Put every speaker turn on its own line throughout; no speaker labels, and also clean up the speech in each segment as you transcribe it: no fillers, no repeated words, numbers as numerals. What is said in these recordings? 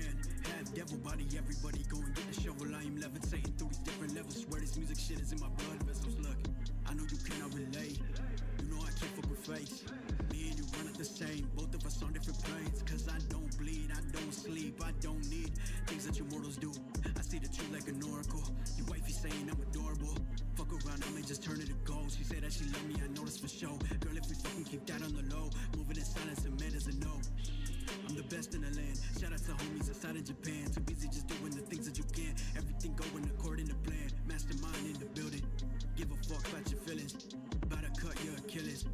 man, half devil body, everybody go and get the shovel. I am levitating through these different levels. Swear this music shit is in my blood vessels. Look, I know you cannot relate. You know I can't fuck with fakes. Me and you run at the same, both of us on different planes. Cause I don't bleed, I don't sleep, I don't need things that you mortals do. I see the truth like an oracle. Your wifey saying I'm adorable. Fuck around, I may just turn it to gold. She said that she love me, I know this for sure. Girl, if we fucking keep that on the low, moving in silence and man is a no. I'm the best in the land. Shout out to homies inside of Japan. Too busy just doing the things that you can. Everything going according to plan. Mastermind in the building. Give a fuck about your feelings. About to cut your Achilles.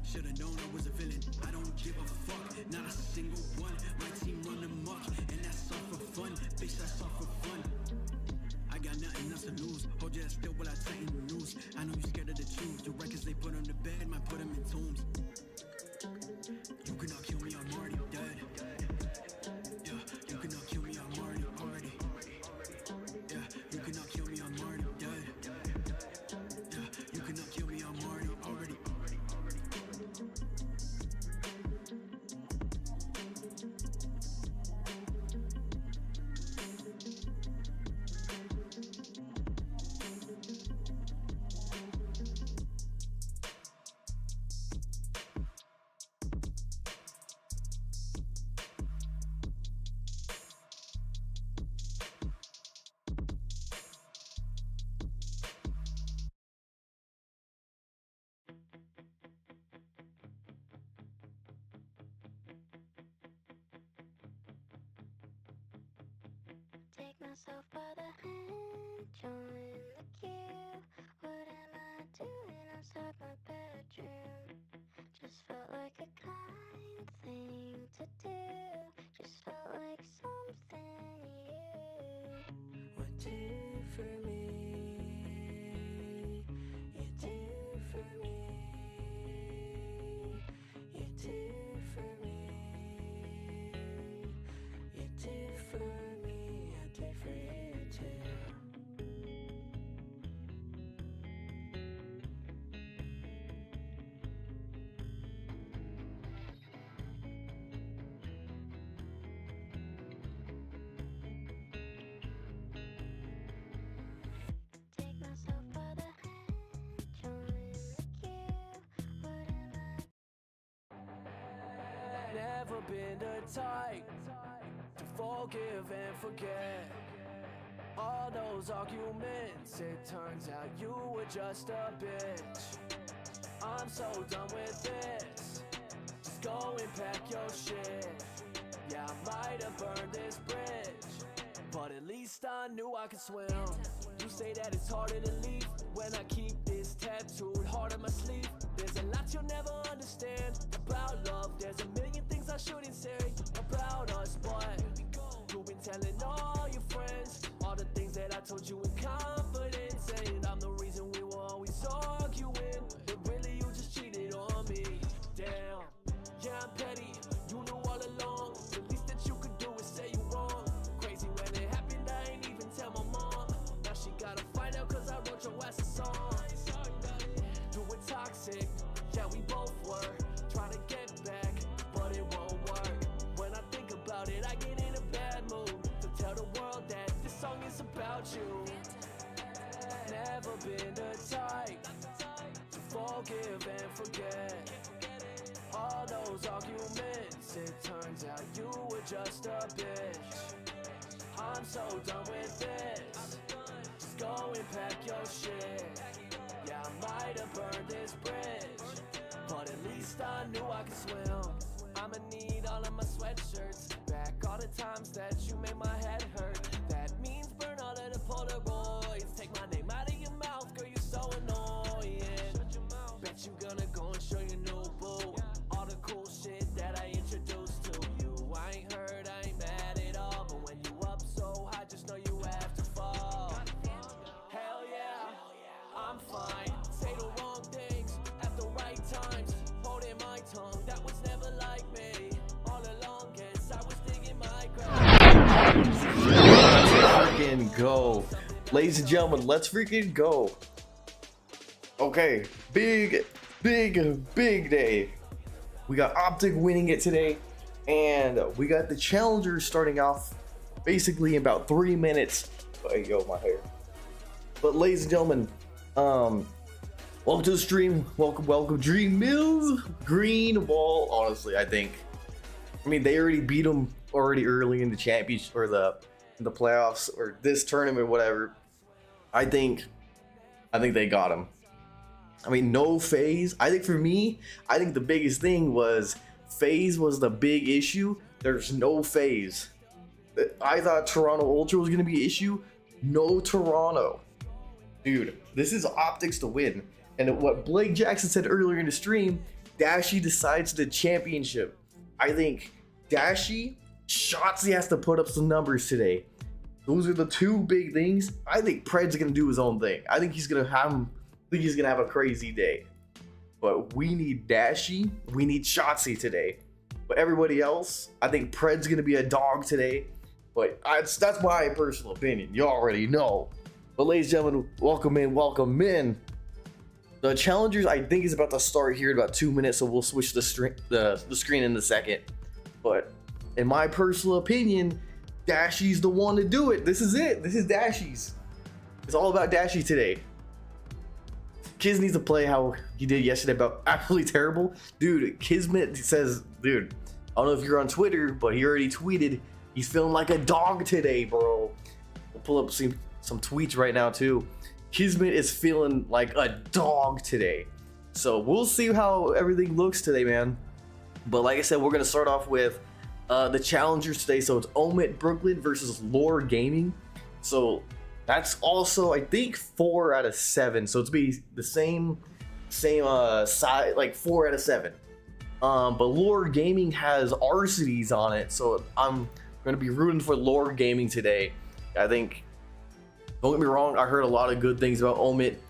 Should've known I was a villain. I don't give a fuck, not a single one. My team run amok, and that's all for fun. Bitch, that's all for fun. I got nothing else to lose. Hold your ass still while I tighten the news. I know you scared of the truth. Your records they put on the bed, might put them in tombs. You cannot kill me, I'm already dead. Yeah, you cannot kill me, I'm already. Yeah, you cannot kill me, I'm already dead. Yeah, you cannot kill me, I'm already.
Take myself by the hand, join the queue. What am I doing outside my bedroom? Just felt like a kind thing to do. Just felt like something you would do for me. You do for me. You do for me. You do for me. I do for you too. Take myself by the hand, join the queue. What am I?
Never been the type to forgive and forget all those arguments. It turns out you were just a bitch. I'm so done with this. Just go and pack your shit. Yeah, I might have burned this bridge, but at least I knew I could swim. You say that it's harder to leave when I keep this tattooed hard on my sleeve. There's a lot you'll never understand about love. There's a million things I shouldn't say about us, but you've been telling all your friends all the things that I told you in confidence, saying I'm the reason we were always arguing, but really you just cheated on me. Damn, yeah, I'm petty, you knew all along. The least that you could do is say you wrong. Crazy when it happened, I ain't even tell my mom. Now she gotta find out cause I wrote your ass a song. You were toxic, yeah, we both were. Trying to get back, but it won't work. When I think about it, I get in a bad mood to tell the world that this song is about you. Never been the type to forgive and forget all those arguments. It turns out you were just a bitch. I'm so done with this. Just go and pack your shit. Yeah, I might have burned this bridge, but at least I knew I could swim. I'ma need all of my sweatshirts back, all the times that you made my head hurt. That means burn all of the Polaroids. Take my name out of your mouth, girl, you're so annoying. Bet you gonna go and show your new boo all the cool shit that I introduced to you. I ain't hurt, I ain't mad at all, but when you up so high, just know you have to fall. Hell yeah, I'm fine. Say the wrong things at the right times. Holding my tongue, that was never like me. All along, guess I was digging my grave.
Freaking go. Ladies and gentlemen, let's freaking go. Okay, big day. We got Optic winning it today, and we got the challengers starting off basically in about 3 minutes. Hey, yo, my hair. But ladies and gentlemen, welcome to the stream. Welcome, Dream Mills, Green Wall. Honestly, I mean, they already beat them already early in the championship or the playoffs or this tournament, whatever. I think they got him. I mean, no phase. I think for me, I think the biggest thing was phase was the big issue. There's no phase. I thought Toronto Ultra was gonna be an issue. No Toronto. Dude, this is Optics to win. And what Blake Jackson said earlier in the stream, Dashy decides the championship. I think Dashy, Shotzi has to put up some numbers today. Those are the two big things. I think Pred's gonna do his own thing. I think he's gonna have a crazy day. But we need Dashy, we need Shotzi today. But everybody else, I think Pred's gonna be a dog today. But that's my personal opinion. You already know. But ladies and gentlemen, welcome in. The challengers, I think, is about to start here in about 2 minutes, so we'll switch the screen in a second. But in my personal opinion, Dashy's the one to do it. This is it. This is Dashy's. It's all about Dashy today. Kiz needs to play how he did yesterday about absolutely terrible. Dude, Kismet says, dude, I don't know if you're on Twitter, but he already tweeted he's feeling like a dog today, bro. We'll pull up some tweets right now too. Kismet is feeling like a dog today. So we'll see how everything looks today, man. But like I said, we're gonna start off with the challengers today. So it's Omit Brooklyn versus Lore Gaming. So that's also, I think, 4 out of 7. So it's be the same side, like 4 out of 7. But Lore Gaming has Arcities on it, so I'm gonna be rooting for Lore Gaming today. I think, don't get me wrong, I heard a lot of good things about Omit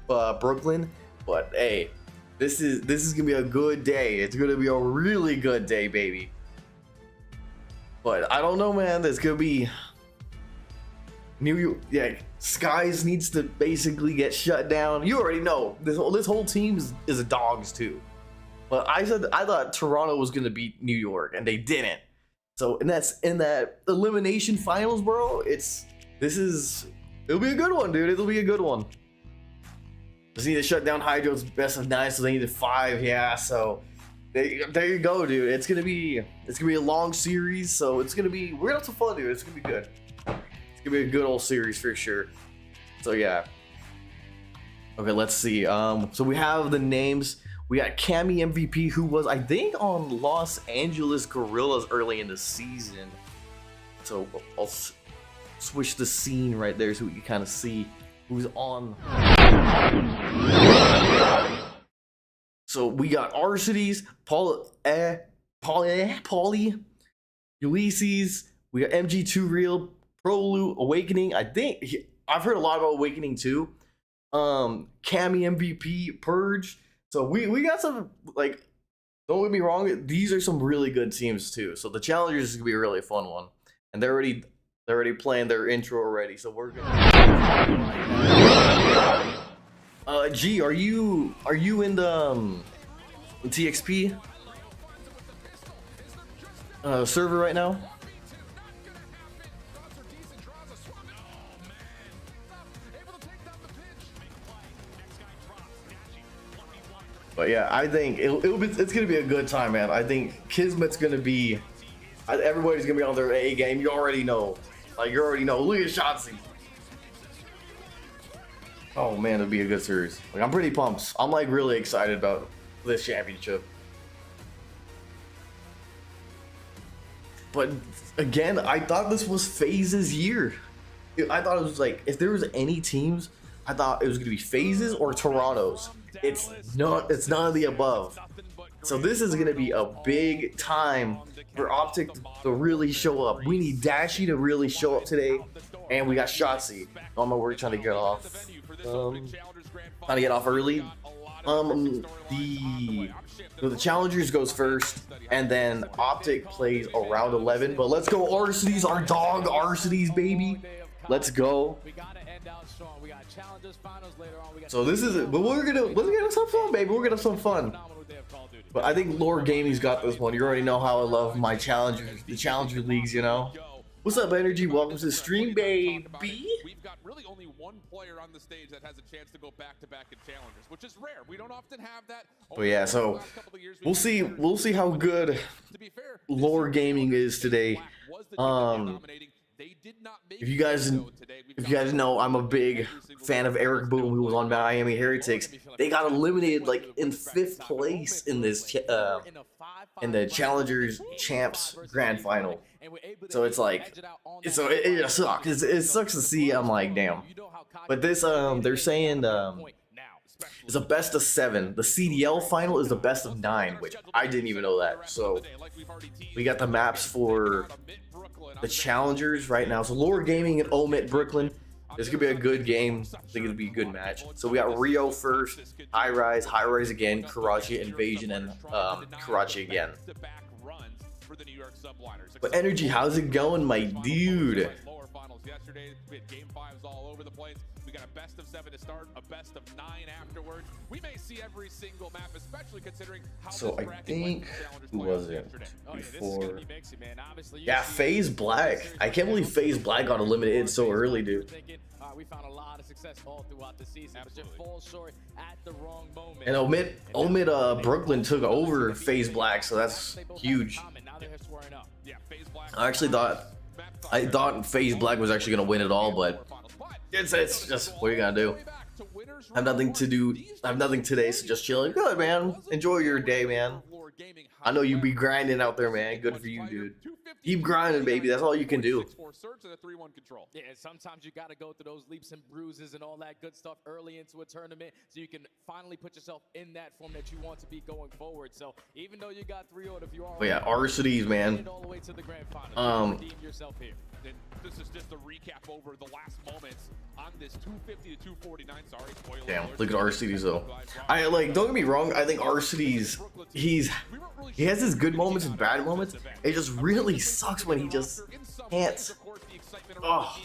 Brooklyn, but hey, this is gonna be a good day. It's gonna be a really good day, baby. But I don't know, man. There's gonna be New York. Yeah, Skies needs to basically get shut down. You already know this whole team is a dogs too. But I thought Toronto was gonna beat New York, and they didn't. So in that elimination finals, bro. It'll be a good one, dude. It'll be a good one. Just need to shut down Hydro's best of 9, so they needed 5. Yeah, so there you go, dude. It's gonna be a long series, so we're gonna have some fun, dude. It's gonna be good. It's gonna be a good old series for sure. So yeah. Okay, let's see. So we have the names. We got Cammy MVP, who was, I think, on Los Angeles Gorillas early in the season. So I'll switch the scene right there so we can kind of see who's on. So we got Arcities, Pauly, Ulysses. We got MG2 Real, Prolu, Awakening. I've heard a lot about Awakening too. Cammy MVP, Purge. So we got some, like, don't get me wrong, these are some really good teams too. So the Challengers is gonna be a really fun one, and they're already playing their intro already. So we're gonna. G, are you in the TXP server right now? But yeah, I think it's gonna be a good time, man. I think Kismet's gonna be, everybody's gonna be on their A game. You already know, Look at Shotzi. Oh man, it'll be a good series. Like, I'm pretty pumped. I'm like really excited about this championship. But again, I thought this was FaZe's year. I thought it was like, if there was any teams, I thought it was gonna be FaZe's or Toronto's. It's none of the above. So this is gonna be a big time for Optic to really show up. We need Dashy to really show up today, and we got Shotzi. Oh my, we're trying to get off. Trying to get off early. The Challengers goes first, and then Optic plays around 11. But let's go, Arcities, our dog, Arcities, baby. Let's go. So this is it. But let's get have some fun, baby. We're gonna have some fun. But I think Lore Gaming's got this one. You already know how I love my challengers, the challenger leagues, you know. What's up, Energy? Welcome to the stream, baby.
We've got really only one player on the stage that has a chance to go back-to-back in challengers, which is rare. We don't often have that.
But yeah, so we'll see how good Lore Gaming is today. If you guys know, I'm a big fan of Eric Boom, who was on Miami Heretics. They got eliminated like in 5th place in this in the Challengers Champs Grand Final. So it's like, it just sucks. It sucks to see. I'm like, damn. But this they're saying it's a best of 7. The CDL final is the best of 9, which I didn't even know that. So we got the maps for the challengers right now. So Lore Gaming and Omit Brooklyn. This could be a good game. I think it'll be a good match. So we got Rio first, High Rise again, Karachi Invasion, and Karachi again. But Energy, how's it going, my dude?
Yesterday, we had game 5s all over the place. We got a best of 7 to start, a best of 9 afterwards. We may see every single map, especially considering how. So I think
who was it before? Yeah, FaZe Black. I can't believe FaZe Black got eliminated so early, dude.
We found a lot of success all throughout the season, but just fall short at the wrong moment.
And Omid Brooklyn took over FaZe Black, so that's huge. I actually thought FaZe Black was actually gonna win it all, but it's just what you gotta do. I have nothing to do. I have nothing today, so just chilling. Good, man. Enjoy your day, man. I know you be grinding out there, man. Good for you, dude. Keep grinding, baby. That's all you can do.
Yeah, and sometimes you got to go through those leaps and bruises and all that good stuff early into a tournament so you can finally put yourself in that form that you want to be going forward. So even though you got 3-0, if you are,
but yeah, RCDs, man.
all the way to the grand final, redeem yourself here.
And this is just a recap over the last moments on this 250 to 249. Sorry, spoiler.
Damn, look at RCDs though. I like. Don't get me wrong. I think RCDs. He has his good moments and bad moments. It just really sucks when he just can't. Oh,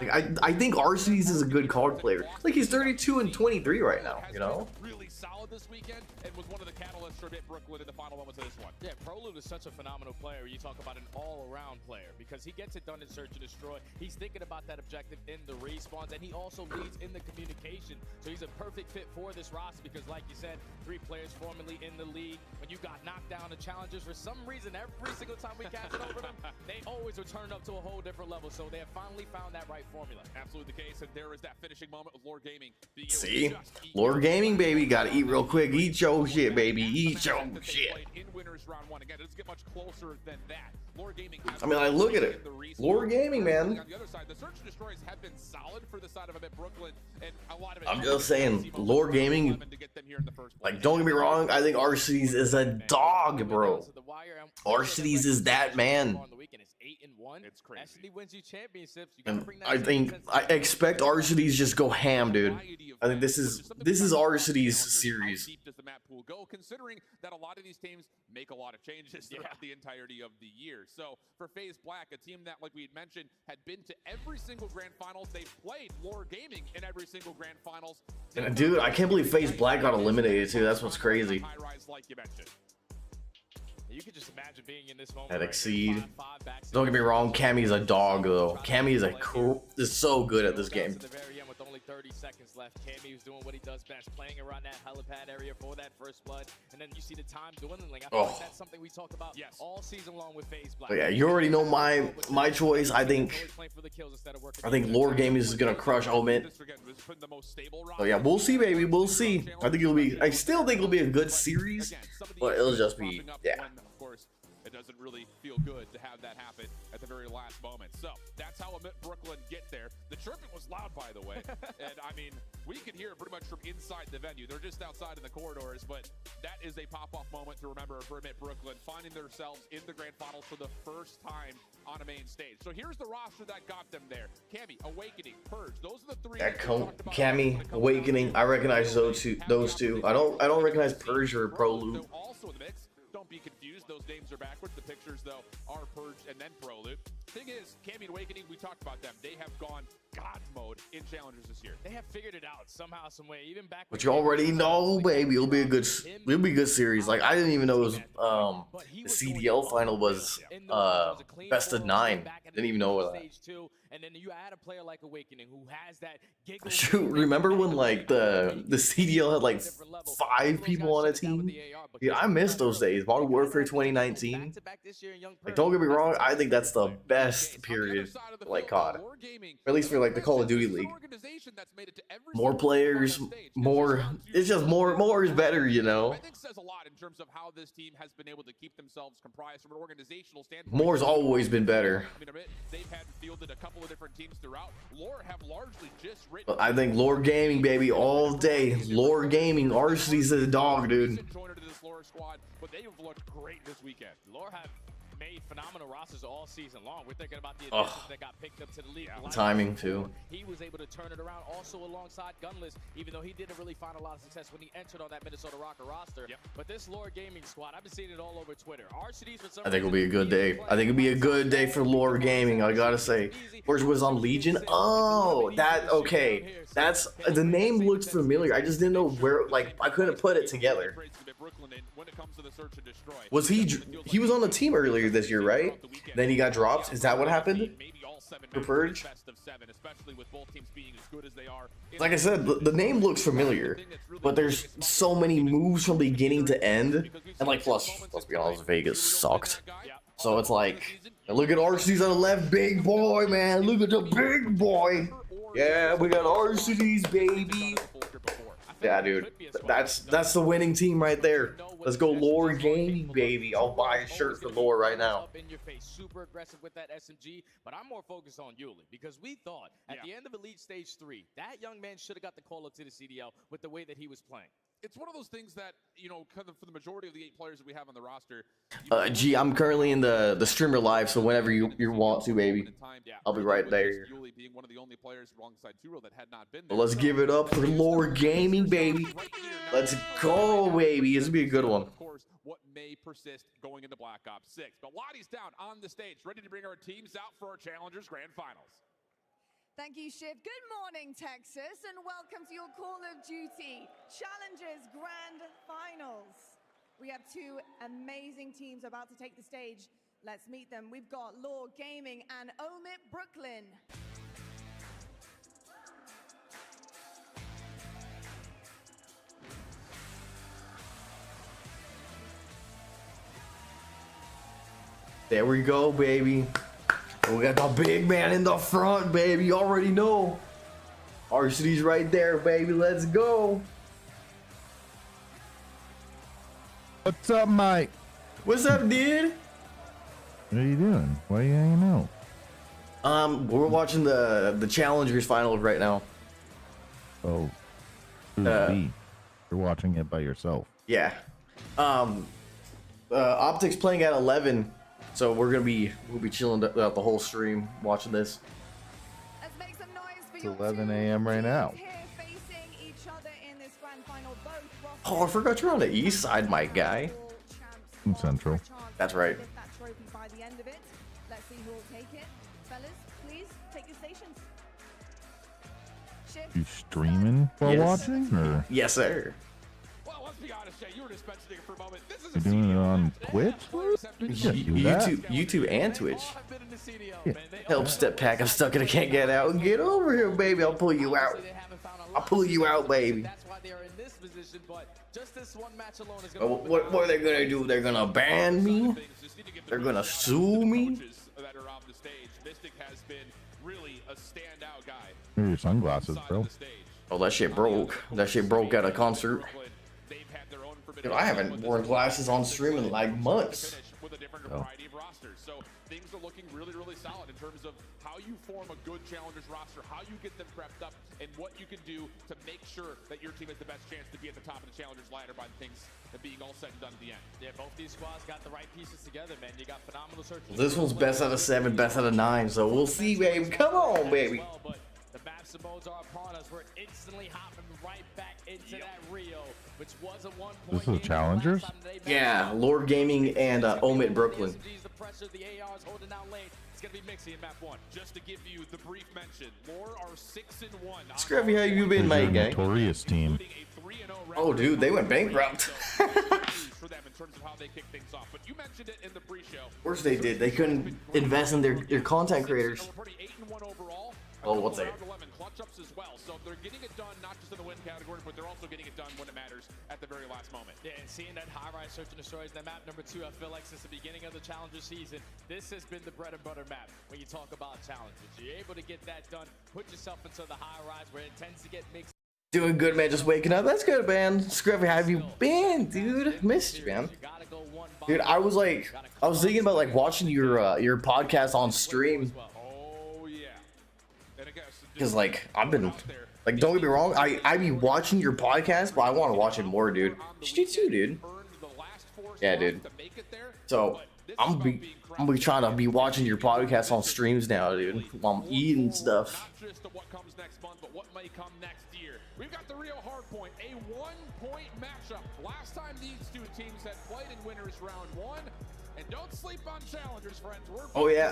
like I think RCDs is a good card player. Like he's 32 and 23 right now. You know.
Really solid this weekend and was one of the catalysts for Brooklyn in the final moments of this one.
Yeah, Prolude is such a phenomenal player. You talk about an all-around player because he gets it done in Search and Destroy. He's thinking about that objective in the respawns, and he also leads in the communication. So he's a perfect fit for this roster because, like you said, 3 players formerly in the league. When you got knocked down to challengers, for some reason, every single time we cast it over them, they always return up to a whole different level. So they have finally found that right formula.
Absolutely the case, and there is that finishing moment with Lore Gaming.
See, Lore Gaming, baby, gotta eat real quick. Eat your shit, baby. Eat your shit.
In winners round 1 again, it doesn't get much closer than that. Lore Gaming.
I mean, I look at it. Lore Gaming, man.
On the other side, the Search and Destroys have been solid for the side of Brooklyn, and a lot of it.
I'm just saying, Lore Gaming. Like, don't get me wrong. I think RCDs is a dog, bro. RCDs is that man.
It's crazy. Wins you championships.
And I expect RCDs just go ham, dude. I think this is RCD's series.
How deep does the map pool go, considering that a lot of these teams make a lot of changes throughout the entirety of the year? So for FaZe Black, a team that, like we had mentioned, had been to every single grand finals, they've played Lore Gaming in every single grand finals.
And dude, I can't believe FaZe Black got eliminated too. That's what's crazy.
High Rise, like you mentioned.
You could just imagine being in this moment.
That Exceed. Don't get me wrong, Cammy's a dog though. Cammy is so good at this game.
30 seconds left. Cammy was doing what he does best, playing around that helipad area for that first blood, and then you see the time dwindling. I feel like that's something we talked about all season long with FaZe Black.
But yeah, you already know my choice. I think Lore Gaming is gonna crush Omid. So yeah, we'll see, baby. We'll see. I still think it'll be a good series, but it'll just be
Of course, it doesn't really feel good to have that happen at the very last moment. So that's how Brooklyn get there. The chirping was loud, by the way. And I mean, we could hear it pretty much from inside the venue. They're just outside in the corridors, but that is a pop-off moment to remember for Brooklyn finding themselves in the grand finals for the first time on a main stage. So here's the roster that got them there. Cammy, Awakening, Purge. Those are the 3.
Cammy, Awakening. I recognize those two. I don't recognize Purge or Prolude.
Also in the mix. Don't be confused. Those names are backwards. The pictures, though, are Purge and then Prolude. Thing is, Cammy and Awakening, we talked about them. They have gone God mode in Challengers this year.
They have figured it out somehow, some way. Even back.
But you already know, baby. It'll be a good series. Like I didn't even know it was the CDL final was
in the round. It was a clean
best of
4-0
9.
back at
Didn't even know that.
stage 2, and then you add a player like Awakening who has that giggle.
Shoot, remember when like the CDL had like 5 people on a team? Dude, I miss those days. Modern Warfare 2019. Like, don't get me wrong, I think that's the best period for, like, COD. Or at least for like the Call of Duty League. More players, more. It's just more is better, you know.
I think says a lot in terms of how this team has been able to keep themselves comprised from an organizational standpoint.
More's always been better.
I mean, they've had fielded a couple of different teams throughout. Lore have largely just written.
But I think Lore Gaming, baby, all day. Lore Gaming, RC's the dog, dude.
Joiner to this Lore squad, but they have looked great this weekend.
Lore have made phenomenal rosters all season long. We're thinking about the additions that got picked up to the league.
The timing too.
He was able to turn it around also alongside Gunless, even though he didn't really find a lot of success when he entered on that Minnesota Rocker roster. But this Lore Gaming squad, I've been seeing it all over Twitter. RCDs for some
I think it'll be a good day. I think it'll be a good day for Lore Gaming, I gotta say. Where's was on Legion? Oh, that, okay. That's, the name looked familiar. I just didn't know where, like, I couldn't put it together. Was he was on the team earlier this year, right? Then he got dropped. Is that what happened? For Purge? Like I said, the name looks familiar, but there's so many moves from beginning to end, and like, plus, let's be honest, Vegas sucked. So it's like, look at RCDs on the left, big boy, man. Look at the big boy. Yeah, we got RCDs, baby. Yeah, dude, that's the winning team right there. Let's go Lore Gaming, baby. I'll buy a shirt for Lore right now.
In your face, super aggressive with that SMG, but I'm more focused on Yuli because we thought at the end of Elite Stage 3, that young man should have got the call up to the CDL with the way that he was playing.
It's one of those things that, you know, kind of for the majority of the 8 players that we have on the roster.
Gee, I'm currently in the streamer live, so whenever you want to, baby, I'll be right there.
Being one of the only players alongside Turo that had not been
there. Let's give it up for Lore Gaming, baby. Let's go, baby. This will be a good one.
Of course, what may persist going into Black Ops 6. But Lottie's down on the stage, ready to bring our teams out for our Challengers Grand Finals.
Thank you, Shiv. Good morning, Texas, and welcome to your Call of Duty Challengers Grand Finals. We have 2 amazing teams about to take the stage. Let's meet them. We've got Lore Gaming and Omit Brooklyn.
There we go, baby. We got the big man in the front, baby. You already know. RCD's right there, baby. Let's go.
What's up, Mike?
What's up, dude?
What are you doing? Why are you hanging out?
We're watching the Challengers finals right now.
Oh, you're watching it by yourself.
Yeah. Optic's playing at 11. So we'll be chilling throughout the whole stream watching this.
Let's make some noise for
It's
your
11
2
a.m. right now.
teams here facing each other in this grand final. Both
Oh, I forgot you're on the east side, my guy.
I'm central.
That's right.
Lift that trophy by the end of it. Let's see who will take it. Fellas, please take your stations. Shift.
You streaming while
Yes.
watching, or
Yes, sir.
Well, let's be honest, Jay, you were just mentioning it for a moment. This is
you doing it on Twitch? You can't do that.
YouTube and Twitch.
All have been in the CDL,
Yeah.
man. They all
Help Step Pack. I'm stuck and I can't get out. Get over here, baby. I'll pull you out.
Obviously, they haven't found a lot
I'll pull you out, baby.
That's why they are in this position, but just this one match alone is
Oh,
going to
what are they gonna do? They're gonna ban me? They're gonna sue me?
That are on the stage. Mystic has been really a standout guy.
Here are your sunglasses,
Side
bro.
of the stage.
Oh, that shit broke. That shit broke at a concert.
They've had their own
Dude, I haven't worn glasses on stream in like months.
with a different
Oh.
variety of rosters. So things are looking really, really solid in terms of how you form a good Challengers roster, how you get them prepped up, and what you can do to make sure that your team has the best chance to be at the top of the Challengers ladder by the things that being all said and done at the end.
Yeah, both these squads got the right pieces together, man. You got phenomenal searches.
This one's best out of 7, best out of 9. So we'll see, baby. Come on, baby.
Well, but the maps and modes are upon us. We're instantly hopping right back into that Rio, which was a 1 point.
This is the Challengers?
Yeah, Lord Gaming and Omit Brooklyn.
The pressure, the ARs holding down lane. It's gonna be Mixie in map 1.
Just to give you the brief mention, Lore are 6-1.
Scruffy, how you been,
Here's
my
your
guy?
notorious team.
including a 3-0
Oh, dude, they went bankrupt.
for them in terms of how they kick things off. But you mentioned it in the pre-show.
Of course they did. They couldn't invest in their content creators.
We're pretty 8-1 overall.
Oh, what's that?
11 clutch ups as well. So they're getting it done not just in the win category, but they're also getting it done when it matters at the very last moment.
Yeah, and seeing that high-rise search and destroys that map number 2, I feel like since the beginning of the Challenger season, this has been the bread and butter map when you talk about challenges. You're able to get that done, put yourself into the high-rise where it tends to get mixed.
Doing good, man. Just waking up. That's good, man. Scruffy, how have you been, dude? Missed you, man. Dude, I was thinking about like watching your podcast on stream.
Oh, yeah.
Because like I've been like, don't get me wrong, I be watching your podcast, but I want to watch it more, dude. You do too, dude. Yeah, dude. So I'm be trying to be watching your podcast on streams now, dude, while I'm eating stuff.
Not just what comes next month, but what may come next year. We've got the real hard point, a 1-point matchup. Last time these two teams had played in winners round 1. And don't sleep on challengers, friends.
Oh yeah,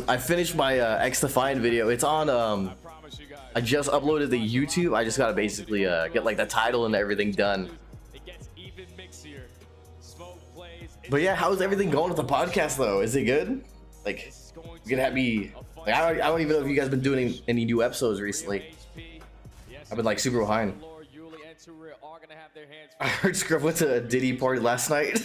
I finished my X Defiant video. It's on I just uploaded the YouTube. I just gotta basically get like the title and everything done.
It gets even mixier. Smoke plays.
But yeah, how's everything going with the podcast though? Is it good? Like, you gonna have me? Like, I don't even know if you guys been doing any new episodes recently. I've been like super behind. I heard Scruff went to a Diddy party last night.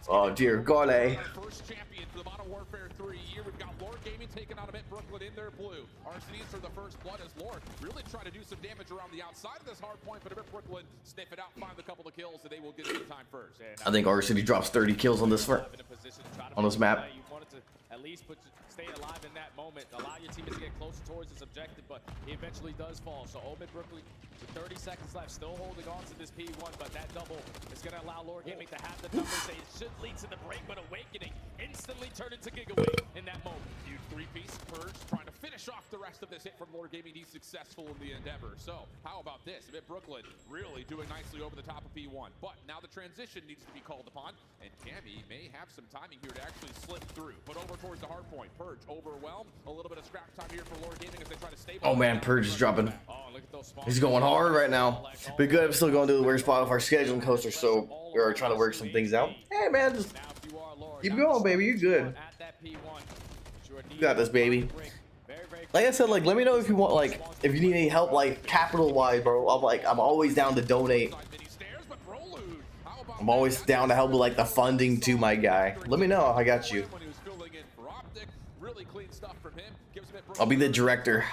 Oh dear God, eh?
First champion to the Modern Warfare 3 year. We've got Lord Gaming taking on Mint Brooklyn in their blue. RCDs for the first blood as Lord really trying to do some damage around the outside of this hard point, but Mint Brooklyn sniff it out, find a couple of kills, and they will get it in time first.
I think RCD drops 30 kills on this map.
You wanted to at least stay alive in that moment, allow your teammates to get closer towards this objective, but he eventually does fall. So Mint Brooklyn, with 30 seconds left, still holding on to this P1, but that double is going to allow Lord Gaming to have the numbers. It should lead to the break, but Awakening instantly turned into Giveaway in that moment.
Huge three-piece. Purge trying to finish off the rest of this hit from Lord Gaming. He's successful in the endeavor. So how about this? Mint Brooklyn really doing nicely over the top of P1, but now the transition needs to be called upon, and Cammy may have some timing here to actually slip through. Put over towards the hard point. Purge overwhelmed. A little bit of scrap time here for Lord Gaming as they try to stay.
Oh man, Purge is dropping.
Oh, look at those spawns.
He's going hard right now. But good, I'm still going to the weird spot of our scheduling coaster, so we are trying to work some things out. Hey man, just keep going, baby. You're good. You got this, baby. Like I said, like let me know if you want, like if you need any help, like capital wise, bro. I'm always down to donate. I'm always down to help with like the funding to my guy. Let me know. I got you. I'll be the director.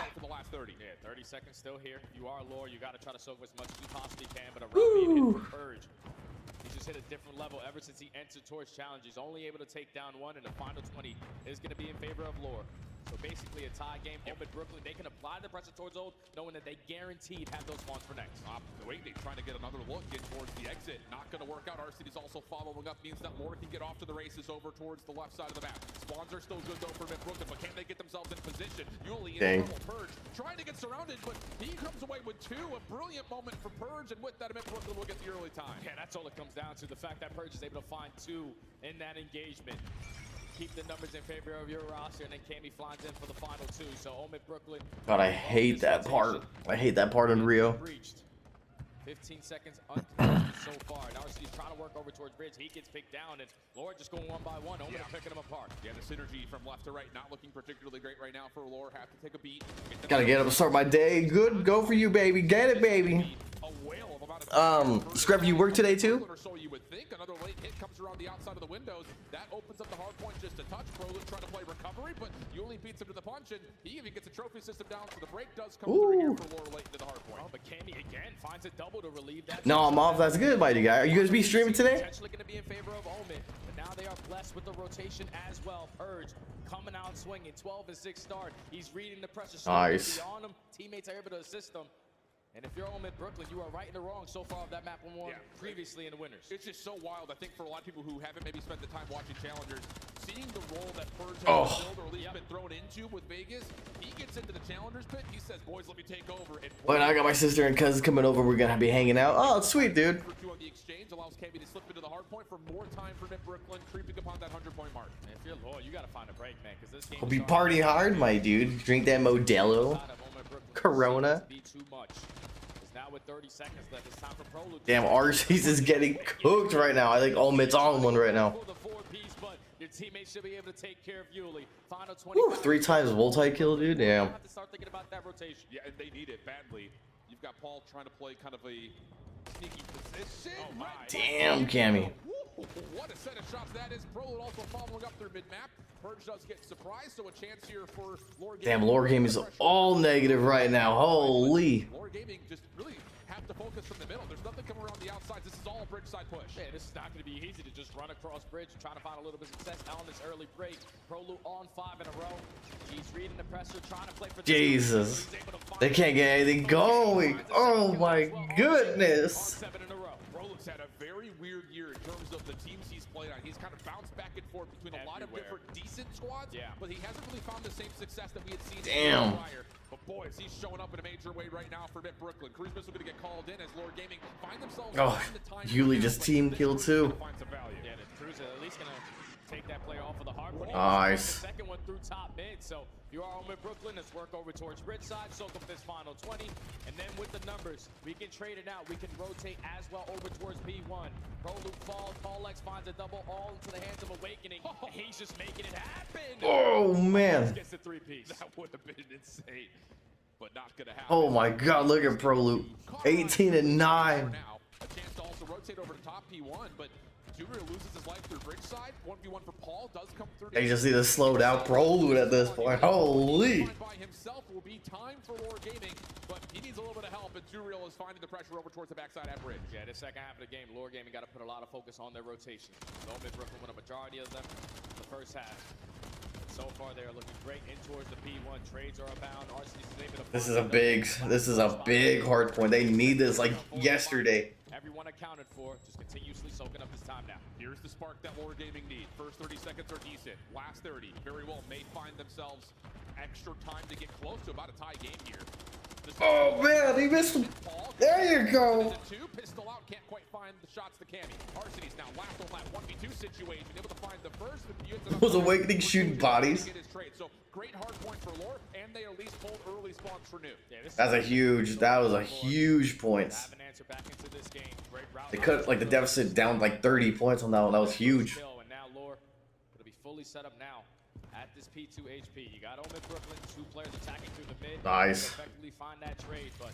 30 seconds still here. You are Lore. You got to try to soak as much as you possibly can, but around being hit from Purge. He's just hit a different level ever since he entered towards Challenge. He's only able to take down 1, and the final 20 is going to be in favor of Lore. So basically a tie game. Mint Brooklyn, they can apply the pressure towards Old, knowing that they guaranteed have those spawns for next.
Waiting, trying to get another look in towards the exit. Not going to work out. RCD's also following up. Means that Lore can get off to the races over towards the left side of the map. Spawns are still good though for Mint Brooklyn, but can they get themselves in position? Yuli in Purge trying to get surrounded, but he comes away with 2. A brilliant moment for Purge, and with that, Mint Brooklyn will get the early time.
Yeah, that's all it comes down to. The fact that Purge is able to find 2 in that engagement. Keep the numbers in favor of your roster, and then Cammy flies in for the final 2. So Mint Brooklyn.
God, I hate that part. I hate that part in Rio.
15 seconds uncontested so far. Now he's trying to work over towards Bridge. He gets picked down, and Lore just going 1 by 1. Picking him apart.
Yeah, the synergy from left to right not looking particularly great right now for Lore. Have to take a beat.
Gotta get up and start my day. Good, go for you, baby. Get it, baby. Scrub, you work today too?
So you would think another late hit comes around the outside of the windows. That opens up the hard point just a touch. Broly trying to play recovery, but you only beats him to the punch, and he even gets a trophy system down, so the break does come through here for Lore late into the hard point.
Oh, but Cammy again finds a double to relieve that.
No, I'm off. That's good, mighty guy. Are you gonna be streaming today?
Potentially gonna be in favor of Omen, but now they are blessed with the rotation as well. Purge coming out swinging, 12-6 start. He's reading the pressure.
Nice.
On him, teammates are able to assist him. And if you're Mint Brooklyn, you are right in the wrong so far of that map when won previously in the winners.
It's just so wild. I think for a lot of people who haven't maybe spent the time watching Challengers, seeing the role that Purge has filled or at least been thrown into with Vegas, he gets into the Challengers pit. He says, "Boys, let me take over." And
but I got my sister and cousins coming over. We're gonna be hanging out. Oh, it's sweet, dude.
For 2 on the exchange allows Cammy to slip into the hard point for more time for Mint Brooklyn, creeping upon that 100-point mark.
And if you're Lore, you got to find a break, man, because this game.
We'll be party hard, my dude. Drink that Modelo, Corona.
Be too much. Now now with 30 seconds left. It's time for Prelude.
Damn, Arceus is getting cooked right now. I think Ultimate's on one right now.
Your teammates should be able to take care of Yuli. Final
'Woo, 3 times multi-kill, dude. Damn.
Have to start thinking about that rotation.
Yeah, and they need it badly. You've got Paul trying to play kind of a sneaky position. Oh my.
Damn, Cammy.
What a set of shots that is. Prelude also following up their mid-map. Purge does get surprised, so a chance here for Lore Gaming.
Damn, Lore Gaming is all negative right now. Holy.
Lore Gaming just really have to focus from the middle. There's nothing coming around the outside. This is all bridge side push.
Yeah, this is not going to be easy to just run across bridge and try to find a little bit of success on this early break. Prelude on 5 in a row. He's reading the pressure, trying to play for the
Jesus. They can't get anything going. Oh my goodness.
7 in a row.
Prelude's had a very weird year in terms of the teams he's played on. He's kind of bounced back and forth between a lot of different decent squads, but he hasn't really found the same success that we had seen
Damn.
prior. But boy, is he showing up in a major way right now for Mid Brooklyn. Cruise Missile going to get called in as Lore Gaming find themselves.
Oh, Yuli just team killed too.
Yeah, the Cruise are at least going to take that player off of the hard.
Nice.
The second one through top mid. So if you are on Mid Brooklyn, let's work over towards bridge side, soak up this final 20. And then with the numbers, we can trade it out. We can rotate as well over towards P1. Prelude falls. Paul X finds a double all into the hands of Awakening. He's just making it happen.
Oh, man.
Gets the 3-piece. That would have been insane, but not going to happen.
Oh my god, look at Prelude. 18 and 9.
Now, a chance to also rotate over to top P1, but Junior loses his life through bridge side. 1v1 for Paul does come through.
They just need to slow down Prelude at this point. Holy.
By himself will be time for Lore Gaming, but he needs a little bit of help, and Juriel is finding the pressure over towards the backside at bridge.
Yeah, the second half of the game, Lore Gaming got to put a lot of focus on their rotation. So Mid Brooklyn won a majority of them in the first half. So far, they are looking great in towards the P1. Trades are abound. RC's is able to
This is a big hard point. They need this like yesterday.
Everyone accounted for, just continuously soaking up his time now.
Here's the spark that Lore Gaming need. First 30 seconds are decent. Last 30, very well, may find themselves extra time to get close to about a tie game here.
Oh man, he missed him. There you go.
Two pistol out, can't quite find the shots to Cammy. Arseny's now last on that 1v2 situation, able to find the first.
Was Awakening shooting bodies?
So great hard point for Lore, and they at least pulled early spawns for New.
That was a huge point. They cut like the deficit down like 30 points on that one. That was huge.
And now Lore will be fully set up now at this P2 HP. You got Mid Brooklyn, 2 players attacking through the mid.
Nice.
Effectively find that trade, but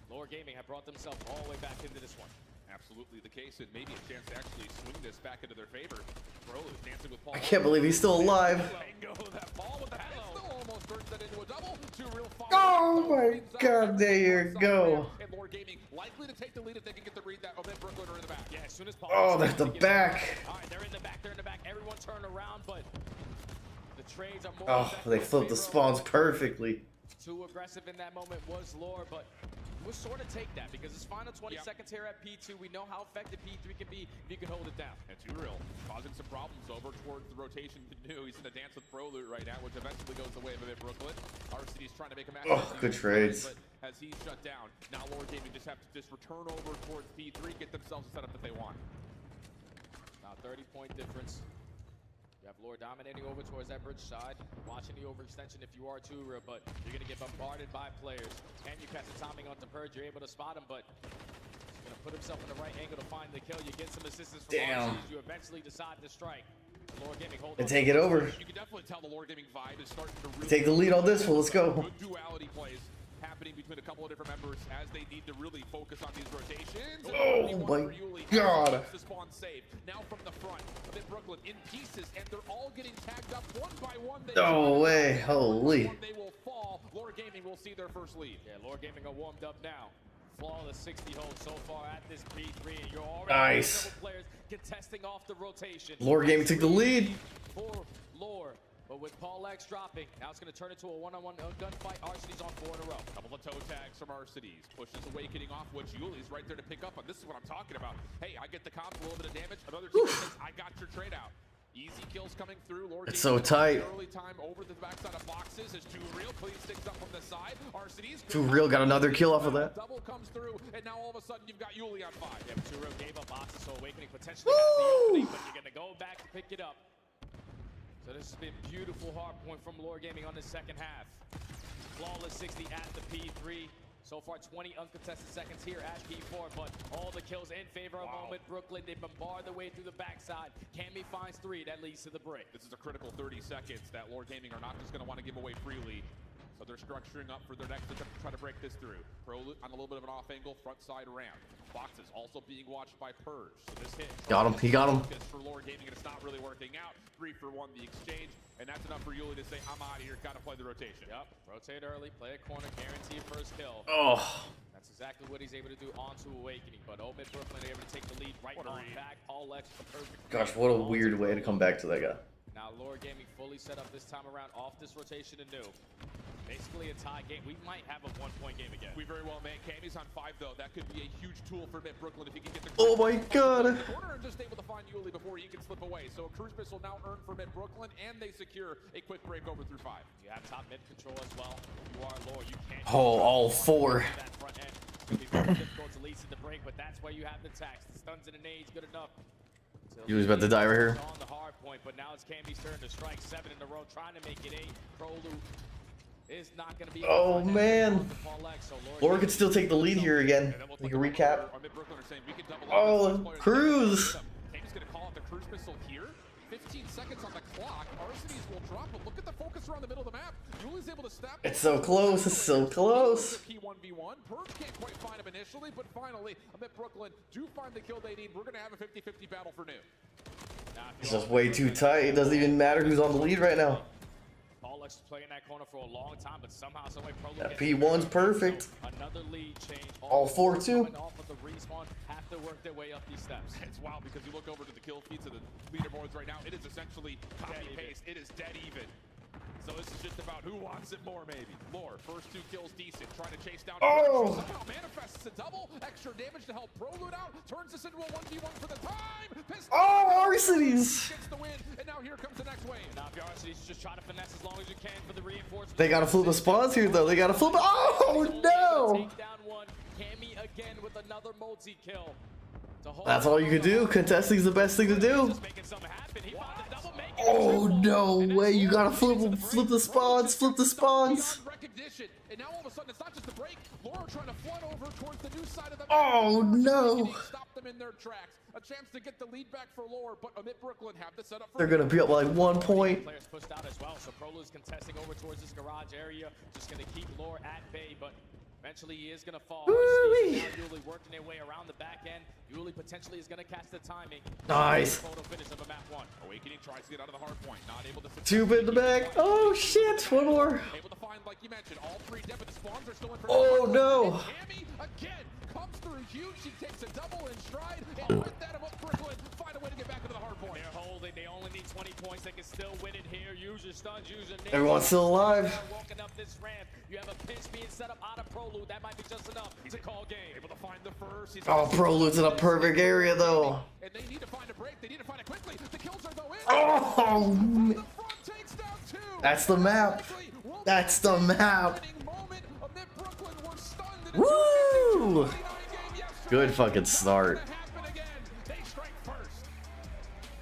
Lore Gaming have brought themselves all the way back into this one.
Absolutely the case, and maybe a chance to actually swing this back into their favor. Prelude dancing with Paul.
I can't believe he's still alive.
That ball with the still almost turns that into a double.
Oh my god, there you go.
And Lore Gaming likely to take the lead if they can get the read that Mid Brooklyn are in the back.
Yeah, as soon as Paul.
Oh, that's the back.
All right, they're in the back. Everyone turn around, but the trades are more.
Oh, they flipped the spawns perfectly.
Too aggressive in that moment was Lore, but we'll sort of take that because it's final 20 seconds here at P2. We know how effective P3 can be if you can hold it down.
And Juriel causing some problems over towards the rotation to New. He's in a dance with Prelude right now, which eventually goes the way of Mid Brooklyn. RCD's trying to make a match.
Oh, good trades.
But as he's shut down, now Lore Gaming just have to return over towards P3, get themselves a setup that they want.
Now 30-point difference. You have Lore dominating over towards that bridge side, watching the overextension if you are too real, but you're going to get bombarded by players. Can you catch the timing onto Purge? You're able to spot him, but he's going to put himself in the right angle to find the kill. You get some assistance from RCs. You eventually decide to strike. Lore Gaming hold
and take it over.
You can definitely tell the Lore Gaming vibe is starting to really
take the lead on this one. Let's go.
Good duality plays happening between a couple of different members as they need to really focus on these rotations.
Oh my god.
The spawn saved. Now from the front, Mid Brooklyn in pieces, and they're all getting tagged up one by one.
No way, holy.
They will fall. Lore Gaming will see their first lead.
Yeah, Lore Gaming are warmed up now. Flawless 60 hold so far at this P3, and you're already
nice.
Players contesting off the rotation.
Lore Gaming took the lead.
For Lore. But with Paul X dropping, now it's going to turn into a one-on-one gunfight. Arcedy's on 4 in a row.
Couple of toe tags from Arcedy's. Pushes Awakening off, which Yuli's right there to pick up on. This is what I'm talking about. Hey, I get the comp, a little bit of damage. Another team says, I got your trade out. Easy kills coming through. Lore
it's so tight.
Early time over the backside of boxes as Juriel clean sticks up from the side. Arcedy's
Juriel got another kill off of that.
Double comes through, and now all of a sudden you've got Yuli on 5.
Yeah, but Juriel gave up boxes, so Awakening potentially has the opening, but you're going to go back to pick it up. So this has been beautiful hard point from Lore Gaming on the second half. Flawless 60 at the P3. So far, 20 uncontested seconds here at P4, but all the kills in favor of Moment Brooklyn. They bombard their way through the backside. Cammy finds 3. That leads to the break.
This is a critical 30 seconds that Lord Gaming are not just going to want to give away freely. So they're structuring up for their next attempt to try to break this through. Pro on a little bit of an off angle, front side ramp. Boxes also being watched by Purge. So this hit.
Got him. He got him.
For Lord Gaming, and it's not really working out. 3 for 1 the exchange, and that's enough for Yuli to say, I'm out of here. Got to play the rotation.
Yep. Rotate early, play a corner, guarantee a first kill.
Oh.
That's exactly what he's able to do onto Awakening. But Omid Brooklyn able to take the lead right on back. All extra perfect.
Gosh, what a weird way to come back to that guy.
Now Lord Gaming fully set up this time around off this rotation anew. Basically a tie game. We might have a 1-point game again.
We very well may. Cammy's on 5 though. That could be a huge tool for Mid Brooklyn if he can get the
Oh my god.
corner and just able to find Yuli before he can slip away. So a cruise missile now earned for Mid Brooklyn, and they secure a quick break over through 5.
You have top mid control as well. You are Lord. You can't.
Oh, all 4.
That front end. It'll be very difficult to lead to the break, but that's where you have the tax. The stuns and an age good enough.
Yuli's about to die right here.
On the hard point, but now it's Cammy's turn to strike 7 in a row, trying to make it 8. Prolu is not going to be.
Oh man. Lord could still take the lead here again. We can recap. Oh, Cruz.
Cammy's going to call out the cruise missile here. 15 seconds on the clock. Arcenies will drop, but look at the focus around the middle of the map. Yuli's able to snap.
It's so close. It's so close.
P1v1. Purge can't quite find him initially, but finally, Amit Brooklyn do find the kill they need. We're going to have a 50-50 battle for new.
It's just way too tight. It doesn't even matter who's on the lead right now.
Alex playing that corner for a long time, but somehow, some way,
That P1's perfect.
Another lead change.
All 4 too.
Off of the respawn, have to work their way up these steps.
It's wild because you look over to the kill feeds of the leaderboards right now. It is essentially copy paste. It is dead even. So this is just about who wants it more, maybe. Lore, first 2 kills decent. Trying to chase down.
Oh!
Somehow manifests a double. Extra damage to help Prolude out. Turns this into a 1v1 for the time.
Oh, Arcenies!
Gets the win, and now here comes the next wave.
Now if you're Arcenies, just try to finesse as long as you can for the reinforcement.
They gotta flip the spawns here though. They gotta flip. Oh no!
Take down 1. Cammy again with another multi-kill.
That's all you can do. Contesting's the best thing to do. Oh no way! You gotta flip the spawns. Flip the spawns.
Recognition, and now all of a sudden it's not just the break. Laura trying to flood over towards the new side of the.
Oh no!
Stop them in their tracks. A chance to get the lead back for Lore, but Amit Brooklyn have the setup.
They're gonna be up like 1 point.
Players pushed out as well, so Prolude's contesting over towards this garage area, just gonna keep Lore at bay, but eventually he is gonna fall. Now Yuli working their way around the back end. Yuli potentially is gonna catch the timing.
Nice.
Photo finish of a map 1.
Awakening tries to get out of the hard point, not able to.
2 in the back. Oh shit! 1 more.
Able to find, like you mentioned, all 3 dead, but the spawns are still in.
Oh no!
Cammy again comes through huge. She takes a double in stride, and with that, Amit Brooklyn find a way to get back into the hard point.
They're holding. They only need 20 points. They can still win it here. Use your stuns. Use your names.
Everyone's still alive.
Walking up this ramp. You have a pinch being set up out of Prolude. That might be just enough to call game.
Able to find the first.
Oh, Prolude's in a perfect area though.
And they need to find a break. They need to find it quickly. The kills are though in.
Oh,
The front takes down 2.
that's the map. That's the map. Woo! Good fucking start.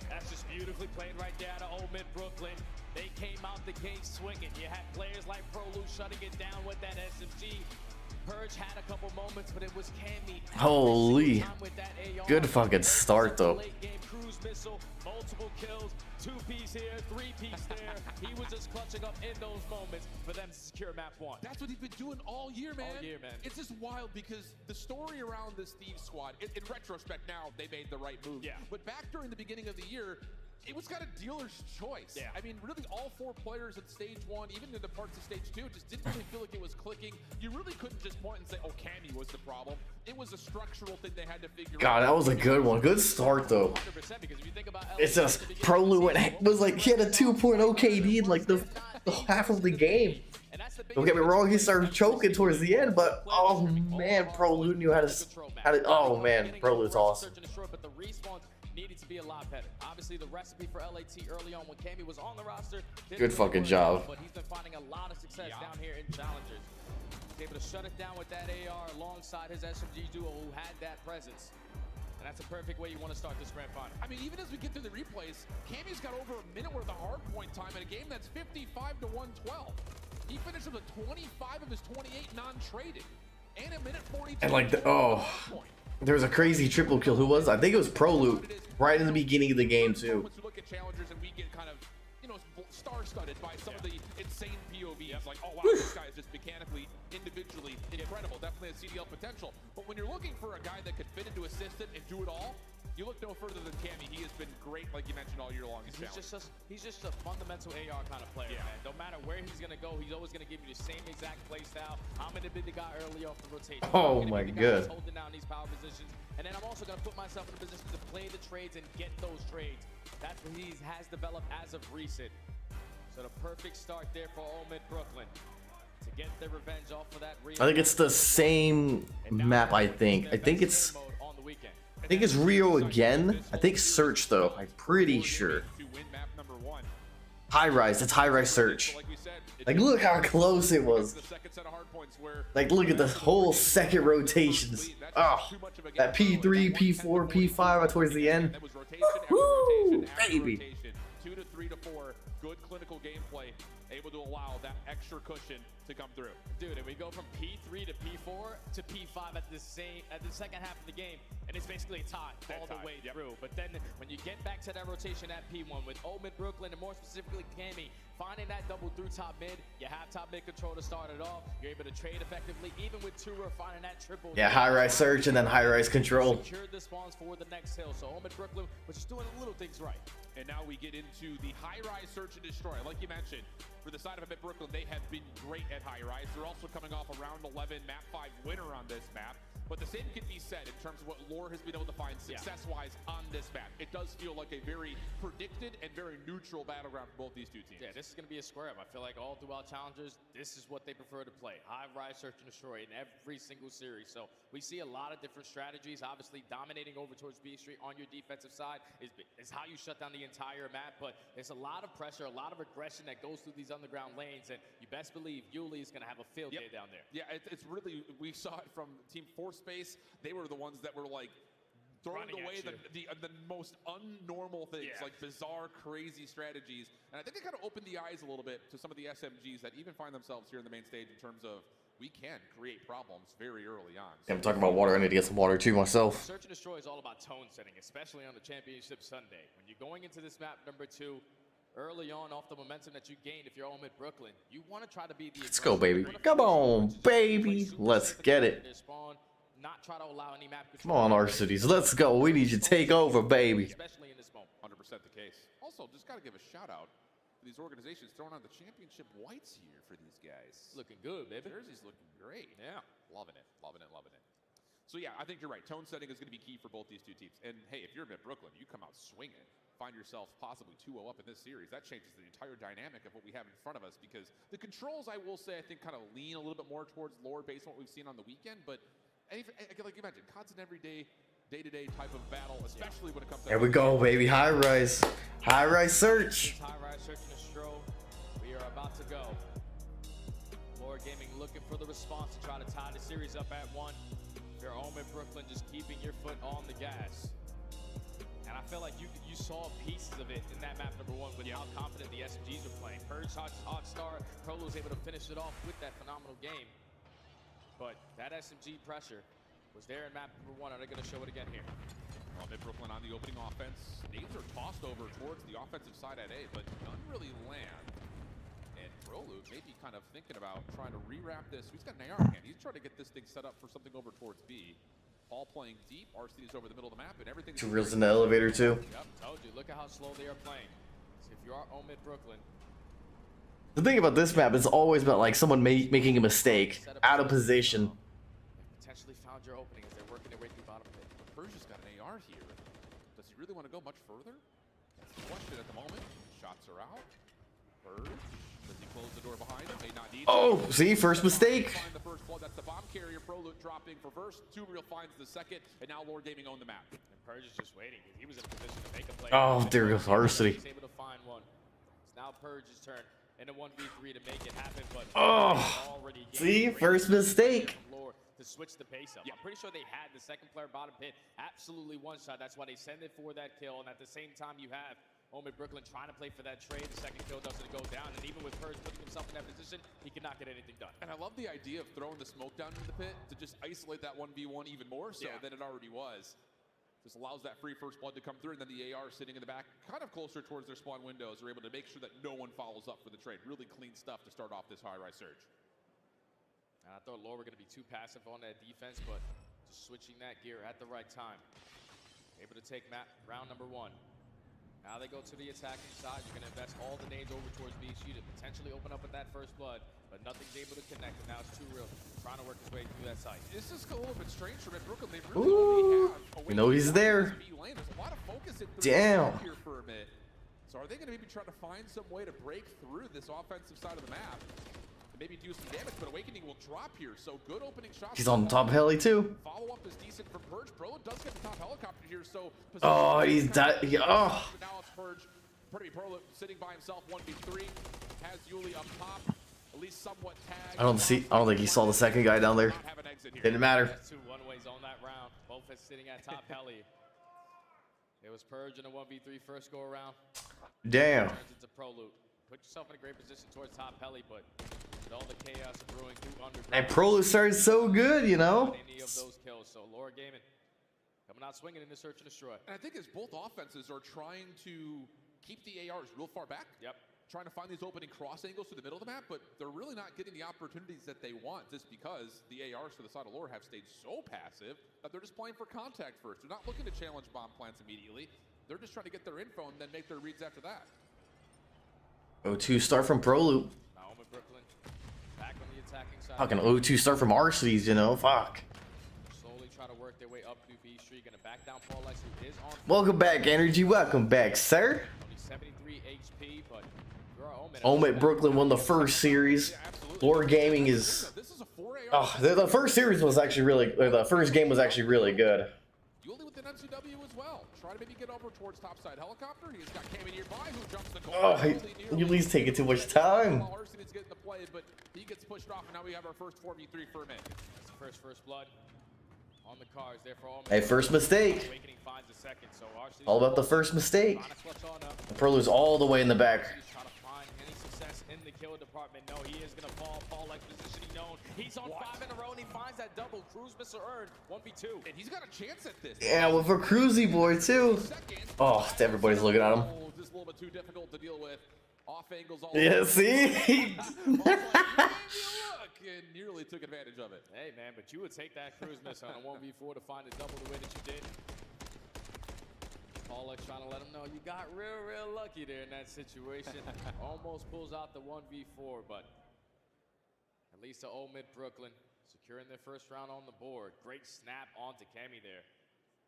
That's just beautifully played right there out of Old Mid Brooklyn. They came out the gate swinging. You had players like Prolude shutting it down with that SMG. Purge had a couple moments, but it was Cammy.
Holy. Good fucking start though.
Late game cruise missile, multiple kills, 2-piece here, 3-piece there. He was just clutching up in those moments for them to secure map 1.
That's what he's been doing all year, man.
All year, man.
It's just wild because the story around this Thieves squad, in retrospect now, they made the right move.
Yeah.
But back during the beginning of the year, it was kind of dealer's choice.
Yeah.
I mean, really all 4 players at stage 1, even in the parts of stage 2, just didn't really feel like it was clicking. You really couldn't just point and say, oh, Cammy was the problem. It was a structural thing they had to figure out.
God, that was a good one. Good start though.
100%, because if you think about
It's just Prolude was like he had a 2.0 KD in like the half of the game. Don't get me wrong, he started choking towards the end, but oh man, Prolude knew how to. Oh man, Prolude's awesome.
But the respawn needed to be a lot better. Obviously, the recipe for LAT early on when Cammy was on the roster.
Good fucking job.
But he's been finding a lot of success down here in Challengers. He's able to shut it down with that AR alongside his SMG duo who had that presence. And that's a perfect way you want to start this grand final.
I mean, even as we get through the replays, Cammy's got over a minute worth of hard point time in a game that's 55 to 112. He finished with 25 of his 28 non-traded. And a minute 42.
And like there was a crazy triple kill. Who was? I think it was Proloop right in the beginning of the game too.
Once we look at challengers and we get kind of, you know, star-studded by some of the insane POVs. Like, oh wow, this guy is just mechanically, individually incredible. Definitely a CDL potential. But when you're looking for a guy that could fit into assistant and do it all, you look no further than Cammy. He has been great, like you mentioned, all year long.
He's just a fundamental AR kind of player, man. No matter where he's going to go, he's always going to give you the same exact play style. I'm going to be the guy early off the rotation.
Oh my God.
Holding down these power positions. And then I'm also going to put myself in a position to play the trades and get those trades. That's what he has developed as of recent. So the perfect start there for Omid Brooklyn to get their revenge off of that.
I think it's the same map. I think it's Rio again. I think Search though. I'm pretty sure. High Rise. It's High Rise Search. Like look how close it was. Like look at the whole second rotations. Oh, that P3, P4, P5 towards the end. Woo, baby.
2 to 3 to 4. Good clinical gameplay, able to allow that extra cushion to come through.
Dude, and we go from P3 to P4 to P5 at the second half of the game, and it's basically a tie all the way through. But then when you get back to that rotation at P1 with Omid Brooklyn and more specifically Cammy, finding that double through top mid, you have top mid control to start it off. You're able to trade effectively, even with Tura finding that triple.
Yeah, high rise search and then high rise control.
Secured the spawns for the next hill. So Omid Brooklyn was just doing little things right.
And now we get into the high-rise search and destroy. Like you mentioned, for the side of Omid Brooklyn, they have been great at high-rise. They're also coming off a round 11 map 5 winner on this map. But the same can be said in terms of what Lore has been able to find success-wise on this map. It does feel like a very predicted and very neutral battleground for both these two teams.
Yeah, this is going to be a square up. I feel like all throughout Challengers, this is what they prefer to play. High-rise search and destroy in every single series. So we see a lot of different strategies. Obviously, dominating over towards B Street on your defensive side is how you shut down the entire map. But there's a lot of pressure, a lot of aggression that goes through these underground lanes. And you best believe Yuli is going to have a field day down there.
Yeah, it's really, we saw it from Team 4 Space. They were the ones that were like throwing away the most unnormal things, like bizarre, crazy strategies. And I think they kind of opened the eyes a little bit to some of the SMGs that even find themselves here in the main stage in terms of we can create problems very early on.
I'm talking about water. I need to get some water too myself.
Search and destroy is all about tone setting, especially on the Championship Sunday. When you're going into this map number 2, early on off the momentum that you gained, if you're Omid Brooklyn, you want to try to be the
Let's go, baby. Come on, baby. Let's get it.
Not try to allow any map
Come on, our cities. Let's go. We need you to take over, baby.
Especially in this moment.
100% the case. Also, just got to give a shout out to these organizations throwing on the championship whites here for these guys.
Looking good, baby.
Jersey's looking great.
Yeah.
Loving it, loving it, loving it. So yeah, I think you're right. Tone setting is going to be key for both these two teams. And hey, if you're in Brooklyn, you come out swinging, find yourself possibly 2-0 up in this series. That changes the entire dynamic of what we have in front of us because the controls, I will say, I think kind of lean a little bit more towards Lore based on what we've seen on the weekend, but like you mentioned, COD's an everyday, day-to-day type of battle, especially when it comes to...
There we go, baby. High rise. High rise search.
High rise search and destroy. We are about to go. Lore Gaming looking for the response to try to tie the series up at 1. You're Omid Brooklyn just keeping your foot on the gas. And I feel like you saw pieces of it in that map number 1 with how confident the SMGs were playing. Purge, Hot Star, Prolo was able to finish it off with that phenomenal game. But that SMG pressure was there in map number 1. Are they going to show it again here?
Omid Brooklyn on the opening offense. Nades are tossed over towards the offensive side at A, but none really land. And Prolu may be kind of thinking about trying to rewrap this. He's got an AR in hand. He's trying to get this thing set up for something over towards B. Paul playing deep. RCD's over the middle of the map, and everything.
Two reels in the elevator too.
Yep, told you. Look at how slow they are playing. So if you are Omid Brooklyn.
The thing about this map is always about like someone making a mistake, out of position.
Potentially found your opening as they're working their way through bottom pit.
But Purge's got an AR here. Does he really want to go much further? That's the question at the moment. Shots are out. Purge. Does he close the door behind him? May not need to.
See, first mistake.
Find the first blood. That's the bomb carrier. Proloot dropping for first. 2 real finds the second, and now Lore Gaming own the map.
And Purge is just waiting. He was in a position to make a play.
Oh, there goes Varsity.
He's able to find one. It's now Purge's turn in a 1v3 to make it happen, but already
see, first mistake.
To switch the pace up. I'm pretty sure they had the second player bottom pit absolutely one shot. That's why they send it for that kill, and at the same time you have Omid Brooklyn trying to play for that trade. The second kill doesn't go down, and even with Purge putting himself in that position, he cannot get anything done.
And I love the idea of throwing the smoke down into the pit to just isolate that 1v1 even more so than it already was. Just allows that free first blood to come through, and then the AR sitting in the back, kind of closer towards their spawn windows, are able to make sure that no one follows up for the trade. Really clean stuff to start off this high-rise surge.
I thought Lore were going to be too passive on that defense, but just switching that gear at the right time. Able to take round number 1. Now they go to the attacking side. You're going to invest all the nades over towards BC to potentially open up with that first blood, but nothing's able to connect, and now it's Too Real trying to work his way through that site.
This is a little bit strange for Brooklyn. They really only have
you know he's there.
There's a lot of focus in
Damn.
here for a bit. So are they going to maybe try to find some way to break through this offensive side of the map? Maybe do some damage, but Awakening will drop here. So good opening shots.
He's on top heli too.
Follow up is decent from Purge. Pro does get the top helicopter here, so
oh, he's died. Oh.
Now it's Purge. Pretty Pro sitting by himself, 1v3. Has Yuli up top, at least somewhat tagged.
I don't think he saw the second guy down there. Didn't matter.
That's 2 one-ways on that round. Both is sitting at top heli. It was Purge in a 1v3 first go around.
Damn.
It's a Pro loot. Put yourself in a great position towards top heli, but with all the chaos brewing through underground.
And Prolu started so good, you know.
Any of those kills, so Lore Gaming coming out swinging in the search and destroy.
And I think as both offenses are trying to keep the ARs real far back.
Yep.
Trying to find these opening cross angles to the middle of the map, but they're really not getting the opportunities that they want just because the ARs for the side of Lore have stayed so passive that they're just playing for contact first. They're not looking to challenge bomb plants immediately. They're just trying to get their info and then make their reads after that.
0-2 start from Prolu.
Now Brooklyn back on the attacking side.
Fucking 0-2 start from Arcees, you know. Fuck.
Slowly try to work their way up through B Street. Gonna back down Paul Lex, who is on.
Welcome back, Energy. Welcome back, sir.
Only 73 HP, but
Omid Brooklyn won the first series. Lore Gaming is. Oh, the first series was actually really. The first game was actually really good.
Yuli with an MCW as well. Try to maybe get over towards topside helicopter. He's got Cammy nearby who jumps the goal.
Oh, Yuli's taking too much time.
Arsenal's getting the play, but he gets pushed off, and now we have our first 4v3 for a minute.
First blood on the cards there for all.
Hey, first mistake.
Awakening finds the second, so
all about the first mistake. Prolu's all the way in the back.
He's trying to find any success in the kill department. No, he is gonna fall. Paul like positioning known. He's on 5 in a row, and he finds that double. Cruise missile earned 1v2,
and he's got a chance at this.
Yeah, with a Cruzy boy too. Oh, everybody's looking at him.
Just a little bit too difficult to deal with. Off angles all
yeah, see?
Look, and nearly took advantage of it.
Hey, man, but you would take that cruise missile on a 1v4 to find a double the way that you did. Paul trying to let him know you got real lucky there in that situation. Almost pulls out the 1v4, but at least to Omid Brooklyn securing their first round on the board. Great snap onto Cammy there.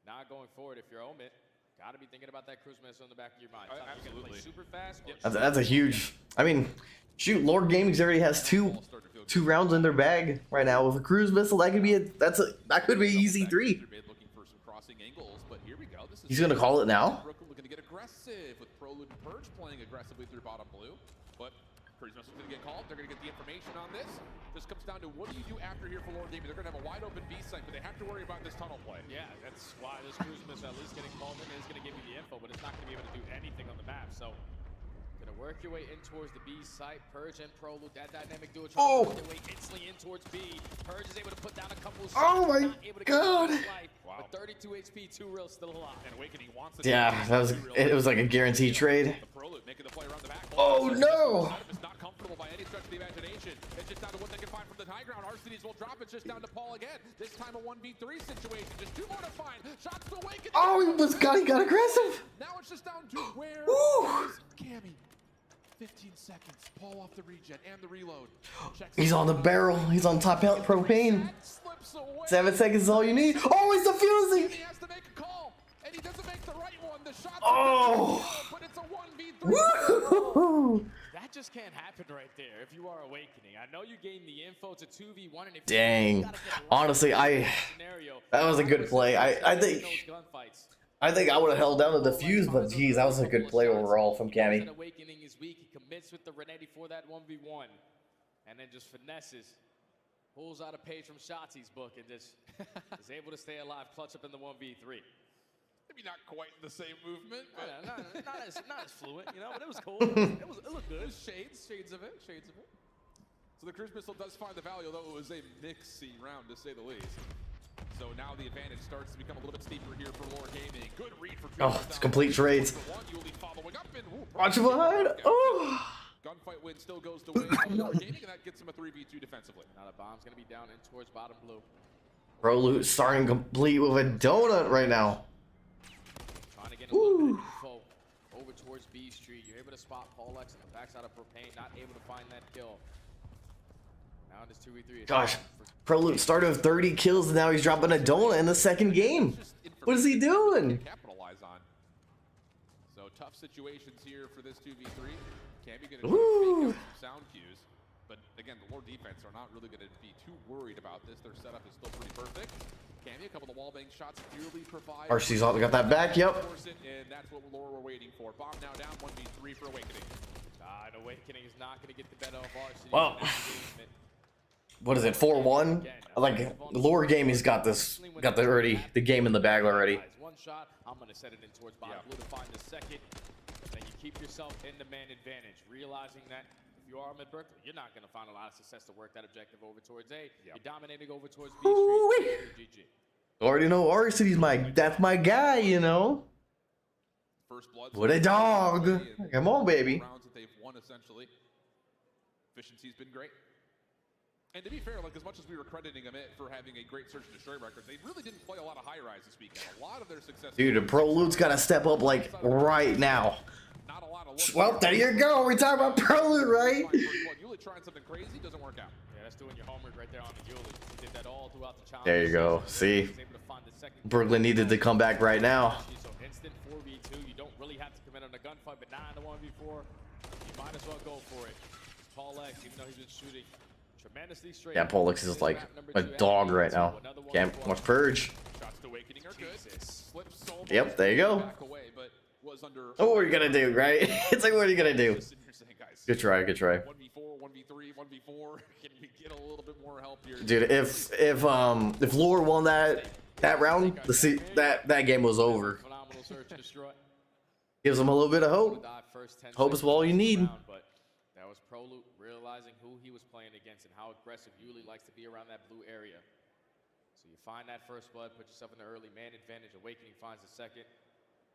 Now going forward, if you're Omid, got to be thinking about that cruise missile in the back of your mind.
Absolutely.
Play super fast.
That's a huge. I mean, shoot, Lore Gaming already has two rounds in their bag right now with a cruise missile. That could be that could be easy 3.
Looking for some crossing angles, but here we go. This is
He's gonna call it now.
Brooklyn looking to get aggressive with Prolud and Purge playing aggressively through bottom blue, but cruise missile's gonna get called. They're gonna get the information on this. This comes down to what do you do after here for Lore Gaming? They're gonna have a wide open B site, but they have to worry about this tunnel play.
Yeah, that's why this cruise missile at least getting called in is gonna give you the info, but it's not gonna be able to do anything on the map. So gonna work your way in towards the B site. Purge and Prolud, that dynamic duo trying to work their way instantly in towards B. Purge is able to put down a couple of shots.
Oh my god!
Wow. With 32 HP, 2 real still alive.
And Awakening wants
yeah, it was like a guaranteed trade. Oh no!
It's not comfortable by any stretch of the imagination. It's just down to what they can find from the high ground. Arcees will drop. It's just down to Paul again. This time a 1v3 situation. Just 2 more to find. Shots to Awakening.
Oh, he got aggressive.
Now it's just down to where is Cammy. 15 seconds. Paul off the regen and the reload.
He's on the barrel. He's on top out propane. 7 seconds is all you need. Oh, he's defusing.
He has to make a call, and he doesn't make the right one. The shot's but it's a 1v3.
Woo!
That just can't happen right there if you are Awakening. I know you gained the info to 2v1, and if
dang, honestly, that was a good play. I think I would have held down the defuse, but geez, that was a good play overall from Cammy.
Awakening is weak. He commits with the Renetti for that 1v1, and then just finesses, pulls out a page from Shotzi's book, and just is able to stay alive, clutch up in the 1v3.
Maybe not quite the same movement, but
not as fluent, you know, but it was cool. It looked good.
Shades of it. So the cruise missile does find the value, though it was a mixy round to say the least. So now the advantage starts to become a little bit steeper here for Lore Gaming. Good read for
Oh, it's complete trades. Watch him behind. Oh.
Gunfight win still goes the way of Lore Gaming, and that gets him a 3v2 defensively.
Now the bomb's gonna be down in towards bottom blue.
Pro Loot starting complete with a donut right now.
Trying to get a little bit of info over towards B Street. You're able to spot Paul X on the backside of Propane, not able to find that kill. Now it is 2v3.
Gosh, Pro Loot started with 30 kills, and now he's dropping a donut in the second game. What is he doing?
Capitalize on. So tough situations here for this 2v3. Can be going to make up some sound cues, but again, the Lore defense are not really going to be too worried about this. Their setup is still pretty perfect. Cammy, a couple of wallbang shots clearly provide.
RC's all got that back. Yep.
And that's what Lore were waiting for. Bomb now down 1v3 for Awakening.
And Awakening is not going to get the better of RC.
Well, what is it? 4-1. Like Lore Gaming's got this, got the game in the bag already.
One shot. I'm going to set it in towards bottom blue to find the second. Then you keep yourself in the man advantage, realizing that if you are Mid Berkeley, you're not going to find a lot of success to work that objective over towards A. You're dominating over towards B Street. GG.
Already know RC's that's my guy, you know.
First blood.
What a dog! Come on, baby.
Rounds that they've won essentially. Efficiency's been great. And to be fair, like as much as we were crediting them for having a great search and destroy record, they really didn't play a lot of high rise this weekend. A lot of their success.
Dude, the Pro Loot's got to step up like right now.
Not a lot of
well, there you go. We're talking about Pro Loot, right?
Yuli trying something crazy doesn't work out.
Yeah, that's doing your homework right there on the Yuli. He did that all throughout the challenge.
There you go. See, Brooklyn needed to come back right now.
So instant 4v2. You don't really have to commit on a gunfight, but not in the 1v4. You might as well go for it. Paul X, even though he's been shooting tremendously straight.
Yeah, Paul X is like a dog right now. Can't much purge.
Shots to Awakening are good.
Yep, there you go. Oh, what are you gonna do, right? It's like, what are you gonna do? Good try, good try.
1v4, 1v3, 1v4. Can we get a little bit more help here?
Dude, if Lore won that round, that game was over. Gives them a little bit of hope. Hope is all you need.
But that was Pro Loot realizing who he was playing against and how aggressive Yuli likes to be around that blue area. So you find that first blood, put yourself in the early man advantage. Awakening finds the second.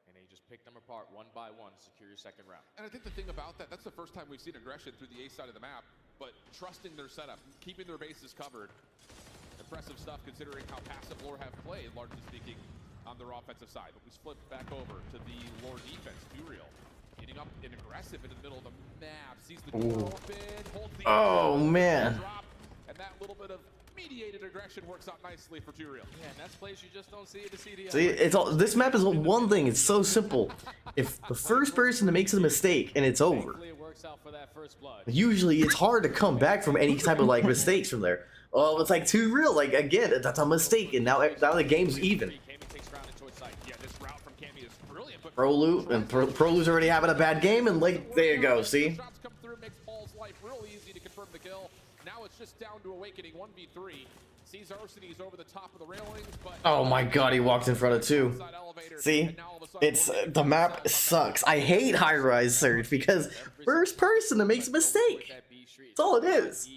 And then you just pick them apart one by one to secure your second round.
And I think the thing about that's the first time we've seen aggression through the A side of the map, but trusting their setup, keeping their bases covered. Impressive stuff considering how passive Lore have played, largely speaking, on their offensive side. But we flip back over to the Lore defense. Duriel getting up and aggressive in the middle of the map, sees the door open, holds the
man.
Drop, and that little bit of mediated aggression works out nicely for Duriel.
Yeah, and that's place you just don't see at the CDL.
See, it's all. This map is one thing. It's so simple. If the first person makes a mistake and it's over,
it works out for that first blood.
usually it's hard to come back from any type of like mistakes from there. Oh, it's like too real. Like again, that's a mistake, and now the game's even. Pro Loot and Pro Loot's already having a bad game, and like there you go. See.
Shots come through, makes Paul's life real easy to confirm the kill. Now it's just down to Awakening 1v3. Sees Arsenes over the top of the railings, but
oh my god, he walked in front of two. See, it's the map sucks. I hate high rise search because first person that makes a mistake. That's all it is.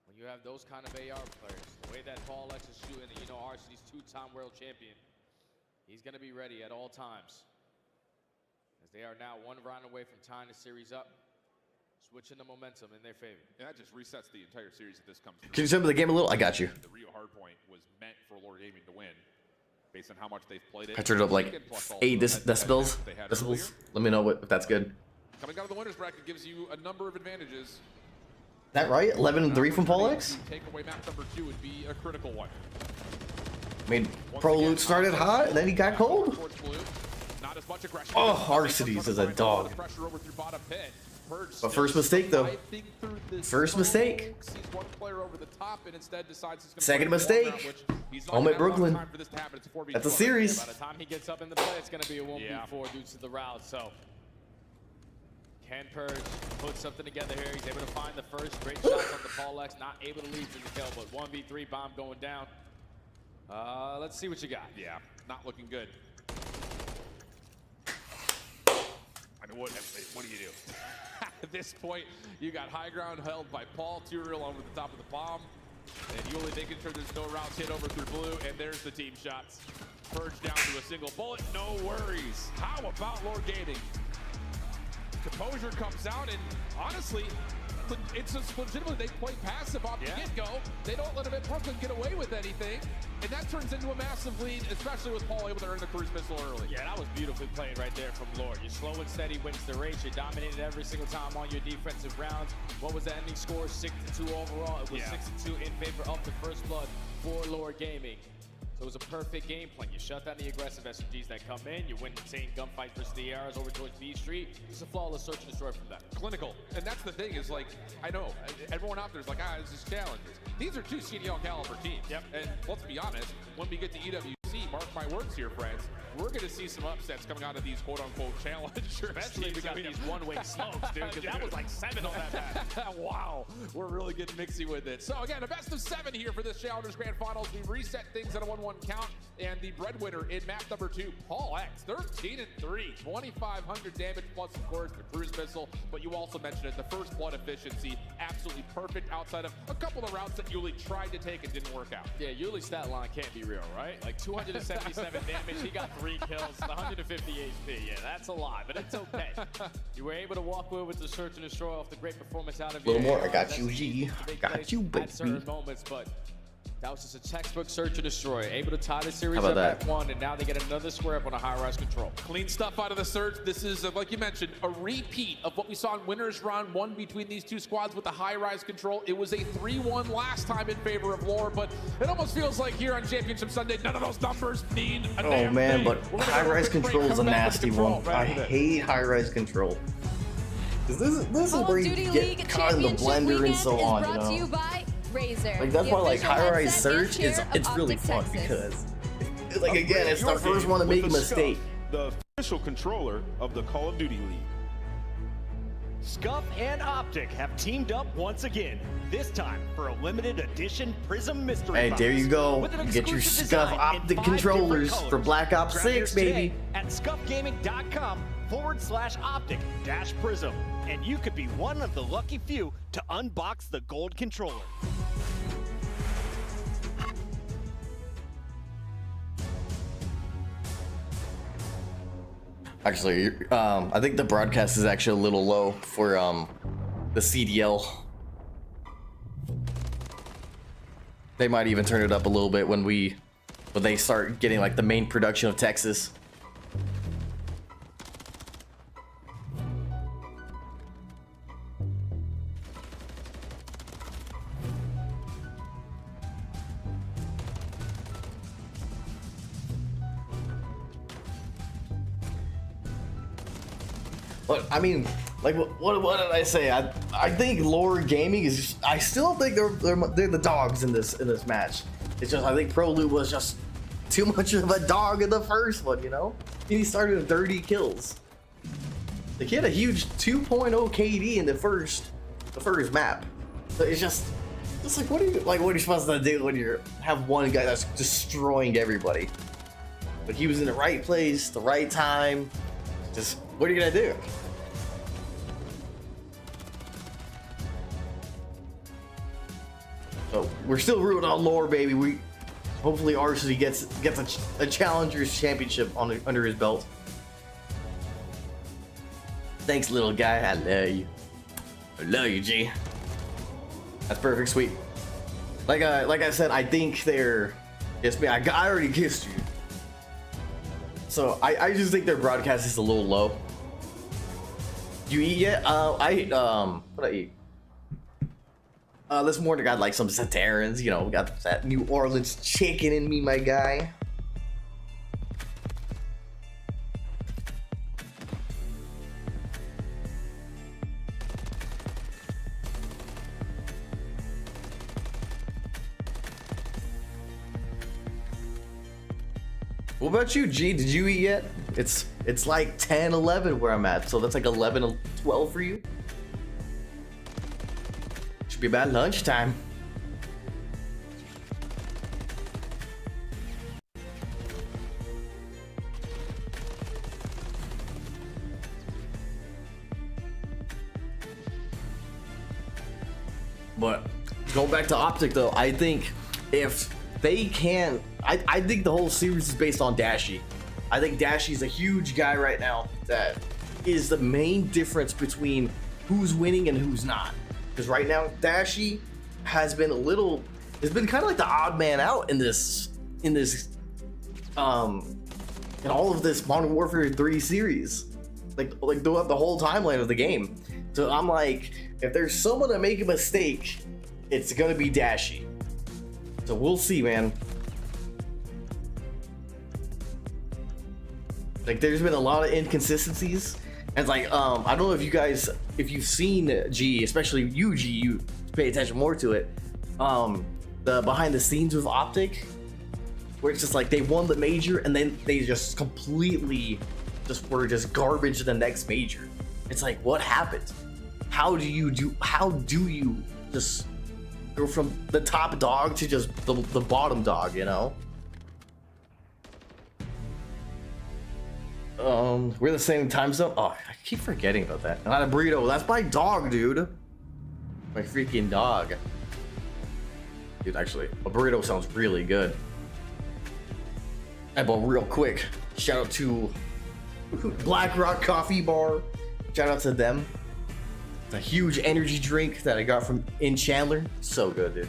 When you have those kind of AR players, the way that Paul X is shooting, and you know Arsenes 2-time world champion, he's gonna be ready at all times. As they are now one round away from tying the series up. Switching the momentum in their favor.
And that just resets the entire series if this comes through.
Can you jump the game a little? I got you.
The Rio hardpoint was meant for Lore Gaming to win, based on how much they've played it.
I turned it up like 8 decibels. Let me know if that's good.
Coming out of the winners bracket gives you a number of advantages.
Is that right? 11-3 from Paul X?
Takeaway map number 2 would be a critical one.
I mean, Pro Loot started hot, and then he got cold.
Not as much aggression.
Oh, Arsenes is a dog. But first mistake, though. First mistake. Second mistake. Home at Brooklyn. That's a series.
By the time he gets up in the play, it's going to be a 1v4 due to the route. So, can Purge put something together here? He's able to find the first great shots on the Paul X. Not able to lead to the kill, but 1v3 bomb going down. Let's see what you got.
Yeah, not looking good. what do you do? At this point, you got high ground held by Paul Turiel over the top of the bomb. And Yuli making sure there's no routes hit over through blue, and there's the team shots. Purge down to a single bullet, no worries. How about Lord Gaming? Composure comes out, and honestly, it's just legitimately they play passive off the get-go. They don't let him at Brooklyn get away with anything, and that turns into a massive lead, especially with Paul able to earn the cruise missile early.
Yeah, that was beautifully played right there from Lord. You're slow and steady wins the race. You're dominated every single time on your defensive rounds. What was the ending score? 6-2 overall. It was 6-2 in favor of the first blood for Lord Gaming. So it was a perfect game plan. You shut down the aggressive SMGs that come in. You win insane gunfight versus the ARs over towards B Street. It's a flawless search and destroy from them.
Clinical. And that's the thing is, like, I know everyone out there is like, this is challengers. These are two CDL caliber teams.
Yep.
And let's be honest, when we get to EWC, mark my words here, friends, we're going to see some upsets coming out of these quote-unquote challengers.
Especially if we got these one-way slopes, dude, because that was like 7 on that map.
Wow, we're really getting mixy with it. So again, a best of 7 here for this Challengers Grand Finals. We reset things at a 1-1 count, and the breadwinner in map number 2, Paul X, 13-3, 2,500 damage plus, of course, the cruise missile. But you also mentioned it, the first blood efficiency, absolutely perfect outside of a couple of routes that Yuli tried to take and didn't work out.
Yeah, Yuli's stat line can't be real, right? Like 277 damage, he got 3 kills, 150 HP. Yeah, that's a lot, but it's okay. You were able to walk away with the search and destroy off the great performance out of you.
A little more. I got you, G. Got you, baby.
At certain moments, but that was just a textbook search and destroy. Able to tie the series
How
up
about
at 1, and now they get another square up on a high-rise control.
Clean stuff out of the search. This is, like you mentioned, a repeat of what we saw in winners round 1 between these two squads with the high-rise control. It was a 3-1 last time in favor of Lore, but it almost feels like here on Championship Sunday, none of those numbers mean a damn
man,
thing.
but high-rise control is a nasty one. I hate high-rise control. This is where you get caught in the blender and so on, you know? Like, that's why, like, high-rise search is, it's really fun because, like, again, it's the first one to make a mistake.
The official controller of the Call of Duty League.
Scuff and Optic have teamed up once again, this time for a limited edition Prism Mystery
Hey,
Box.
there you go.
With an
You get your
exclusive
Scuff
design in
Optic
5
controllers
different
for Black Ops
Grab
6,
yours
baby.
today at scuffgaming.com/optic-prism. And you could be one of the lucky few to unbox the gold controller.
Actually, I think the broadcast is actually a little low for the CDL. They might even turn it up a little bit when they start getting like the main production of Texas. But I mean, like, what did I say? I think Lore Gaming is just, I still think they're the dogs in this match. It's just I think ProLu was just too much of a dog in the first one, you know? He started with 30 kills. Like, he had a huge 2.0 KD in the first map. So it's just like what are you supposed to do when you have one guy that's destroying everybody? But he was in the right place, the right time. Just what are you gonna do? So we're still rooting on Lore, baby. Hopefully RC gets a Challengers Championship under his belt. Thanks, little guy. I love you. I love you, G. That's perfect, sweet. Like I said, I think they're. Yes, me. I already kissed you. So I just think their broadcast is a little low. You eat yet? I ate, what I eat? This morning I got like some Satarans, you know, got that New Orleans chicken in me, my guy. What about you, G? Did you eat yet? It's like 10, 11 where I'm at, so that's like 11, 12 for you. Should be about lunchtime. But going back to Optic though, I think if they can, I think the whole series is based on Dashy. I think Dashy's a huge guy right now that is the main difference between who's winning and who's not. Because right now, Dashy has been has been kind of like the odd man out in all of this Modern Warfare 3 series, like throughout the whole timeline of the game. So I'm like, if there's someone to make a mistake, it's gonna be Dashy. So we'll see, man. Like, there's been a lot of inconsistencies, and it's like, I don't know if you've seen G, especially you G, you pay attention more to it. The behind the scenes with Optic, where it's just like they won the major and then they just completely were just garbage in the next major. It's like, what happened? How do you just go from the top dog to just the bottom dog, you know? We're the same time zone. Oh, I keep forgetting about that. Not a burrito. That's my dog, dude. My freaking dog. Dude, actually, a burrito sounds really good. But real quick, shout out to Black Rock Coffee Bar. Shout out to them. It's a huge energy drink that I got from in Chandler. So good, dude.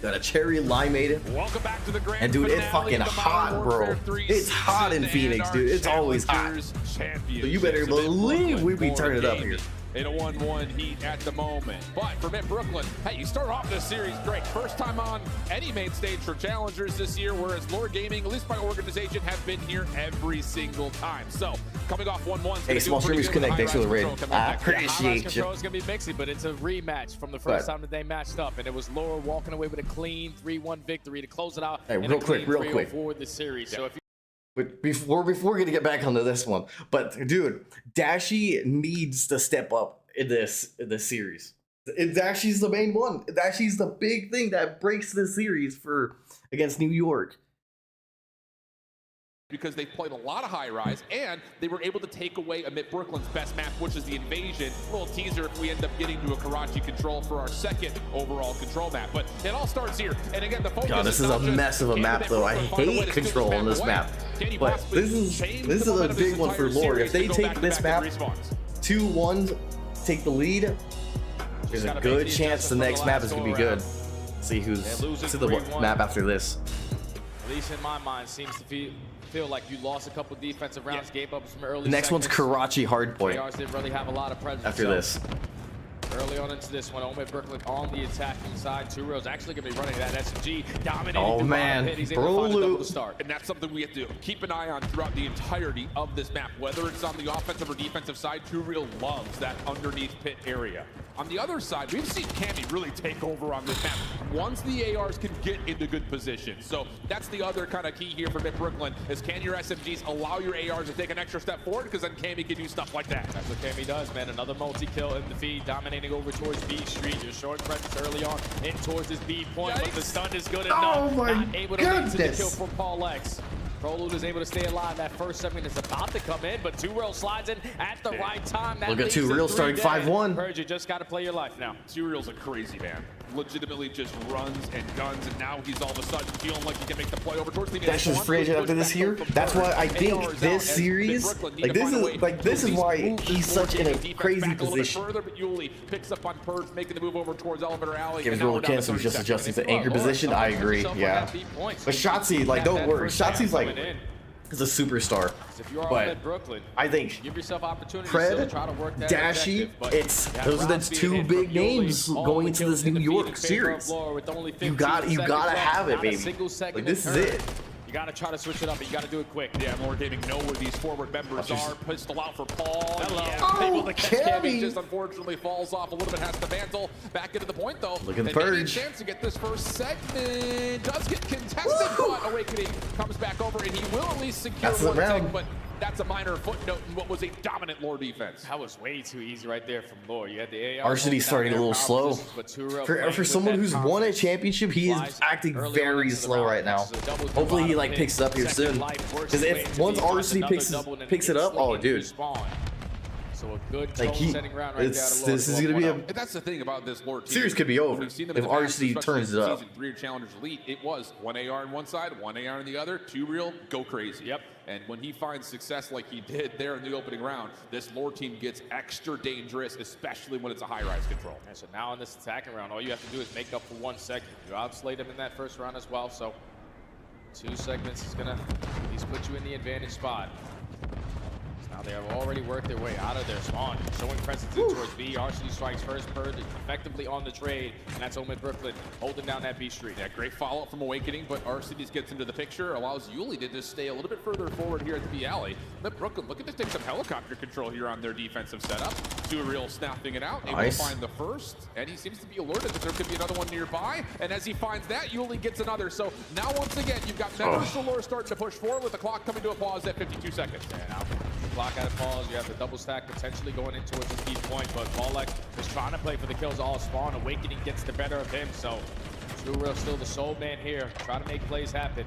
Got a cherry limeade.
Welcome back to the grand
and dude, it's
finale
fucking
of the
hot,
Modern
bro.
Warfare 3
It's hot in Phoenix, dude. It's always hot. So you better believe we be turning it up here.
In a 1-1 heat at the moment. But for Mid Brooklyn, hey, you start off this series great. First time on any main stage for challengers this year, whereas Lore Gaming, at least by organization, have been here every single time. So coming off 1-1.
Hey, Small Streamers Connect, thanks for the raid. I appreciate you.
Control is gonna be mixy, but it's a rematch from the first time that they matched up, and it was Lore walking away with a clean 3-1 victory to close it out.
Hey, real quick.
For the series. So if
But before we're gonna get back onto this one, but dude, Dashy needs to step up in this series. Dashy's the main one. Dashy's the big thing that breaks this series against New York.
Because they played a lot of high rise and they were able to take away Amit Brooklyn's best map, which is the invasion. A little teaser if we end up getting to a Karachi control for our second overall control map. But it all starts here. And again, the focus
God, this is a mess of a map though. I hate control on this map. But this is a big one for Lore. If they take this map 2-1, take the lead, there's a good chance the next map is gonna be good. See the map after this.
At least in my mind, seems to feel like you lost a couple defensive rounds, gave up some early.
The next one's Karachi Hardpoint.
ARs didn't really have a lot of presence
after this.
Early on into this one, Omid Brooklyn on the attacking side. 2 rows actually going to be running that SMG, dominating.
Oh man,
bro, start.
And that's something we have to keep an eye on throughout the entirety of this map, whether it's on the offensive or defensive side. 2 Real loves that underneath pit area. On the other side, we've seen Cammy really take over on this map once the ARs can get into good position. So that's the other kind of key here for Mid Brooklyn is, can your SMGs allow your ARs to take an extra step forward? Because then Cammy can do stuff like that.
That's what Cammy does, man. Another multi-kill in the feed, dominating over towards B Street. Your short presence early on in towards his B point, but the stun is good enough.
Oh my
Not able to
goodness.
lead to the kill from Paul X. Prolude is able to stay alive. That first 7 is about to come in, but 2 Real slides in at the right time. That
look at 2 Real starting 5-1.
Heard you just got to play your life now.
2 Real's a crazy man. Legitimately just runs and guns, and now he's all of a sudden feeling like he can make the play over towards the
That's just free after this here. That's why I think this series, this is why he's such in a crazy position.
Further, but Yuli picks up on Purge, making the move over towards Elevator Alley.
Gives roll cancel, he's just adjusting to anchor position. I agree, yeah. But Shotzi, like, don't worry. Shotzi's like, is a superstar. But I think Pred, Dashy, those are the 2 big names going into this New York series. You gotta have it, baby. Like, this is it.
You gotta try to switch it up, but you gotta do it quick.
Yeah, Lore Gaming know where these forward members are. Pistol out for Paul.
Oh,
able to catch Cammy. Just unfortunately falls off a little bit. Has the mantle. Back into the point though.
Look at the Purge.
Chance to get this first segment. Does get contested, but Awakening comes back over, and he will at least secure one thing, but that's a minor footnote in what was a dominant Lore defense.
That was way too easy right there from Lore. You had the AR.
Arcity's starting a little slow. For someone who's won a championship, he is acting very slow right now. Hopefully he like picks it up here soon. Because if once Arcity picks it up, oh dude.
So a good
Like
tone-setting round right there.
this is gonna be a
And that's the thing about this Lord team.
series could be over
We've seen them
if
in the past,
RCD
especially
turns
in
it up.
Season 3 of Challengers Elite, it was 1 AR on one side, 1 AR on the other, 2 real, go crazy.
Yep.
And when he finds success like he did there in the opening round, this Lord team gets extra dangerous, especially when it's a high-rise control.
And so now in this attacking round, all you have to do is make up for 1 segment. You outslayed him in that first round as well, so 2 segments is gonna at least put you in the advantage spot. Now they have already worked their way out of their spawn, showing presence in towards B. RCD strikes first, Purge effectively on the trade, and that's Omid Brooklyn holding down that B street.
Yeah, great follow-up from Awakening, but RCD gets into the picture, allows Yuli to just stay a little bit further forward here at the B alley. But Brooklyn looking to take some helicopter control here on their defensive setup. Real snapping it out, able to find the first, and he seems to be alerted that there could be another one nearby. And as he finds that, Yuli gets another. So now once again, you've got members of Lure starting to push forward with the clock coming to a pause at 52 seconds.
Yeah, now clock at a pause. You have the double stack potentially going in towards the key point, but Paulek is trying to play for the kills all spawn. Awakening gets the better of him, so Real still the sole man here, trying to make plays happen.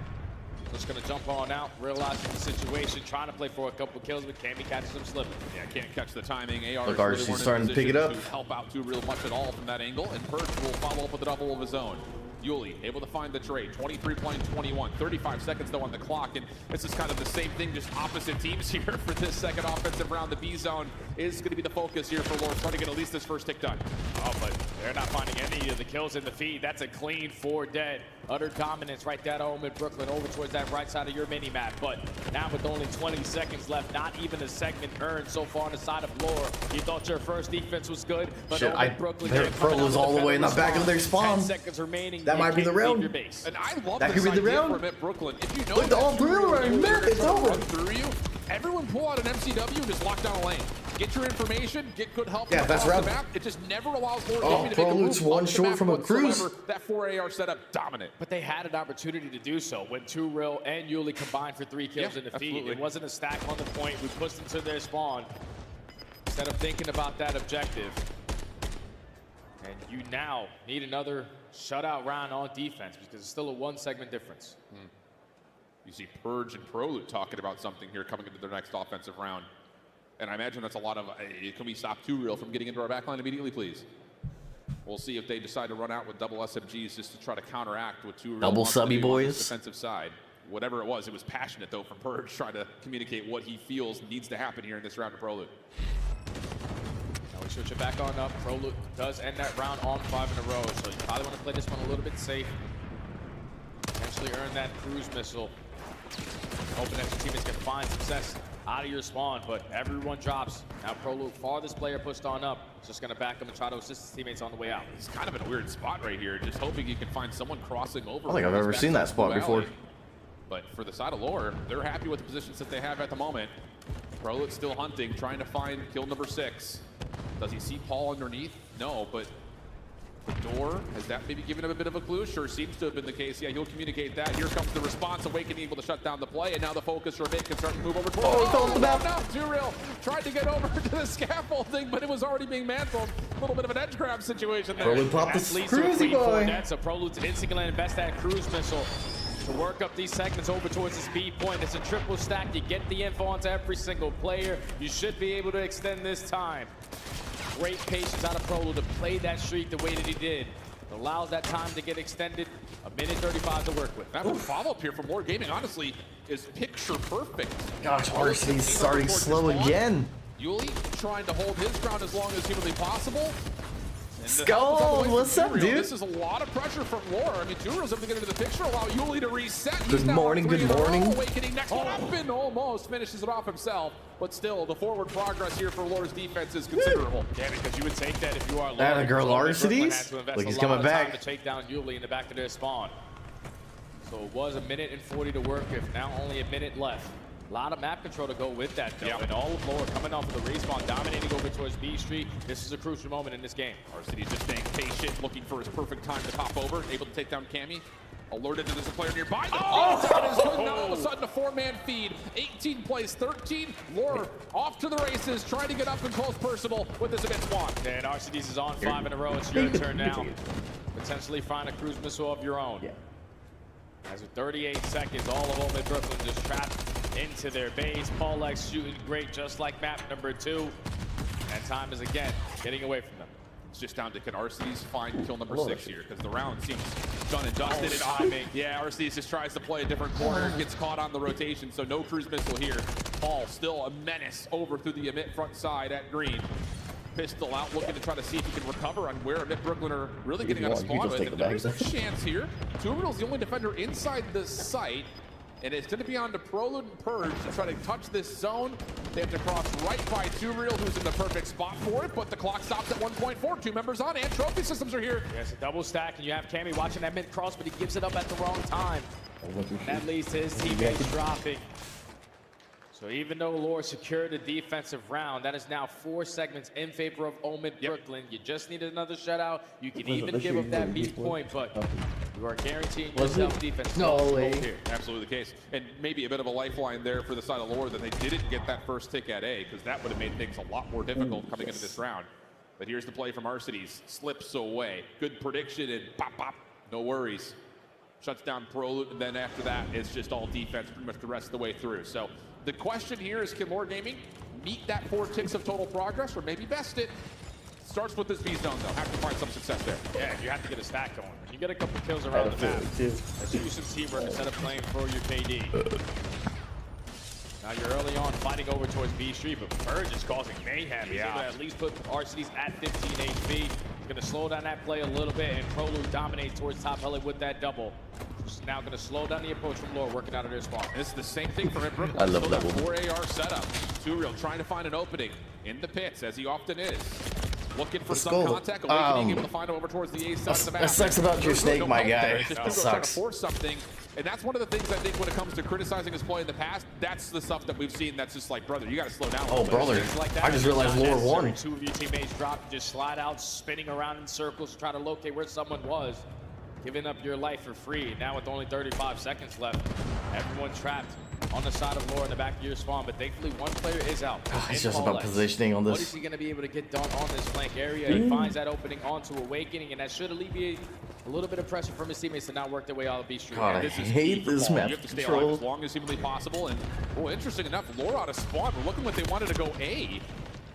Just gonna jump on out, realizing the situation, trying to play for a couple kills, but Cammy catches him slipping.
Yeah, can't catch the timing. AR
Look,
really
RC's starting to pick it up.
to help out too real much at all from that angle, and Purge will follow up with a double of his own. Yuli able to find the trade. 23 playing 21. 35 seconds though on the clock, and this is kind of the same thing, just opposite teams here for this second offensive round. The B zone is going to be the focus here for Lord, trying to get at least this first tick done.
Oh, but they're not finding any of the kills in the feed. That's a clean 4 dead. Utter dominance right there at home in Brooklyn over towards that right side of your mini map. But now with only 20 seconds left, not even a segment earned so far on the side of Lore. You thought your first defense was good, but Brooklyn
Pro was all the way in the back of their spawn.
10 seconds remaining.
That might be the round.
And I love
that
this
could be the
idea
round.
from Brooklyn. If you know
with all through right map, it's over.
Through you, everyone pull out an MCW and just lock down a lane. Get your information, get good help.
Yeah, that's
the
right.
Map. It just never allows Lord Gaming to make a
Prolute's
move
one
off the
short
map
from a cruise.
whatsoever. That 4 AR setup dominant.
But they had an opportunity to do so when 2 Real and Yuli combined for 3 kills in the feed. It wasn't a stack on the point. We pushed them to their spawn instead of thinking about that objective. And you now need another shutout round on defense because it's still a 1 segment difference.
You see Purge and Prolute talking about something here coming into their next offensive round. And I imagine that's a lot of, can we stop 2 Real from getting into our backline immediately, please? We'll see if they decide to run out with double SMGs just to try to counteract with 2 Real.
Double subby boys.
Defensive side. Whatever it was passionate though from Purge, trying to communicate what he feels needs to happen here in this round of Prolute.
Now we switch it back on up. Prolute does end that round on 5 in a row, so you probably want to play this one a little bit safe. Potentially earn that cruise missile. Hoping that your teammates can find success out of your spawn, but everyone drops. Now Prolute, farthest player pushed on up. He's just gonna back him and try to assist his teammates on the way out.
He's kind of in a weird spot right here, just hoping he can find someone crossing over.
I don't think I've ever seen that spot before.
But for the side of Lore, they're happy with the positions that they have at the moment. Prolute's still hunting, trying to find kill number 6. Does he see Paul underneath? No, but the door, has that maybe given him a bit of a clue? Sure seems to have been the case. Yeah, he'll communicate that. Here comes the response. Awakening able to shut down the play, and now the focus for Vic can start to move over towards.
Oh, it's off the map.
No, 2 Real tried to get over to the scaffolding, but it was already being mantled. A little bit of an edge grab situation there.
Prolute popped the cruisy boy.
So Prolute's instantly going to invest that cruise missile to work up these segments over towards the speed point. It's a triple stack. You get the info onto every single player. You should be able to extend this time. Great patience out of Prolute to play that streak the way that he did. It allows that time to get extended. 1:35 to work with.
That follow-up here from Lord Gaming, honestly, is picture perfect.
Gosh, RCD's starting slow again.
Yuli trying to hold his ground as long as humanly possible.
Skull, what's up, dude?
This is a lot of pressure from Lore. I mean, 2 Real's able to get into the picture, allow Yuli to reset.
Good morning, good morning.
Awakening next one up and almost finishes it off himself. But still, the forward progress here for Lore's defense is considerable.
Yeah, because you would take that if you are Lore.
And a girl RCD's? Look, he's coming back.
To take down Yuli in the back of their spawn. So it was 1:40 to work with, now only a minute left. A lot of map control to go with that, though. And all of Lore coming off of the respawn, dominating over towards B Street. This is a crucial moment in this game.
RCD just staying patient, looking for his perfect time to pop over. Able to take down Cammy. Alerted that there's a player nearby. That is good. Now all of a sudden a 4-man feed. 18 plays 13. Lore off to the races, trying to get up and close personal with this event spawn.
And RCD's is on 5 in a row. It's your turn now. Potentially find a cruise missile of your own. As with 38 seconds, all of Omid Brooklyn just trapped into their base. Paulek shooting great, just like map number 2. And time is again getting away from them.
It's just down to can RCs find kill number 6 here, because the round seems done and dusted. Yeah, RCs just tries to play a different corner, gets caught on the rotation, so no cruise missile here. Paul still a menace over through the Emit front side at green. Pistol out, looking to try to see if he can recover on where Emit Brooklyn are really getting out of spawn with. And there's a chance here. Turil's the only defender inside the site. And it's going to be on to Prolud and Purge to try to touch this zone. They have to cross right by Turiel, who's in the perfect spot for it, but the clock stops at 1.4. 2 members on, and trophy systems are here.
Yes, a double stack, and you have Cammy watching that mid cross, but he gives it up at the wrong time. That leads to his teammates dropping. So even though Lore secured the defensive round, that is now 4 segments in favor of Omid Brooklyn. You just need another shutout. You can even give up that beat point, but you are guaranteeing yourself defense.
No way.
Here. Absolutely the case. And maybe a bit of a lifeline there for the side of Lore that they didn't get that first tick at A, because that would have made things a lot more difficult coming into this round. But here's the play from Arcides. Slips away. Good prediction, and pop, pop. No worries. Shuts down Prolute, and then after that, it's just all defense pretty much the rest of the way through. So the question here is, can Lore Gaming meet that 4 ticks of total progress, or maybe best it? Starts with this B zone, though. Have to find some success there.
Yeah, you have to get a stack going. When you get a couple kills around the map, let's use some teamwork instead of playing for your KD. Now you're early on fighting over towards B Street, but Purge is causing mayhem. He's able to at least put RCDs at 15 HP. Going to slow down that play a little bit, and Prolute dominates towards top heli with that double. Just now going to slow down the approach from Lore, working out of their spawn.
This is the same thing for Brooklyn.
I love that
4 AR setup. Turiel trying to find an opening in the pits, as he often is. Looking for some contact, Awakening able to find him over towards the A side of the map.
That sucks about your snake, my guy. That
Trying to
sucks.
force something, and that's one of the things I think when it comes to criticizing his play in the past, that's the stuff that we've seen that's just like, brother, you got to slow down.
Oh, brother.
Like
I just realized Lore won.
2 of your teammates drop, just slide out, spinning around in circles to try to locate where someone was. Giving up your life for free. Now with only 35 seconds left, everyone trapped on the side of Lore in the back of your spawn, but thankfully one player is out.
It's just about positioning on this.
What is he going to be able to get done on this flank area? He finds that opening onto Awakening, and that should alleviate a little bit of pressure from his teammates to not work their way out of B Street.
God, I hate this map
You have to stay
control.
alive as long as humanly possible, and well, interesting enough, Lore out of spawn. We're looking like they wanted to go A.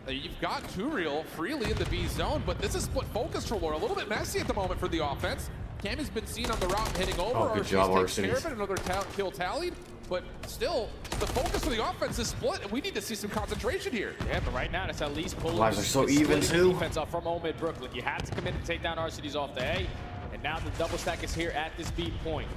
You've got Turiel freely in the B zone, but this is split focus for Lore. A little bit messy at the moment for the offense. Cammy's been seen on the route and hitting over.
Oh, good job,
takes care
Arcides.
of it, another kill tallied. But still, the focus of the offense is split, and we need to see some concentration here.
Yeah, but right now, it's at least pulling.
Lives are so even, too.
Defense off from Omid Brooklyn. You have to commit to take down RCDs off the A, and now the double stack is here at this B point.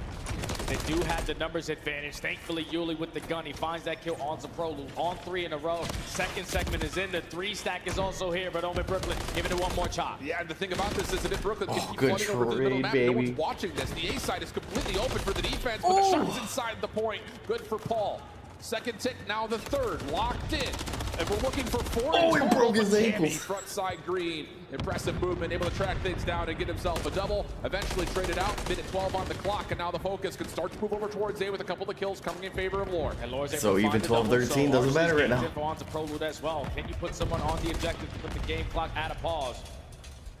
They do have the numbers advantage. Thankfully, Yuli with the gun. He finds that kill on Prolute on 3 in a row. Second segment is in. The 3 stack is also here, but Omid Brooklyn giving it one more chop.
Yeah, and the thing about this is that Brooklyn can keep
good
flooding over to the middle map.
trade,
No one's
baby.
watching this. The A side is completely open for the defense, but the shot's inside the point. Good for Paul. Second tick, now the third, locked in. And we're looking for 4
Oh, he
total,
broke his
but Cammy,
ankles.
front side green. Impressive movement, able to track things down and get himself a double. Eventually traded out, minute 12 on the clock, and now the focus can start to move over towards A with a couple of kills coming in favor of Lore.
And Lore's
So
able to
even
find the double,
12-13 doesn't
RCDs
matter right
gains
now.
info onto Prolute as well. Can you put someone on the objective to put the game clock at a pause?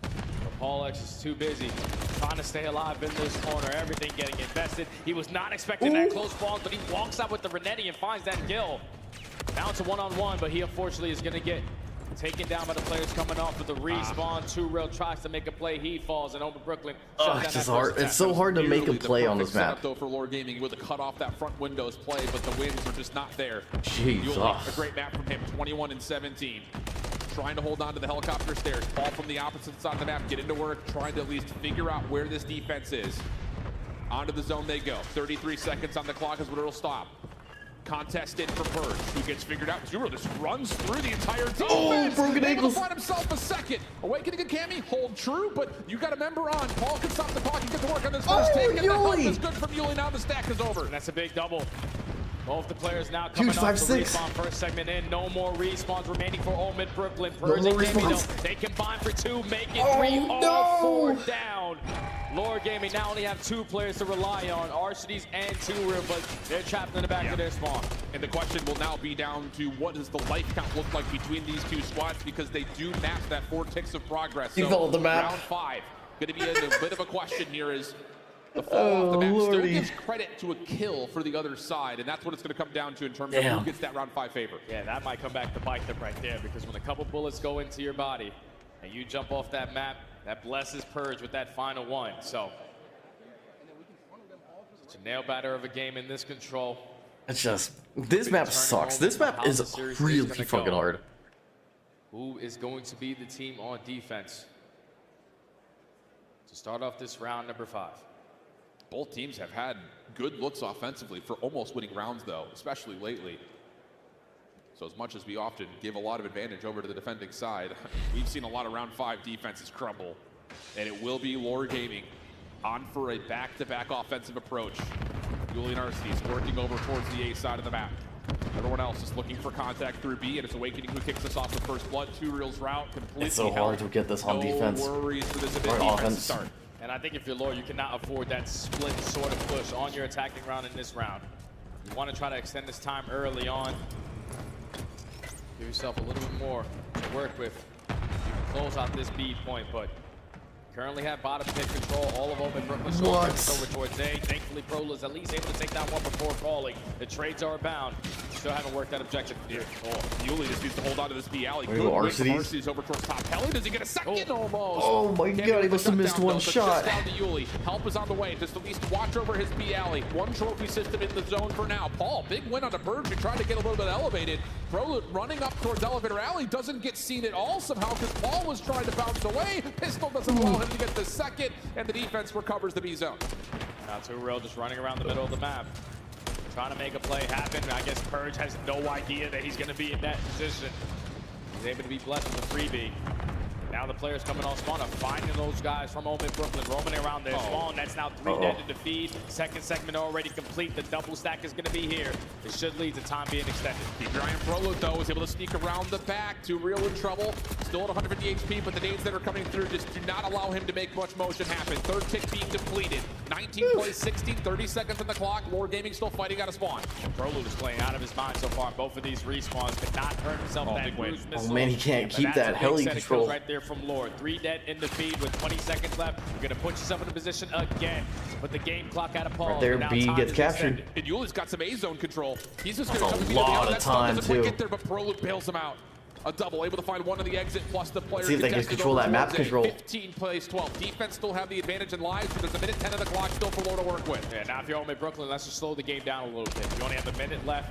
But Paul X is too busy trying to stay alive in this corner. Everything getting invested. He was not expecting that close pause, but he walks out with the Renetti and finds that kill. Now it's a one-on-one, but he unfortunately is going to get taken down by the players coming off of the respawn. Turiel tries to make a play. He falls, and Omid Brooklyn shuts down
It's
that
just hard.
first
It's so hard to make a
Nearly the
play on
perfect
this map.
setup, though, for Lore Gaming, with to cut off that front windows play, but the wins are just not there.
Jesus.
Yuli, a great map from him, 21 and 17. Trying to hold on to the helicopter stairs. Paul from the opposite side of the map, get into work, trying to at least figure out where this defense is. Onto the zone they go. 33 seconds on the clock is what it'll stop. Contest in for Purge, who gets figured out. Turiel just runs through the entire defense.
Oh, broken
Able
ankles.
to find himself a second. Awakening and Cammy hold true, but you got a member on. Paul can stop the clock and get to work on this first take. And that help
Yuli.
is good from Yuli. Now the stack is over.
And that's a big double. Both the players now coming
Huge,
off the
5-6.
respawn. First segment in. No more respawns remaining for Omid Brooklyn. Purge
more
and Gaming,
respawns.
though, they combine for 2, make it
Oh,
3, all
no.
4 down. Lore Gaming now only have 2 players to rely on, Arcides and Turiel, but they're trapped in the back of their spawn.
And the question will now be down to what does the life count look like between these two squads, because they do match that 4 ticks of progress.
You
So
followed the map.
round 5. Going to be a bit of a question here is, the fall off the map
Lordy.
still gives credit to a kill for the other side, and that's what it's going to come down to in terms of who gets that round 5 favor.
Yeah, that might come back to bite them right there, because when a couple bullets go into your body and you jump off that map, that blesses Purge with that final one. So it's a nail biter of a game in this control.
It's just, this map sucks. This map is really fucking hard.
Who is going to be the team on defense to start off this round number 5?
Both teams have had good looks offensively for almost winning rounds, though, especially lately. So as much as we often give a lot of advantage over to the defending side, we've seen a lot of round 5 defenses crumble. And it will be Lore Gaming on for a back-to-back offensive approach. Julian Arceus working over towards the A side of the map. Everyone else is looking for contact through B, and it's Awakening who kicks us off with first blood. 2Real's route completely
It's so hard to get this on defense.
No worries for this
Or
defense
offense.
to start.
And I think if you're Lore, you cannot afford that split sort of push on your attacking round in this round. You want to try to extend this time early on. Give yourself a little bit more to work with. You can close out this B point, but currently have bottom pit control. All of Open Brooklyn over towards A. Thankfully, Prolo is at least able to take that one before falling. The trades are bound. Still haven't worked that objective here.
Oh, Yuli just needs to hold on to this B alley.
Wait,
Good win from
Arceus.
Arceus over towards top. Pelly, does he get a second? Almost.
Oh my god, he must have missed one shot.
Just down to Yuli. Help is on the way. Just at least watch over his B alley. One trophy system in the zone for now. Paul, big win on the Bird. We tried to get a little bit elevated. Prolo running up towards Elevator Alley doesn't get seen at all somehow because Paul was trying to bounce away. Pistol doesn't allow him to get the second, and the defense recovers the B zone.
Now 2Real just running around the middle of the map, trying to make a play happen. I guess Purge has no idea that he's going to be in that position. He's able to be blessed with a freebie. Now the players coming on spawn are finding those guys from Omen Brooklyn, roaming around their spawn. That's now 3 dead to defeat. Second segment already complete. The double stack is going to be here. It should lead to time being extended.
The Giant Prolo, though, is able to sneak around the back. 2Real in trouble. Still at 150 HP, but the nades that are coming through just do not allow him to make much motion happen. Third tick being depleted. 19 plays 16, 30 seconds on the clock. Lore Gaming still fighting out of spawn.
Prolo is playing out of his mind so far. Both of these respawns could not turn himself that cruise missile.
Oh man, he can't keep that heli control.
Right there from Lore. 3 dead in the feed with 20 seconds left. You're going to put yourself in a position again. Put the game clock out of pause.
Right there, B gets captured.
And Yuli's got some A zone control. He's just going to
That's a lot of time, too.
Get there, but Prolo bails him out. A double, able to find one on the exit, plus the player.
See if they can control that map control.
15 plays 12. Defense still have the advantage in lives, but there's a minute 10 of the clock still for Lore to work with.
Yeah, now if you're Omen Brooklyn, let's just slow the game down a little bit. You only have a minute left.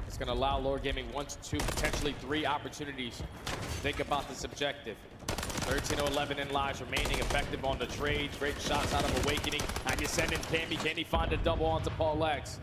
It's going to allow Lore Gaming 1 to 2, potentially 3 opportunities to think about this objective. 13-11 in lives remaining, effective on the trades. Great shots out of Awakening. Now you're sending Cammy. Can he find a double onto Paul Lex?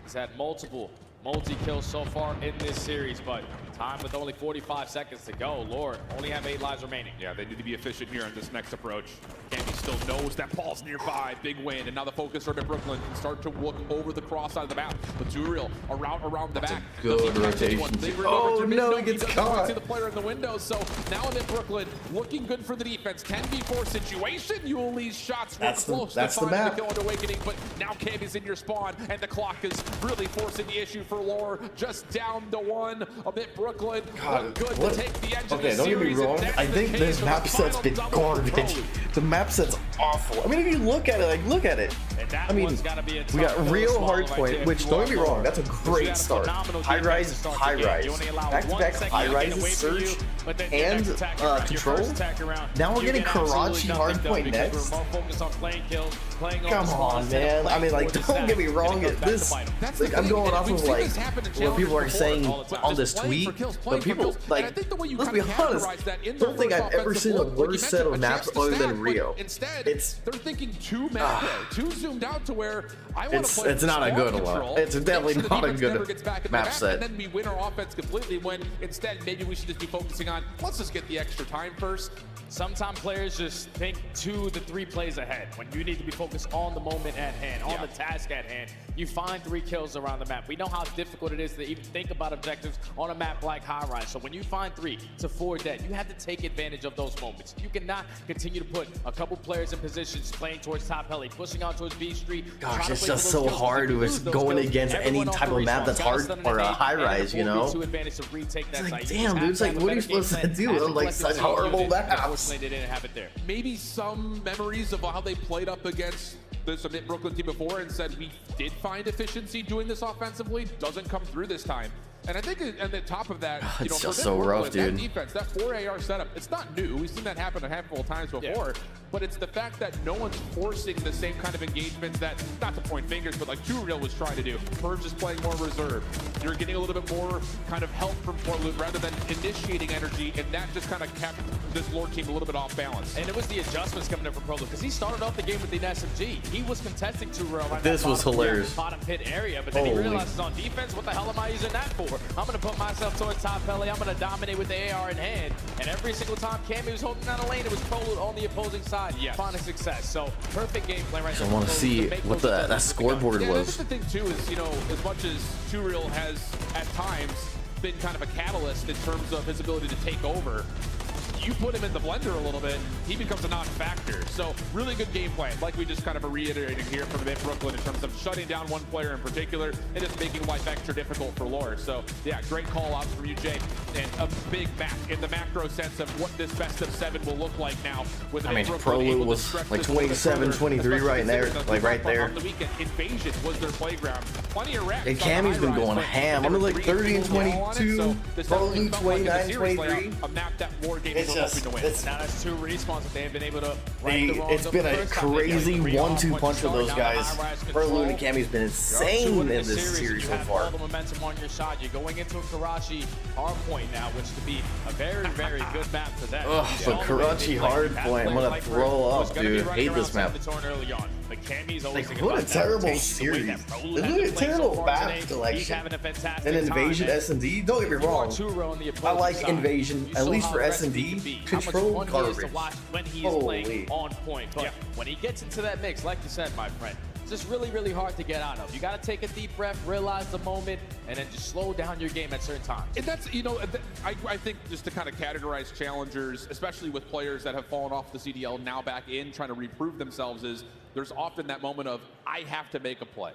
He's had multi-kills so far in this series, but time with only 45 seconds to go. Lore only have 8 lives remaining.
Yeah, they need to be efficient here in this next approach. Cammy still knows that Paul's nearby. Big win, and now the focus over Brooklyn can start to look over the cross side of the map. But 2Real a route around the back.
Good rotation. Oh no, he gets caught.
See the player in the window. So now in Brooklyn, looking good for the defense. 10v4 situation. Yuli's shots were close to finding the kill on Awakening, but now Cammy's in your spawn, and the clock is really forcing the issue for Lore. Just down to 1. A bit Brooklyn.
God,
good
what?
to take the edge
Okay,
of the
don't get me
series,
wrong.
and
I
that's
think
the
this
case
map
with the
set's
final
been
double
garbage.
Prolo.
The map set's awful. I mean, if you look at it, like, look at it. I mean, we got real hardpoint, which, don't get me wrong, that's a great start. High rise, back-to-back high rises, surge, and control. Now we're getting Karachi hardpoint next. Come on, man. I mean, like, don't get me wrong. This, like, I'm going off of like what people are saying on this tweet, but people, like, let's be honest. I don't think I've ever seen a worse set of maps other than Rio.
It's they're thinking too macro, too zoomed out to where I want to play.
It's not a good one. It's definitely not a good map set.
And then we win our offense completely when instead maybe we should just be focusing on let's just get the extra time first.
Sometimes players just think 2 to 3 plays ahead when you need to be focused on the moment at hand, on the task at hand. You find 3 kills around the map. We know how difficult it is to even think about objectives on a map like High Rise. So when you find 3 to 4 dead, you have to take advantage of those moments. You cannot continue to put a couple players in positions playing towards top heli, pushing out towards B Street.
Gosh, it's just so hard with going against any type of map that's hard or a high rise, you know? It's like, damn, dude, it's like, what are you supposed to do on like such horrible maps?
Maybe some memories of how they played up against this Mid Brooklyn team before and said we did find efficiency doing this offensively. Doesn't come through this time. And I think at the top of that, you know,
it's
for
just
Mid
so
Brooklyn,
rough, dude.
that defense, that 4 AR setup, it's not new. We've seen that happen a handful of times before. But it's the fact that no one's forcing the same kind of engagements that, not to point fingers, but like 2Real was trying to do. Purge is playing more reserve. You're getting a little bit more kind of help from Portland rather than initiating energy, and that just kind of kept this Lord team a little bit off balance.
And it was the adjustments coming in from Prolo, because he started off the game with the SMG. He was contesting 2Real right
This was hilarious.
Bottom pit area, but then he realizes on defense, what the hell am I using that for? I'm going to put myself towards top Pele. I'm going to dominate with the AR in hand. And every single time Cammy was holding down a lane, it was Prolo on the opposing side. Finding success. So perfect game plan right there.
I want to see what that scoreboard was.
That's the thing too is, you know, as much as 2Real has at times been kind of a catalyst in terms of his ability to take over, you put him in the blender a little bit, he becomes a non-factor. So really good game plan, like we just kind of reiterated here from Mid Brooklyn in terms of shutting down one player in particular and just making life extra difficult for Lore. So yeah, great call outs from you, Jay, and a big map in the macro sense of what this best of 7 will look like now. With
I mean, Prolo was like 27, 23 right there, like right there.
On the weekend, Invasion was their playground. Plenty of racks.
And Cammy's been going ham. I'm like 30 and 22, Prolo 29, 23.
A map that Lore games
It's just,
now that's 2 respawns that they've been able to right the wrongs
it's
of
been
the
a
first time.
crazy 1-2 punch with those
Now
guys. Prolo and Cammy's been insane in this series so far.
All the momentum on your side. You're going into a Karachi hard point now, which could be a very, very good map for them.
Ugh, but Karachi hard point, I'm gonna throw up, dude. Hate this map. Like, what a terrible series. This is a terrible map selection. And Invasion S&D, don't get me wrong, I like Invasion, at least for S&D. Control garbage.
When he is playing on point. But when he gets into that mix, like you said, my friend, it's just really, really hard to get out of. You got to take a deep breath, realize the moment, and then just slow down your game at certain times.
And that's, you know, I think just to kind of categorize challengers, especially with players that have fallen off the CDL now back in trying to reprove themselves, is there's often that moment of, I have to make a play.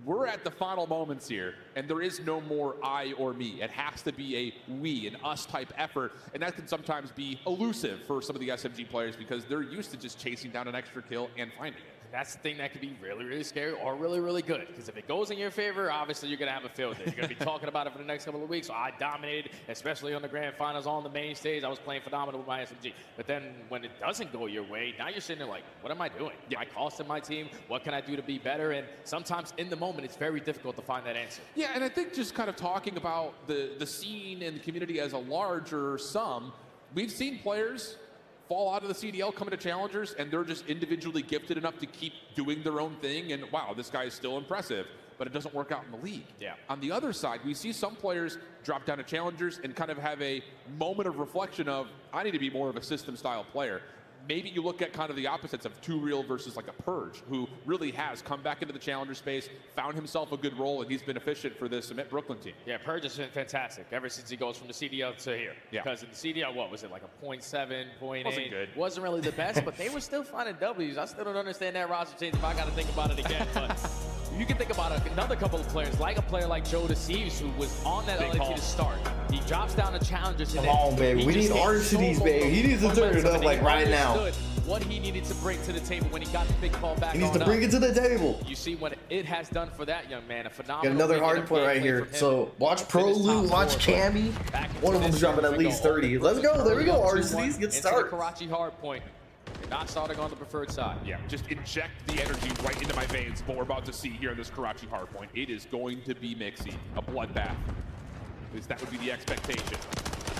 We're at the final moments here, and there is no more I or me. It has to be a we, an us type effort, and that can sometimes be elusive for some of the SMG players because they're used to just chasing down an extra kill and finding it.
That's the thing that could be really, really scary or really, really good. Because if it goes in your favor, obviously you're going to have a field day. You're going to be talking about it for the next couple of weeks. So I dominated, especially on the grand finals on the main stage. I was playing phenomenal with my SMG. But then when it doesn't go your way, now you're sitting there like, what am I doing? Am I costing my team? What can I do to be better? And sometimes in the moment, it's very difficult to find that answer.
Yeah, and I think just kind of talking about the scene and the community as a larger sum, we've seen players fall out of the CDL, come into challengers, and they're just individually gifted enough to keep doing their own thing, and wow, this guy is still impressive, but it doesn't work out in the league. On the other side, we see some players drop down to challengers and kind of have a moment of reflection of, I need to be more of a system-style player. Maybe you look at kind of the opposites of 2Real versus like a Purge, who really has come back into the challenger space, found himself a good role, and he's been efficient for this Mid Brooklyn team.
Yeah, Purge has been fantastic ever since he goes from the CDL to here. Because in the CDL, what was it, like a 0.7, 0.8?
Wasn't good.
Wasn't really the best, but they were still finding W's. I still don't understand that roster change if I got to think about it again. But you can think about another couple of players, like a player like Joe Deceives, who was on that LAT to start. He drops down to challengers.
Come on, baby. We need RCDs, baby. He needs to turn it up like right now.
What he needed to bring to the table when he got the big call back.
He needs to bring it to the table.
You see what it has done for that young man. A phenomenal.
Got another hard play right here. So watch Prolo, watch Cammy. One of them's dropping at least 30. Let's go. There we go. RCDs get started.
Karachi hard point. You're not starting on the preferred side.
Yeah, just inject the energy right into my veins. What we're about to see here in this Karachi hardpoint, it is going to be mixy, a bloodbath. At least that would be the expectation.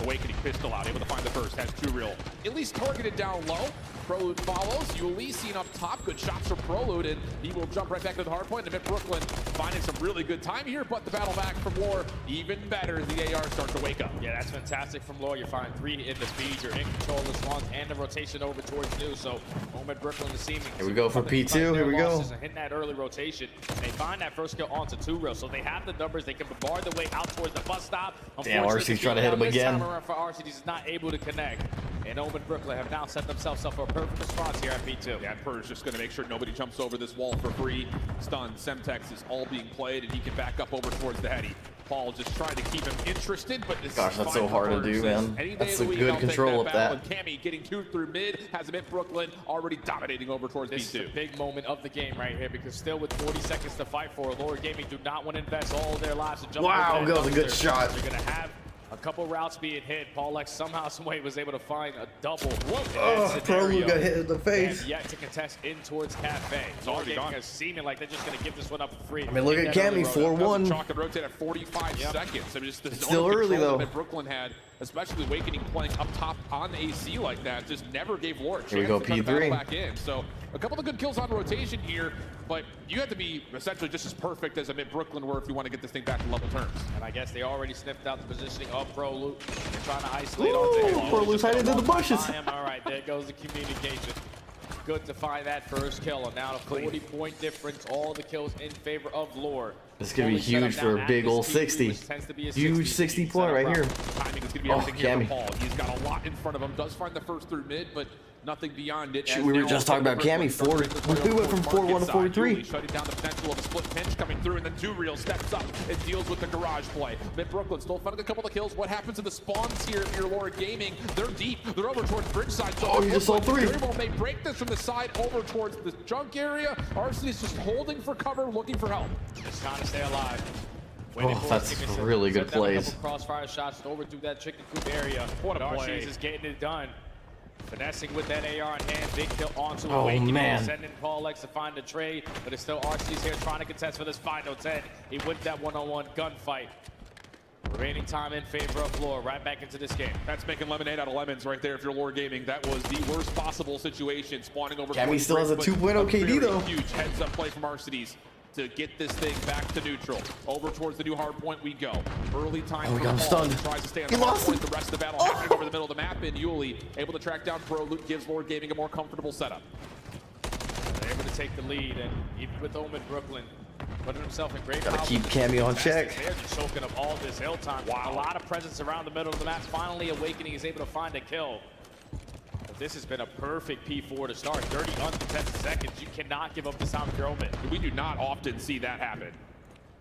Awakening pistol out, able to find the first, has 2Real. At least targeted down low. Prolude follows. Ulysses up top. Good shots from Prolude, and he will jump right back to the hard point. And Mid Brooklyn finding some really good time here, but the battle back from Lore, even better. The AR starts to wake up.
Yeah, that's fantastic from Lore. You're finding 3 in the speed. You're in control of the spawns and the rotation over towards new. So, Mid Brooklyn is seeming.
Here we go for P2. Here we go.
Hitting that early rotation. They find that first kill onto 2Real, so they have the numbers. They can bombard the way out towards the bus stop.
Damn, RC's trying to hit him again.
For RCD's is not able to connect. And Mid Brooklyn have now set themselves up for a perfect response here at P2.
Yeah, Purge just going to make sure nobody jumps over this wall for free. Stun, Semtex is all being played, and he can back up over towards the heady. Paul just trying to keep him interested, but this
Gosh, that's so hard to do, man. That's a good control of that.
Cammy getting 2 through mid, has him in Brooklyn, already dominating over towards
This
B2.
is a big moment of the game right here, because still with 40 seconds to fight for, Lord Gaming do not want to invest all of their lives to jump.
Wow, that was a good shot.
They're going to have a couple routes being hit. Paul X somehow, some way was able to find a double.
Oh, Pro got hit in the face.
And yet to contest in towards Cafe.
It's already gone.
Is seeming like they're just going to give this one up for free.
I mean, look at Cammy, 4-1.
Chalk and rotate at 45 seconds. I mean, just the
still early though.
That Brooklyn had, especially Awakening playing up top on AC like that, just never gave Lord a
Here we
chance
go,
to kind of battle
P3.
back in. So a couple of good kills on rotation here, but you have to be essentially just as perfect as a mid Brooklyn were if you want to get this thing back to level terms.
And I guess they already sniffed out the positioning of Pro Loot. They're trying to isolate
Ooh,
onto him.
Pro Loot's hiding in the bushes.
All right, there goes the communication. Good to find that first kill, and now a 40-point difference. All the kills in favor of Lore.
This is gonna be huge for a big old 60. Huge 60 point right here.
Timing is gonna be everything here for Paul. He's got a lot in front of him. Does find the first through mid, but nothing beyond it.
Shoot, we were just talking about Cammy. We went from 4-1 to 4-3.
Shutting down the potential of a split pinch coming through, and then 2Real steps up and deals with the garage play. Mid Brooklyn still finding a couple of kills. What happens to the spawns here if you're Lore Gaming? They're deep. They're over towards bridge side. So
oh, you just saw 3.
Very well may break this from the side over towards the junk area. RC's just holding for cover, looking for help.
Just trying to stay alive.
Oh, that's really good plays.
Crossfire shots over through that chicken coop area.
What a play.
is getting it done. Finessing with that AR in hand, big kill onto
Oh,
Awakening.
man.
Sending Paul X to find the trade, but it's still RC's here trying to contest for this final 10. He wins that one-on-one gunfight. Remaining time in favor of Lore, right back into this game.
That's making lemonade out of lemons right there if you're Lore Gaming. That was the worst possible situation, spawning over.
Cammy still has a 2.0 KD though.
Huge heads up play from Arcides to get this thing back to neutral. Over towards the new hard point we go. Early time.
Oh, we
for
got him
Paul.
stunned.
Tries to stay on
He
the hard
lost
point.
him.
The rest of the battle happening over the middle of the map, and Yuli able to track down Pro Loot, gives Lore Gaming a more comfortable setup.
They're able to take the lead, and even with Omen Brooklyn putting himself in great
Gotta
power.
keep Cammy on check.
They're just soaking up all this hill time. Wow. A lot of presence around the middle of the map. Finally, Awakening is able to find a kill. But this has been a perfect P4 to start. 30 uncontested seconds. You cannot give up the sound of your Omen.
We do not often see that happen.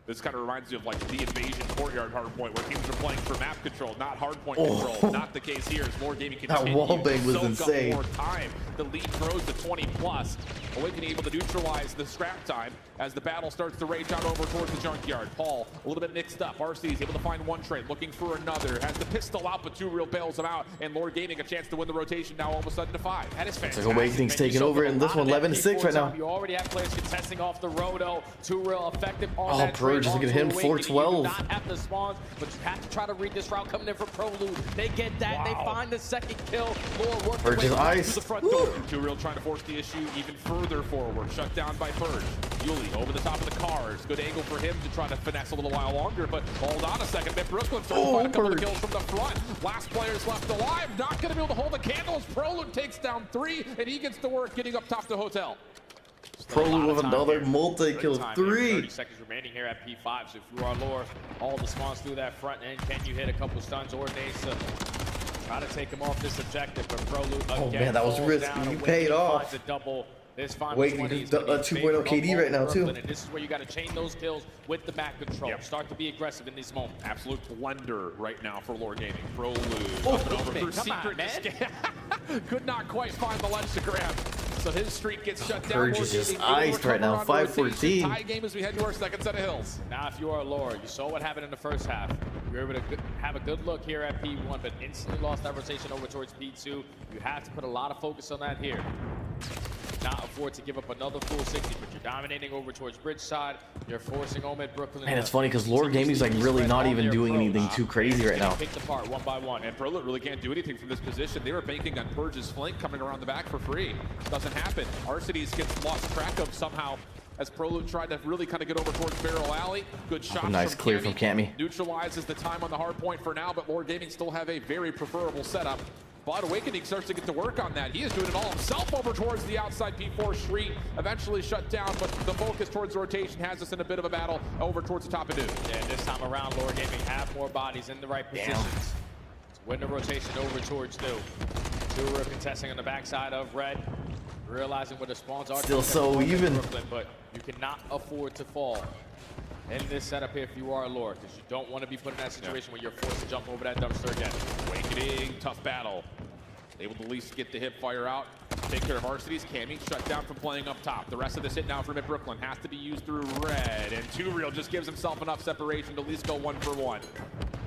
This kind of reminds me of like the Invasion Courtyard hardpoint where teams are playing for map control, not hardpoint control. Not the case here as Lore Gaming continues
That wallbang was
to soak
insane.
up more time. The lead grows to 20 plus. Awakening able to neutralize the scrap time as the battle starts to rage out over towards the junkyard. Paul a little bit mixed up. RC is able to find one trade, looking for another. Has the pistol out, but 2Real bails him out, and Lore Gaming a chance to win the rotation now all of a sudden to 5.
That is fantastic.
It's like Awakening's taking over in this one, 11-6 right now.
You already have players contesting off the Roto. 2Real effective on
Oh,
that
Pro
trade.
just looking at him,
onto Awakening.
412.
You do not have the spawns, but you have to try to read this route coming in from Pro Loot. They get that. They find the second kill. Lore working
Purge is
way
ice.
To the front door. 2Real trying to force the issue even further forward. Shut down by Purge. Yuli over the top of the cars. Good angle for him to try to finesse a little while longer, but hold on a second. Mid Brooklyn starting to find a couple of kills from the front. Last player's left alive. Not going to be able to hold the candles. Prolud takes down 3, and he gets to work getting up top to Hotel.
Prolud with another multi-kill, 3.
30 seconds remaining here at P5. So if you are Lore, all the spawns through that front end. Can you hit a couple stuns or nades to try to take him off this objective? But Prolud again.
Oh man, that was risky. You paid off.
A double. This final
Awakening
20 is
a
gonna be
2.0 KD right now too.
And this is where you got to chain those kills with the map control. Start to be aggressive in these moments.
Absolute blender right now for Lore Gaming. Prolud
Oh,
up and over through
come on,
secret
man.
escape. Could not quite find the ledge to grab. So his streak gets shut down.
Purge is just iced right now, 5-14.
Tie game as we head to our second set of hills.
Now, if you are Lore, you saw what happened in the first half. You're able to have a good look here at P1, but instantly lost that rotation over towards P2. You have to put a lot of focus on that here. Not afford to give up another full 60, but you're dominating over towards bridge side. You're forcing Omed Brooklyn.
Man, it's funny because Lore Gaming's like really not even doing anything too crazy right now.
Picked apart one by one.
And Prolud really can't do anything from this position. They were banking on Purge's flank coming around the back for free. Doesn't happen. Arcides gets lost track of somehow as Prolud tried to really kind of get over towards Barrel Alley. Good shot.
Nice clear from Cammy.
Neutralizes the time on the hard point for now, but Lore Gaming still have a very preferable setup. But Awakening starts to get to work on that. He is doing it all himself over towards the outside P4 street. Eventually shut down, but the focus towards the rotation has us in a bit of a battle over towards the top of Dude.
Yeah, this time around, Lore Gaming have more bodies in the right positions. To win the rotation over towards New. 2Real contesting on the backside of Red. Realizing where the spawns are.
Still so even.
Brooklyn, but you cannot afford to fall. in this setup here if you are Lord, because you don't want to be put in that situation where you're forced to jump over that dumpster again.
Awakening, tough battle. Able to at least get the hip fire out. Take care of Varsity's. Cammy shut down from playing up top. The rest of this hit now from Brooklyn has to be used through red. And Too Real just gives himself enough separation to at least go 1-for-1.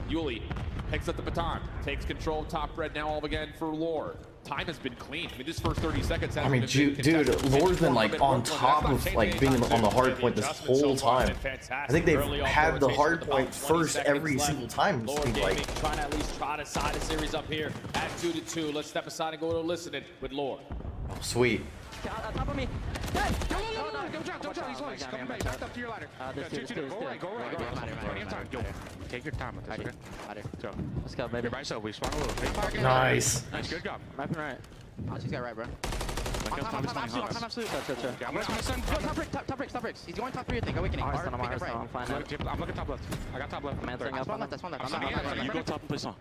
Yuli picks up the baton. Takes control of top red now all again for Lore. Time has been clean. I mean, this first 30 seconds has been
dude, Lore's been like on top of like being on the hard point this whole time. I think they've had the hard point first every single time.
Lore Gaming trying to at least try to side the series up here at 2-2. Let's step aside and go to listening with Lore.
Oh, sweet.
On top of me.
Don't drop. He's low. He's coming back up to your ladder. Go right. Yo, take your time with this, okay? Go.
Let's go, baby.
You're by yourself. We spawn a little.
Nice.
Good job.
Right. I'll just get right, bro.
I'm
Top bricks. He's going top 3, I think. Awakening.
I'm looking top left. I got top left.
Man, up on left.
You go top and play song.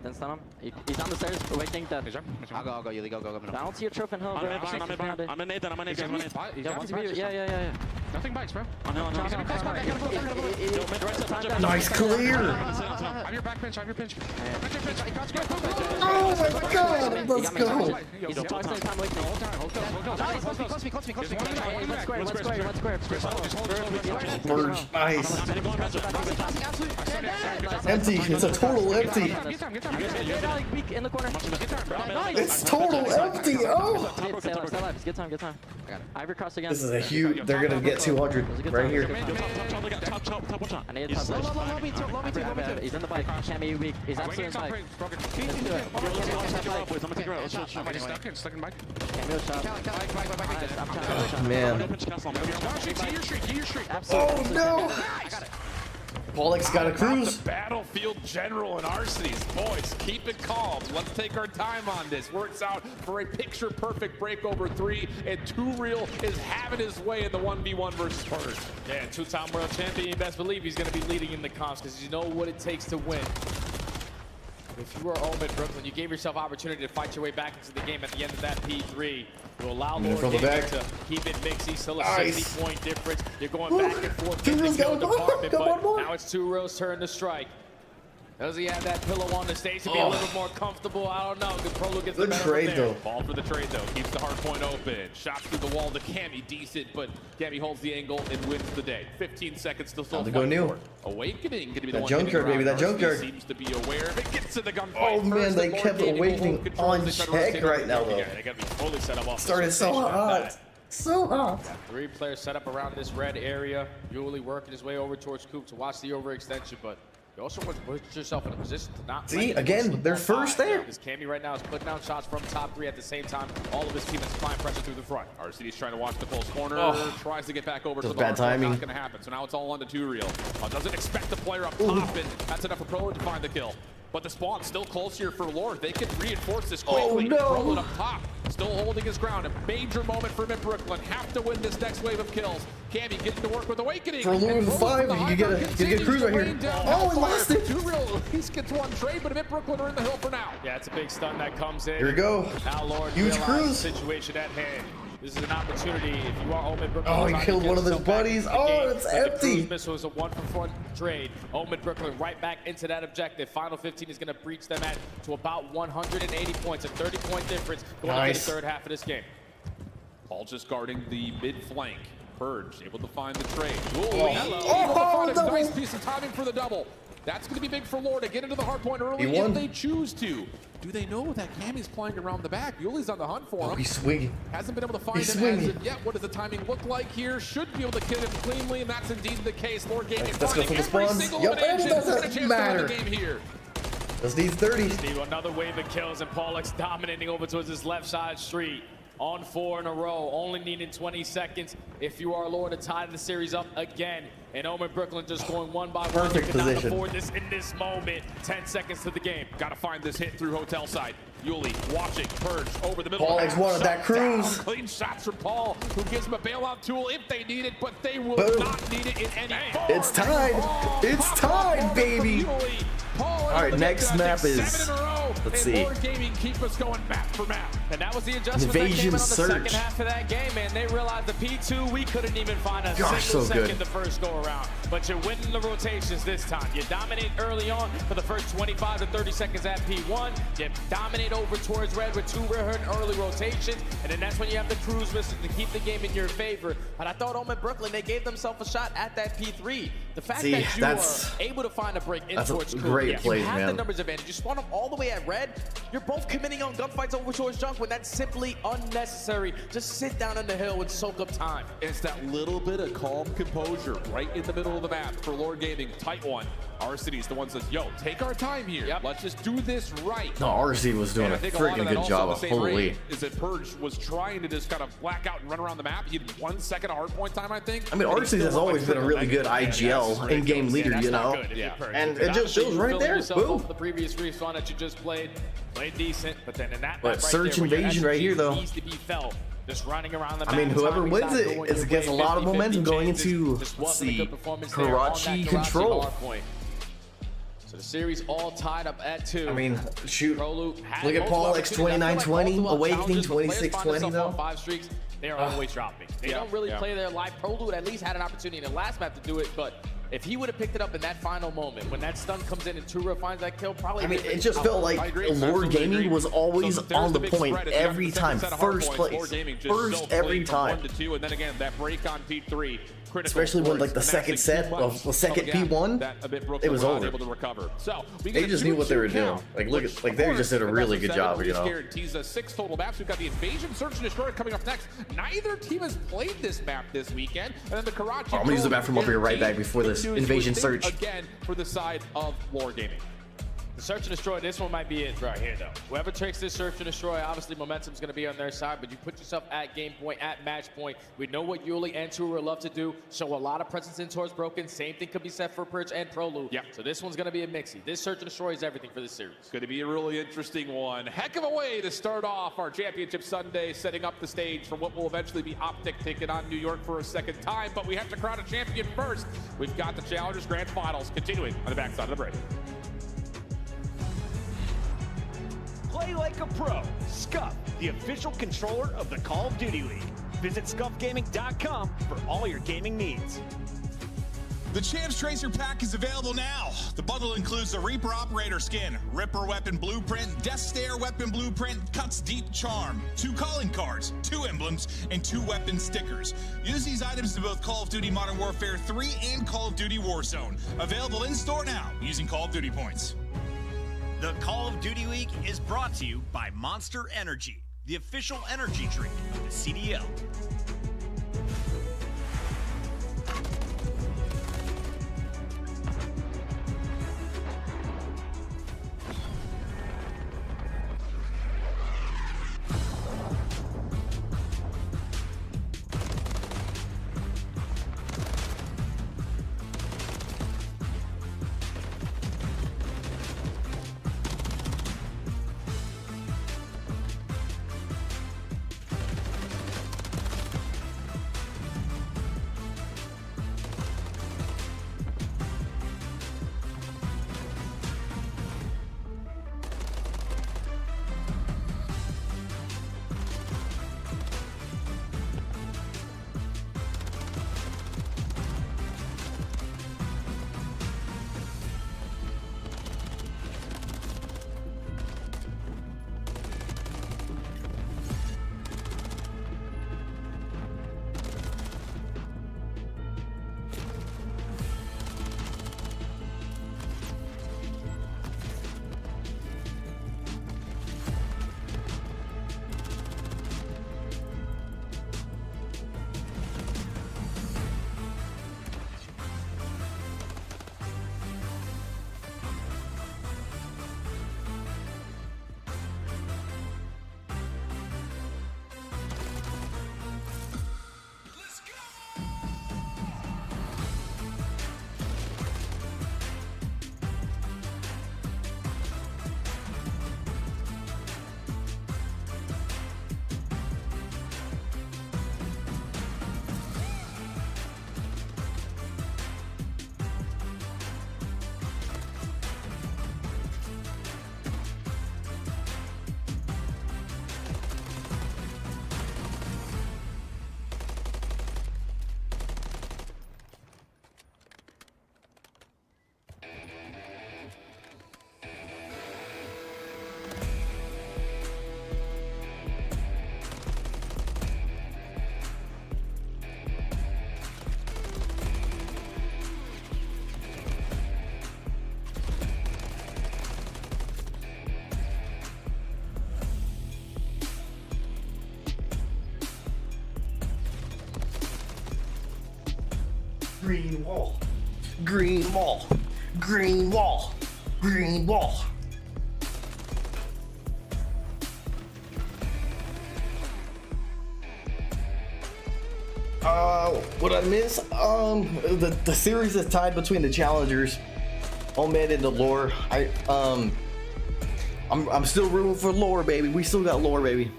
Then stun him. He's on the stairs. Awakening dead.
I'll go. Yuli, go.
I don't see a trophy in hill, bro.
I'm in Nathan.
Yeah.
Nothing bites, bro.
Nice clear.
Have your back pinch.
Oh my god, let's go.
He's tossing time away. Close me. One square.
Merge, nice. Empty, it's a total empty.
In the corner.
It's total empty, oh!
Stay alive. Good time. I got it. Ivor cross again.
This is a huge, they're gonna get 200 right here.
I need a top left. He's in the bike. Cammy weak. He's absolutely in the bike.
Stuck in bike.
Man. Oh no! Pollock's got a cruise.
Battlefield General and Arsenes. Boys, keep it calm. Let's take our time on this. Works out for a picture-perfect breakover 3, and Too Real is having his way in the 1v1 versus Purge.
Yeah, two-time world champion. You best believe he's going to be leading in the comps because you know what it takes to win. If you are Omen Brooklyn, you gave yourself opportunity to fight your way back into the game at the end of that P3. You allow Lord Gaming to keep it mixy, still a 60-point difference. You're going back and forth in the skill department, but now it's Too Real's turn to strike. Does he have that pillow on the stage to be a little more comfortable? I don't know. Prolo gets the better
trade
there.
though.
Ball for the trade though. Keeps the hard point open. Shots through the wall to Cammy. Decent, but Cammy holds the angle and wins the day. 15 seconds still
to go new.
Awakening gonna be the
That
one
junkyard, baby. That junkyard.
Seems to be aware of it. Gets to the gunfight.
Oh man, they kept Awakening on check right now though.
They gotta be fully set up off.
Started so hot. So hot.
3 players set up around this red area. Yuli working his way over towards Coop to watch the overextension, but you also want to put yourself in a position to not
see again. They're first there.
Because Cammy right now is putting down shots from top 3 at the same time. All of his teammates applying pressure through the front. RCD's trying to watch the close corner. Tries to get back over to the
bad timing.
Not going to happen. So now it's all on to Too Real. Doesn't expect the player up top, and that's enough for Prolo to find the kill. But the spawn's still close here for Lord. They can reinforce this quickly. Prolo up top, still holding his ground. A major moment for Mid Brooklyn. Have to win this next wave of kills. Cammy getting to work with Awakening.
For Lord 5, you get a cruise right here. Oh, and lost it.
Too Real at least gets one trade, but Mid Brooklyn are in the hill for now.
Yeah, it's a big stun that comes in.
Here we go.
Now Lord
Huge cruise.
the situation at hand. This is an opportunity if you are Omen Brooklyn.
Oh, he killed one of his buddies. Oh, it's empty.
The missile is a 1-for-4 trade. Omen Brooklyn right back into that objective. Final 15 is going to breach them at to about 180 points, a 30-point difference going into the third half of this game.
Paul just guarding the mid flank. Purge able to find the trade. Nice piece of timing for the double. That's going to be big for Lord to get into the hard point early if they choose to. Do they know that Cammy's playing around the back? Yuli's on the hunt for him.
He's swinging.
Hasn't been able to find him as of yet. What does the timing look like here? Should be able to kill him cleanly, and that's indeed the case. Lord Gaming finding every single elimination.
Doesn't matter.
Game here.
Just needs 30.
Steve, another wave of kills, and Pollock's dominating over towards his left side street. On 4 in a row, only needing 20 seconds. If you are Lord to tie the series up again, and Omen Brooklyn just going one by one.
Perfect position.
Afford this in this moment. 10 seconds to the game.
Got to find this hit through hotel side. Yuli watching Purge over the middle.
Paul's wanted that cruise.
Clean shots from Paul, who gives him a bailout tool if they need it, but they will not need it in any form.
It's tied. It's tied, baby. All right, next map is Let's
and
see.
Lord Gaming keep us going map for map.
And that was the adjustment
Invasion
that came in on the
Search.
second half of that game, man. They realized the P2, we couldn't even find a
Gosh,
single
so
second
good.
the first go around. But you're winning the rotations this time. You dominate early on for the first 25 to 30 seconds at P1. You dominate over towards red with 2 rear and early rotations. And then that's when you have the cruise misses to keep the game in your favor. But I thought Omen Brooklyn, they gave themselves a shot at that P3. The fact
See,
that you
that's-
are able to find a break in
that's a
towards
great
Kuya,
play,
you have the
man.
numbers advantage. You spawn them all the way at red. You're both committing on gunfights over towards junk when that's simply unnecessary. Just sit down on the hill and soak up time.
It's that little bit of calm composure right in the middle of the map for Lord Gaming. Tight one. RCD's the one that says, yo, take our time here.
Yep.
Let's just do this right.
No, RC was doing
And
a
I think a lot of
freaking
that
good
also
job
on the
of
same
holy.
rate is that Purge was trying to just kind of black out and run around the map. He had 1 second of hardpoint time, I think.
I mean,
And he
RC
still
has
went
always been a really good IGL in-game leader,
That's
you
not
know?
good if
Yeah.
you purge.
And
You could
it just
obviously
shows right
fill
there.
yourself
Boom.
off of the previous respawn that you just played decent, but then in that
But
map right
Search
there, where your
Invasion right
SMG
here, though.
needs to be felt. Just running around the
I mean,
map,
whoever
timing's
wins
not
it
going
is
your
against
way,
a lot of
50-50
momentum going
chances.
into,
Just
let's
wasn't a
see,
good performance there on that
Karachi
Karachi
Control.
hardpoint. So the series all tied up at 2.
I mean, shoot.
Prolu had
Look at
multiple
Paul X
opportunities. I feel like
2920,
multiple
Awakening
challenges, but players find
2620
themselves
though.
on 5 streaks, they are always dropping. They don't really play their life. Prolu at least had an opportunity in the last map to do it, but if he would have picked it up in that final moment, when that stun comes in and Tura finds that kill, probably.
I mean, it just felt like Lord Gaming was always on the point every time. First place. First every time.
1-2, and then again, that break on P3.
Especially when, like, the second set of the second P1, it was over.
Able to recover. So we
They
get a
just knew what they were
2-2
doing.
count,
Like, look
which,
at, like,
of
they
course,
just did a
the
really
best
good
of
job,
seven
you know.
guarantees us 6 total maps. We've got the Invasion, Search and Destroy coming up next. Neither team has played this map this weekend, and then the Karachi.
I'm gonna use the map from up here right back before this
Guaranteed
Invasion
good
Search.
things Again for the side of Lord Gaming.
The Search and Destroy, this one might be it right here, though. Whoever takes this Search and Destroy, obviously momentum's going to be on their side, but you put yourself at game point, at match point. We know what Yuli and Tura love to do, show a lot of presence in towards Broken. Same thing could be set for Purge and Prolu.
Yep.
So this one's going to be a mixie. This Search and Destroy is everything for this series.
It's going to be a really interesting one. Heck of a way to start off our Championship Sunday, setting up the stage for what will eventually be Optic taking on New York for a second time. But we have to crown a champion first. We've got the Challengers Grand Finals continuing on the backside of the break.
Play like a pro. Scuff, the official controller of the Call of Duty League. Visit scuffgaming.com for all your gaming needs.
The Champs Tracer Pack is available now. The bundle includes the Reaper Operator skin, Ripper Weapon Blueprint, Death Stare Weapon Blueprint, Cuts Deep Charm, 2 calling cards, 2 emblems, and 2 weapon stickers. Use these items in both Call of Duty Modern Warfare 3 and Call of Duty Warzone. Available in store now using Call of Duty points.
The Call of Duty League is brought to you by Monster Energy, the official energy drink of the CDL.
Green wall. Green wall. Green wall. Green wall. What I miss? The series is tied between the challengers, Omed and the lore. I'm still rooting for lore, baby. We still got lore, baby.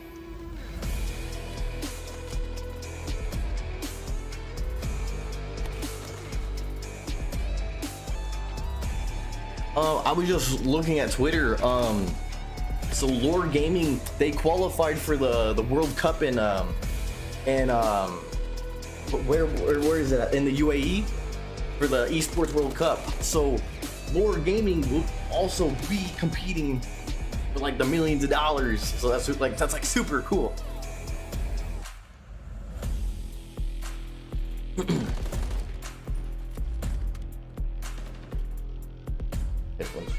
I was just looking at Twitter. So Lore Gaming, they qualified for the World Cup in where is it at? In the UAE for the Esports World Cup. So Lore Gaming will also be competing for like the millions of dollars. So that's like super cool. This one's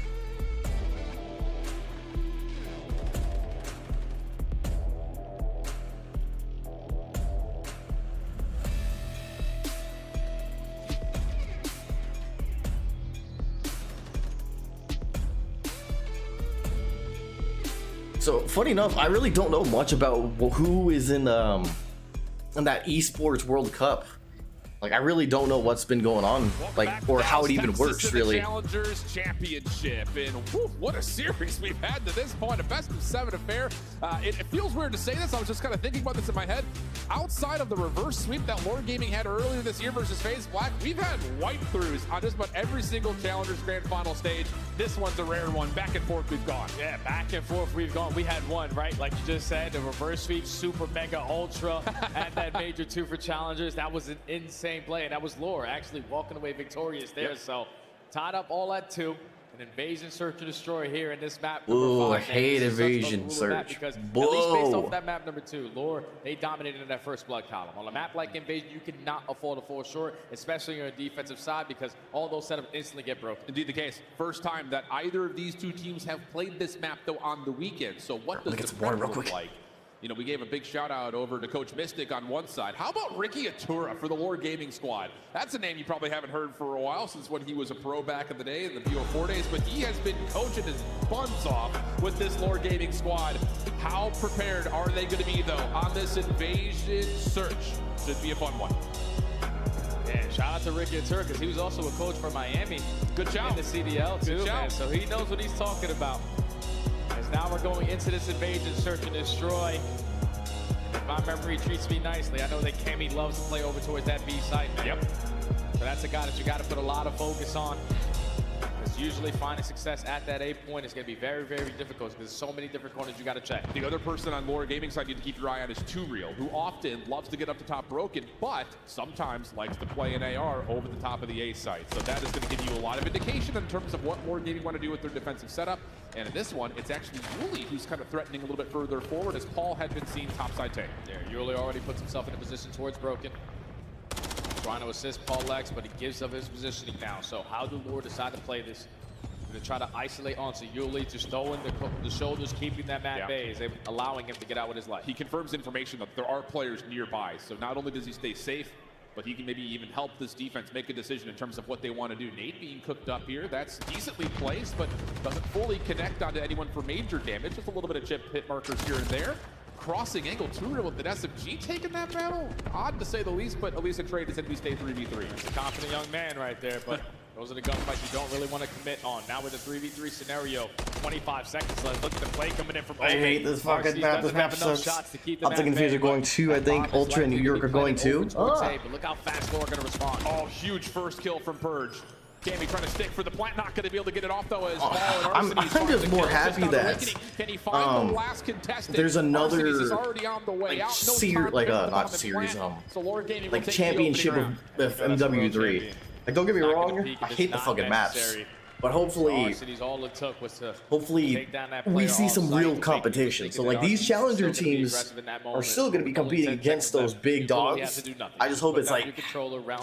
so funny enough, I really don't know much about who is in that Esports World Cup. Like, I really don't know what's been going on, like, or how it even works, really.
Challengers Championship, and whew, what a series we've had to this point, a best of 7 affair. It feels weird to say this. I was just kind of thinking about this in my head. Outside of the reverse sweep that Lore Gaming had earlier this year versus FaZe Black, we've had wipe-throughs on just about every single Challengers Grand Final stage. This one's a rare one. Back and forth we've gone.
Yeah, back and forth we've gone. We had one, right? Like you just said, the reverse sweep, super, mega, ultra, and that major 2 for Challengers. That was an insane play, and that was Lore actually walking away victorious there. Yep. So tied up all at 2. An invasion search and destroy here in this map.
Ooh, I hate invasion search.
Because at least based off that map number 2, Lore, they dominated in that first blood column. On a map like invasion, you cannot afford to fall short, especially on the defensive side, because all those setups instantly get broken.
Indeed the case. First time that either of these 2 teams have played this map, though, on the weekend. So what does the spread look like? You know, we gave a big shout out over to Coach Mystic on one side. How about Ricky Atura for the Lore Gaming squad? That's a name you probably haven't heard for a while, since when he was a pro back in the day, in the BO4 days, but he has been coaching his buns off with this Lore Gaming squad. How prepared are they going to be, though, on this invasion search? Should be a fun one.
Yeah, shout out to Ricky Atura, because he was also a coach for Miami.
Good job.
In the CDL, too, man. So he knows what he's talking about. As now we're going into this invasion, search and destroy. And if my memory treats me nicely, I know that Kemi loves to play over towards that B site, man.
Yep.
So that's a guy that you got to put a lot of focus on. Because usually finding success at that A point is going to be very, very difficult, because there's so many different corners you got to check.
The other person on Lore Gaming side you need to keep your eye on is 2Real, who often loves to get up to top broken, but sometimes likes to play an AR over the top of the A site. So that is going to give you a lot of indication in terms of what Lore Gaming want to do with their defensive setup. And in this one, it's actually Yuli who's kind of threatening a little bit further forward, as Paul had been seen topside tank.
There, Yuli already puts himself in a position towards broken. Trying to assist Paul Lex, but he gives up his positioning now. So how do Lore decide to play this? Going to try to isolate onto Yuli, just throwing the shoulders, keeping that at bay, is allowing him to get out with his life.
He confirms information that there are players nearby, so not only does he stay safe, but he can maybe even help this defense make a decision in terms of what they want to do. Nate being cooked up here, that's decently placed, but doesn't fully connect onto anyone for major damage. Just a little bit of chip hit markers here and there. Crossing angle 2Real with an SMG taking that battle. Odd to say the least, but at least a trade is going to be stay 3v3.
It's a confident young man right there, but those are the gunfights you don't really want to commit on. Now with a 3v3 scenario, 25 seconds left. Look at the play coming in from
I hate this fucking map. This map sucks. Optic and FaZe are going 2, I think. Ultra and New York are going 2.
But look how fast Lore are going to respond.
Oh, huge first kill from Purge. Cammy trying to stick for the plant, not going to be able to get it off though. As
I'm just more happy that
can he find the last contestant?
There's another
is already on the way out.
not series, like championship of MW3. Like, don't get me wrong, I hate the fucking maps, but hopefully we see some real competition. So like these challenger teams are still going to be competing against those big dogs. I just hope it's like,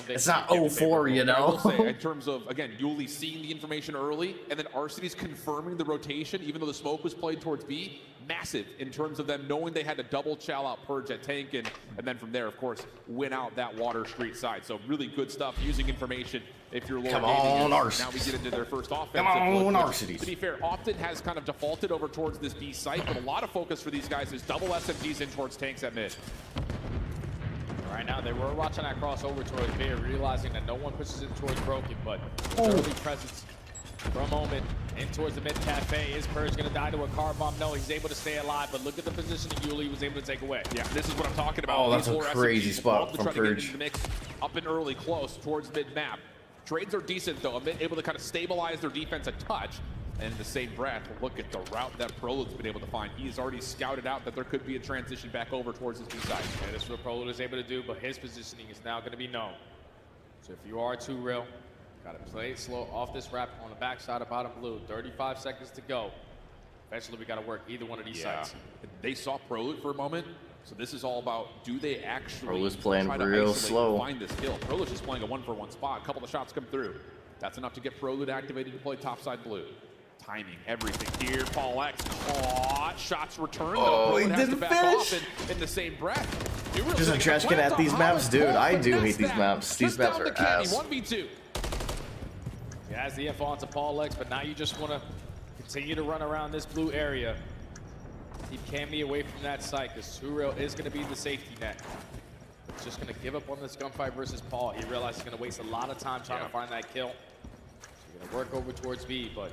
it's not 0-4, you know?
In terms of, again, Yuli seeing the information early, and then Arcitys confirming the rotation, even though the smoke was played towards B, massive in terms of them knowing they had to double chow out Purge at tank, and then from there, of course, win out that Water Street side. So really good stuff, using information if you're Lord
Come
Gaming.
on, Arcity.
Now we get into their first offensive.
Come on,
look,
Arcity.
to be fair, Optic has kind of defaulted over towards this B site, but a lot of focus for these guys is double SMGs in towards tanks at mid.
Right now, they were watching that crossover towards B, realizing that no one pushes in towards Broken, but early presence for a moment in towards the mid cafe. Is Purge going to die to a car bomb? No, he's able to stay alive, but look at the positioning Yuli was able to take away.
Yeah, this is what I'm talking about.
Oh, that's
These
a
four
crazy
SMGs
spot
love to
from
try to get
Purge.
into the mix up and early, close towards mid-map. Trades are decent, though, able to kind of stabilize their defense a touch. And in the same breath, look at the route that Prolude's been able to find. He's already scouted out that there could be a transition back over towards his B side.
Yeah, this is what Prolude is able to do, but his positioning is now going to be known. So if you are too real, got to play it slow off this wrap on the backside of bottom blue. 35 seconds to go. Eventually, we got to work either one of these sides.
They saw Prolude for a moment, so this is all about, do they actually
Prolude's playing
try to
real
isolate
slow.
and find this kill? Prolude's just playing a 1-for-1 spot. A couple of shots come through. That's enough to get Prolude activated to play topside blue. Timing, everything here. Paul X caught. Shots returned.
Oh, he
has
didn't
to back off
finish.
in the same breath.
Just a trash can at these maps, dude. I do hate these maps. These maps are ass.
1v2.
He has the info onto Paul X, but now you just want to continue to run around this blue area. Keep Cammy away from that site, because Too Real is going to be the safety net. He's just going to give up on this gunfight versus Paul. He realizes he's going to waste a lot of time trying to find that kill. He's going to work over towards B, but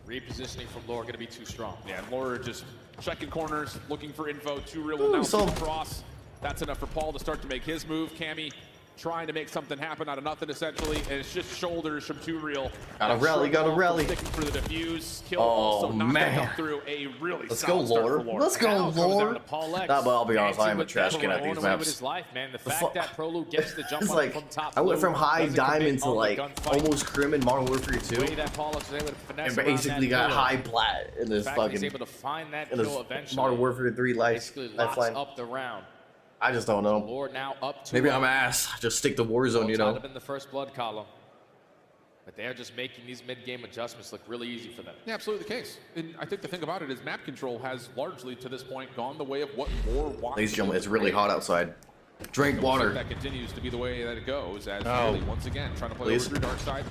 repositioning from Lore going to be too strong.
Yeah, Lore just checking corners, looking for info. Too Real will now see the cross. That's enough for Paul to start to make his move. Cammy trying to make something happen out of nothing, essentially, and it's just shoulders from Too Real.
Gotta rally, gotta rally.
Sticking for the defuse. Kill also knocked up through a really
Let's go,
solid start
Lore.
for Lore.
Let's go, Lore.
Nah, but
I'll be honest, I am a trash can at these maps.
His life, man. The fact that Prolude gets the jump
It's
on
like,
from top
I went
blue,
from high
doesn't
diamond
commit
to
on the
like
gunfight.
almost crim in Modern Warfare 2.
The way that Paul was able to finesse
And
around
basically
that
got
kill.
high plat in this
The fact that he's
fucking
able to find that
in this
kill eventually.
Modern Warfare 3
Basically locks
lifeline.
up the round.
I just don't know.
Lord now up to
Maybe I'm ass. Just stick to Warzone, you know.
Up in the first blood column. But they're just making these mid-game adjustments look really easy for them.
Yeah, absolutely the case. And I think the thing about it is map control has largely, to this point, gone the way of what Lore wants.
Ladies and gentlemen, it's really hot outside. Drink water.
That continues to be the way that it goes, as
Oh.
really, once again, trying to play
Please.
over through dark side.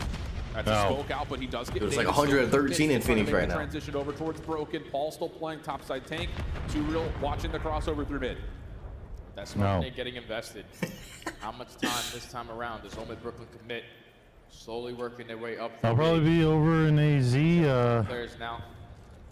That's
No.
a smoke out, but he does get
It's like
named.
113 in
Still trying to
Phoenix
make
right
the
now.
Transition over towards Broken. Paul still playing topside tank. Too Real watching the crossover through mid.
That's why they're getting invested. How much time this time around does Omid Brooklyn commit? Slowly working their way up.
I'll probably be over in AZ
Players now.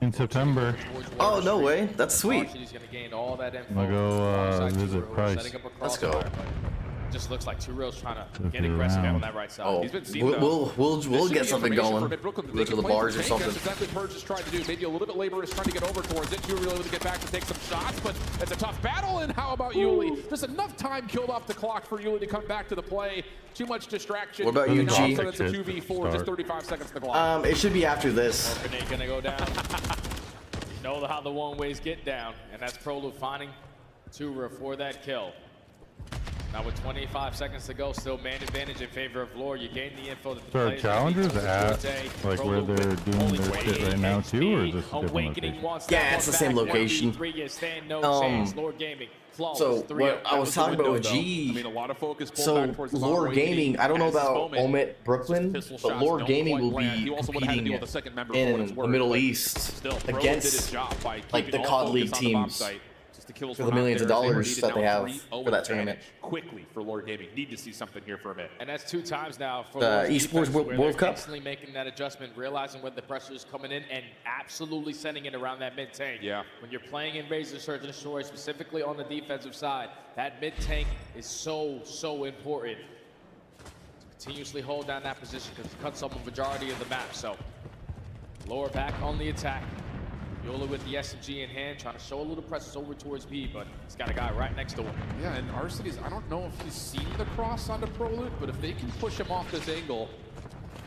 in September.
Oh, no way. That's sweet.
He's going to gain all that info.
I'm gonna go
alongside
visit
Too Real,
Price.
setting up a
Let's go.
crossfire, but Just looks like Too Real's trying to
Look
get aggressive
around.
on that right side.
Oh,
He's been seen,
we'll get something going. Go to the bars or something.
That's exactly what Purge is trying to do. Maybe a little bit laborious, trying to get over towards it. Too Real able to get back to take some shots, but it's a tough battle. And how about Yuli? Just enough time killed off the clock for Yuli to come back to the play. Too much distraction.
What about you, G?
So it's a 2v4, just 35 seconds to the clock.
It should be after this.
Grenade gonna go down. You know how the one-ways get down, and that's Prolude finding Too Real for that kill. Now with 25 seconds to go, still man advantage in favor of Lore. You gain the info that the
So are
players
challengers at like where they're doing their shit right now too, or is this a different
Awakening
location?
wants
Yeah, it's the same location.
You stand no chance. Lore Gaming.
So what I was talking about with G,
I mean, a lot of focus pulled
so
back towards the
Lore
bottom.
Gaming, I don't know
Has this
about
moment.
Omit Brooklyn,
Pistol
but
shots
Lore
don't
Gaming
quite
will be
land. He also would have had to deal
competing
with a second member for what it's
in the
worth,
Middle
but
East
still, Pro did his
against
job by
like
keeping
the
all
COD League
focus on the bomb
teams
site. Just the kills
for
were
the
not
millions of
there. They
dollars
needed
that they
now
have
3-0
for that tournament.
Quickly for Lore Gaming. Need to see something here for a bit.
And that's 2 times now for
The
Lore's
Esports
defense,
World
where
World
they're
Cup?
instantly making that adjustment, realizing when the pressure is coming in, and absolutely sending it around that mid tank.
Yeah.
When you're playing in Razor Search and Destroy, specifically on the defensive side, that mid tank is so important. Continuously hold down that position because it cuts up a majority of the map. So Lore back on the attack. Yola with the SMG in hand, trying to show a little presence over towards B, but he's got a guy right next to him.
Yeah, and Arcity's, I don't know if he's seen the cross onto Prolude, but if they can push him off this angle,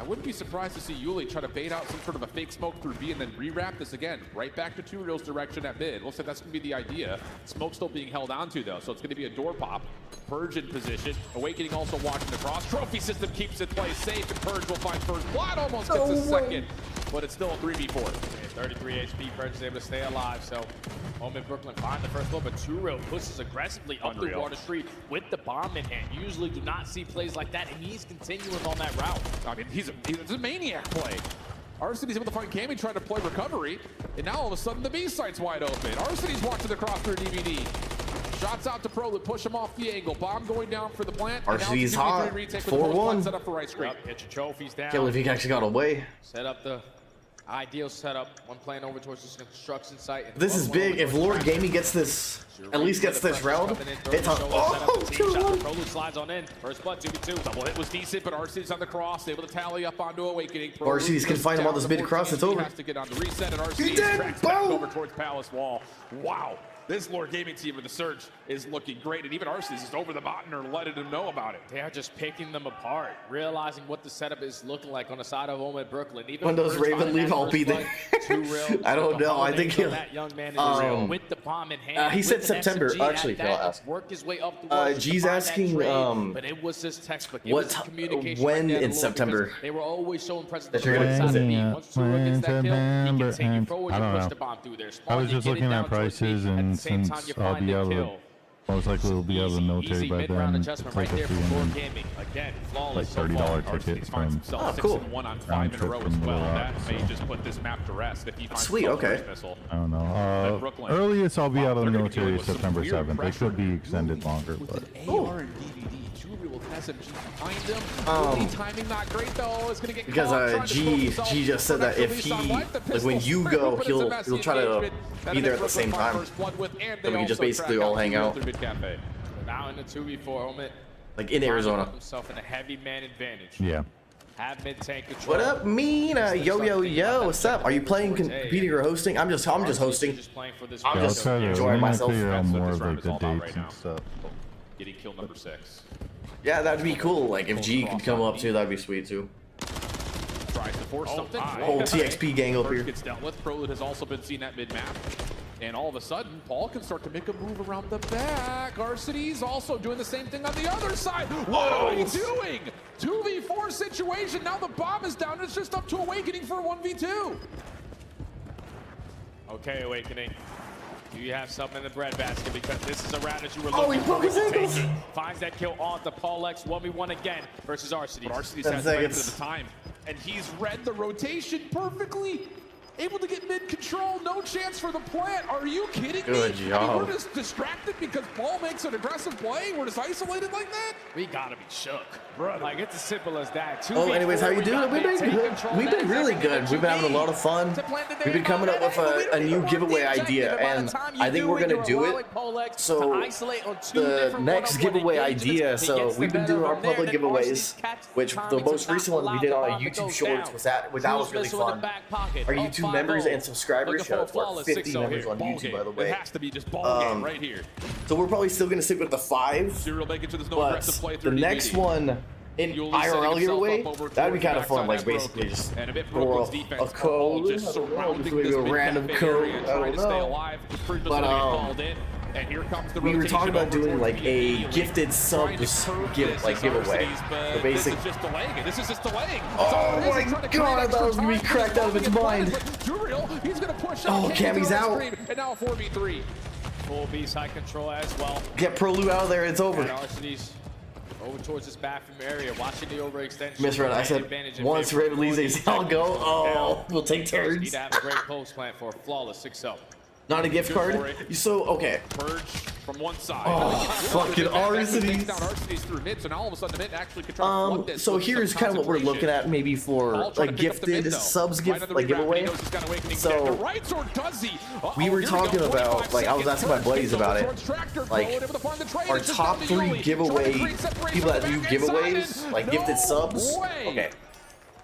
I wouldn't be surprised to see Yuli try to bait out some sort of a fake smoke through B and then re-wrap this again, right back to Too Real's direction at mid. Looks like that's going to be the idea. Smoke still being held onto, though, so it's going to be a door pop. Purge in position. Awakening also watching the cross. Trophy system keeps it play safe, and Purge will find first blood. Almost gets a second. but it's still a 3v4.
33 HP, Fred's able to stay alive, so Omen Brooklyn find the first blow, but Too pushes aggressively up the water street with the bomb in hand. Usually do not see plays like that, and he's continuing on that route.
I mean, he's a maniac play. Arseny's able to find Cammy trying to play recovery, and now all of a sudden the B site's wide open. Arseny's watching the crosshair DVD. Shots out to Pro to push him off the angle. Bomb going down for the plant.
Arseny's hot. 4-1.
Set up for right screen.
Get your trophies down.
Can't believe he actually got away.
Set up the ideal setup. One playing over towards this construction site.
This is big. If Lord Gaming gets this, at least gets this round, it's a 2-1.
Prolu slides on in. First blood, 2v2.
Double hit was decent, but Arceus on the cross, able to tally up onto Awakening.
Arceus can find him on this mid cross. It's over.
Has to get on the reset, and Arceus tracks back over towards Palace Wall. Wow. This Lord Gaming team with the Surge is looking great, and even Arceus is over the mountain or letting them know about it.
They are just picking them apart, realizing what the setup is looking like on the side of Omen Brooklyn. Even
when those Raven leave, I'll be there. I don't know. I think he'll.
With the bomb in hand,
he said September. Actually, I'll ask.
Work his way up the
G's asking.
But it was his textbook.
What? When in September?
They were always showing presence.
That you're gonna visit.
I don't know. I was just looking at prices, and since I'll be able to, most likely we'll be able to military by then. It's like a like $30 ticket from
cool.
round trip from Little Rock.
That may just put this map to rest if he finds
sweet. Okay.
I don't know. Earliest I'll be out of the military is September 7th. It could be extended longer, but.
Timing not great though. It's gonna get
because G just said that if he, like when you go, he'll try to be there at the same time. So we can just basically all hang out.
Now in the 2v4,
like in Arizona.
Himself in a heavy man advantage.
Yeah.
Have mid tank control.
What up, Mina? Yo, what's up? Are you playing, competing, or hosting? I'm just hosting. I'm just enjoying myself.
More of like the dates and stuff.
Getting kill number 6.
Yeah, that'd be cool. Like if G could come up too, that'd be sweet too.
Tries to force something.
Whole TXP gang up here.
Gets dealt with. Prelude has also been seen at mid map. And all of a sudden, Paul can start to make a move around the back. Arceny's also doing the same thing on the other side. What are we doing? 2v4 situation. Now the bomb is down. It's just up to Awakening for a 1v2.
Okay, Awakening. Do you have something in the breadbasket? Because this is a round that you were looking for. Finds that kill on the Paul X 1v1 again versus Arceny.
But Arceny's has right to the time. And he's read the rotation perfectly. Able to get mid control, no chance for the plant. Are you kidding me?
Good job.
I mean, we're just distracted because Paul makes an aggressive play. We're just isolated like that.
We gotta be shook, brother. Like it's as simple as that.
Oh, anyways, how you doing? We've been really good. We've been having a lot of fun. We've been coming up with a new giveaway idea, and I think we're gonna do it. So the next giveaway idea. So we've been doing our public giveaways, which the most recent one we did on a YouTube Shorts was that was really fun. Our YouTube members and subscribers, shout out to our 50 members on YouTube, by the way.
It has to be just ball game right here.
So we're probably still gonna stick with the 5, but the next one in IRL giveaway, that'd be kind of fun. Like basically just throw a code, maybe a random code. I don't know. But
and here comes the
we were talking about doing like a gifted subs giveaway. So basically,
this is just delaying.
Oh my god, I thought it was gonna be cracked out of its mind.
He's gonna push
oh, Cammy's out.
And now a 4v3.
Full B side control as well.
Get Prelude out of there, it's over.
Over towards this bathroom area, watching the overextension.
Misread, I said once Raven leaves, I'll go. Oh, we'll take turns.
Need to have a great post plant for a flawless 6-0.
Not a gift card. So okay.
Purge from one side.
Oh, fucking Arceny's. So here's kind of what we're looking at, maybe for like gifted subs giveaway. So we were talking about, like, I was asking my buddies about it, like our top 3 giveaway people that do giveaways, like gifted subs. Okay.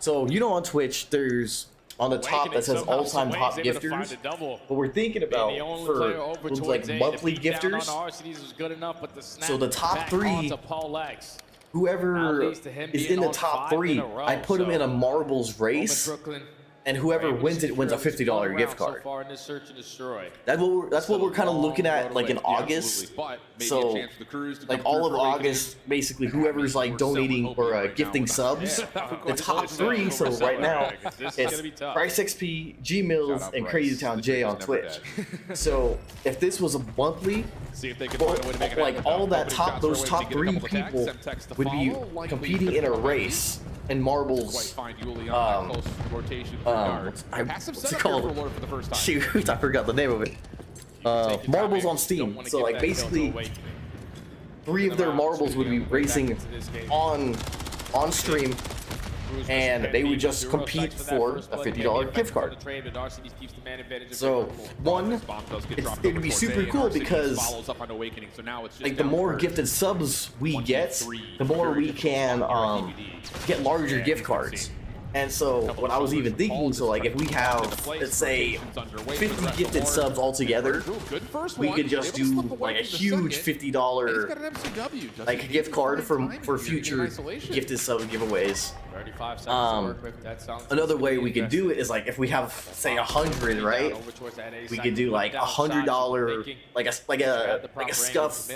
So you know on Twitch there's on the top that says all-time top gifters. What we're thinking about for like monthly gifters. So the top 3, whoever is in the top 3, I put them in a marbles race and whoever wins it wins a $50 gift card.
So far in this search and destroy.
That's what we're kind of looking at, like in August. So, like all of August, basically, whoever's like donating or gifting subs, the top 3. So right now, it's Price XP, G Mills, and Crazy Town J on Twitch. So if this was a monthly, like all that those top 3 people would be competing in a race. And marbles, what's it called? Shoot, I forgot the name of it. Marbles on Steam. So like basically, 3 of their marbles would be racing on stream, and they would just compete for a $50 gift card. So one, it'd be super cool because like the more gifted subs we get, the more we can get larger gift cards. And so what I was even thinking, so like if we have, let's say, 50 gifted subs altogether, we could just do like a huge $50 like gift card for future gifted sub giveaways. Another way we could do it is like if we have, say, 100, right? We could do like $100 like a scuff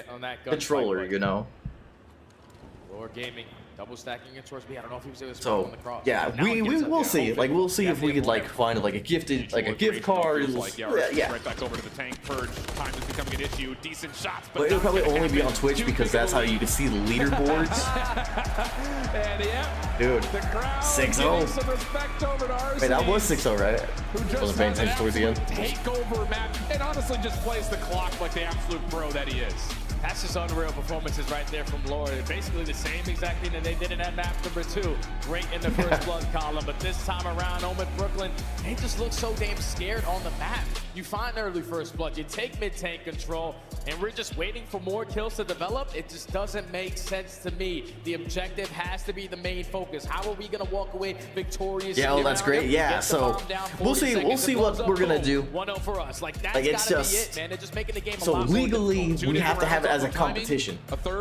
controller, you know.
Lord Gaming. Double stacking against Rorsby. I don't know if he was able to
so
on the cross.
Yeah, we'll see. Like we'll see if we could like find like a gift card. Yeah.
Right back over to the tank. Purge time is becoming an issue. Decent shots,
but it'll probably only be on Twitch because that's how you can see the leaderboards.
And yeah,
dude, 6-0. Wait, that was 6-0, right? Wasn't paying attention towards the end.
Takeover map, and honestly just plays the clock like the absolute pro that he is.
That's just unreal performances right there from Lord. Basically the same exact thing that they did in that map number 2. Great in the first blood column, but this time around, Omid Brooklyn, they just look so damn scared on the map. You find early first blood, you take mid-tank control, and we're just waiting for more kills to develop. It just doesn't make sense to me. The objective has to be the main focus. How are we gonna walk away victorious?
Yeah, well, that's great. Yeah, so we'll see what we're gonna do.
1-0 for us. Like that's
it's
gotta
just
be it, man. They're just making the game
so legally we have to have it as a competition.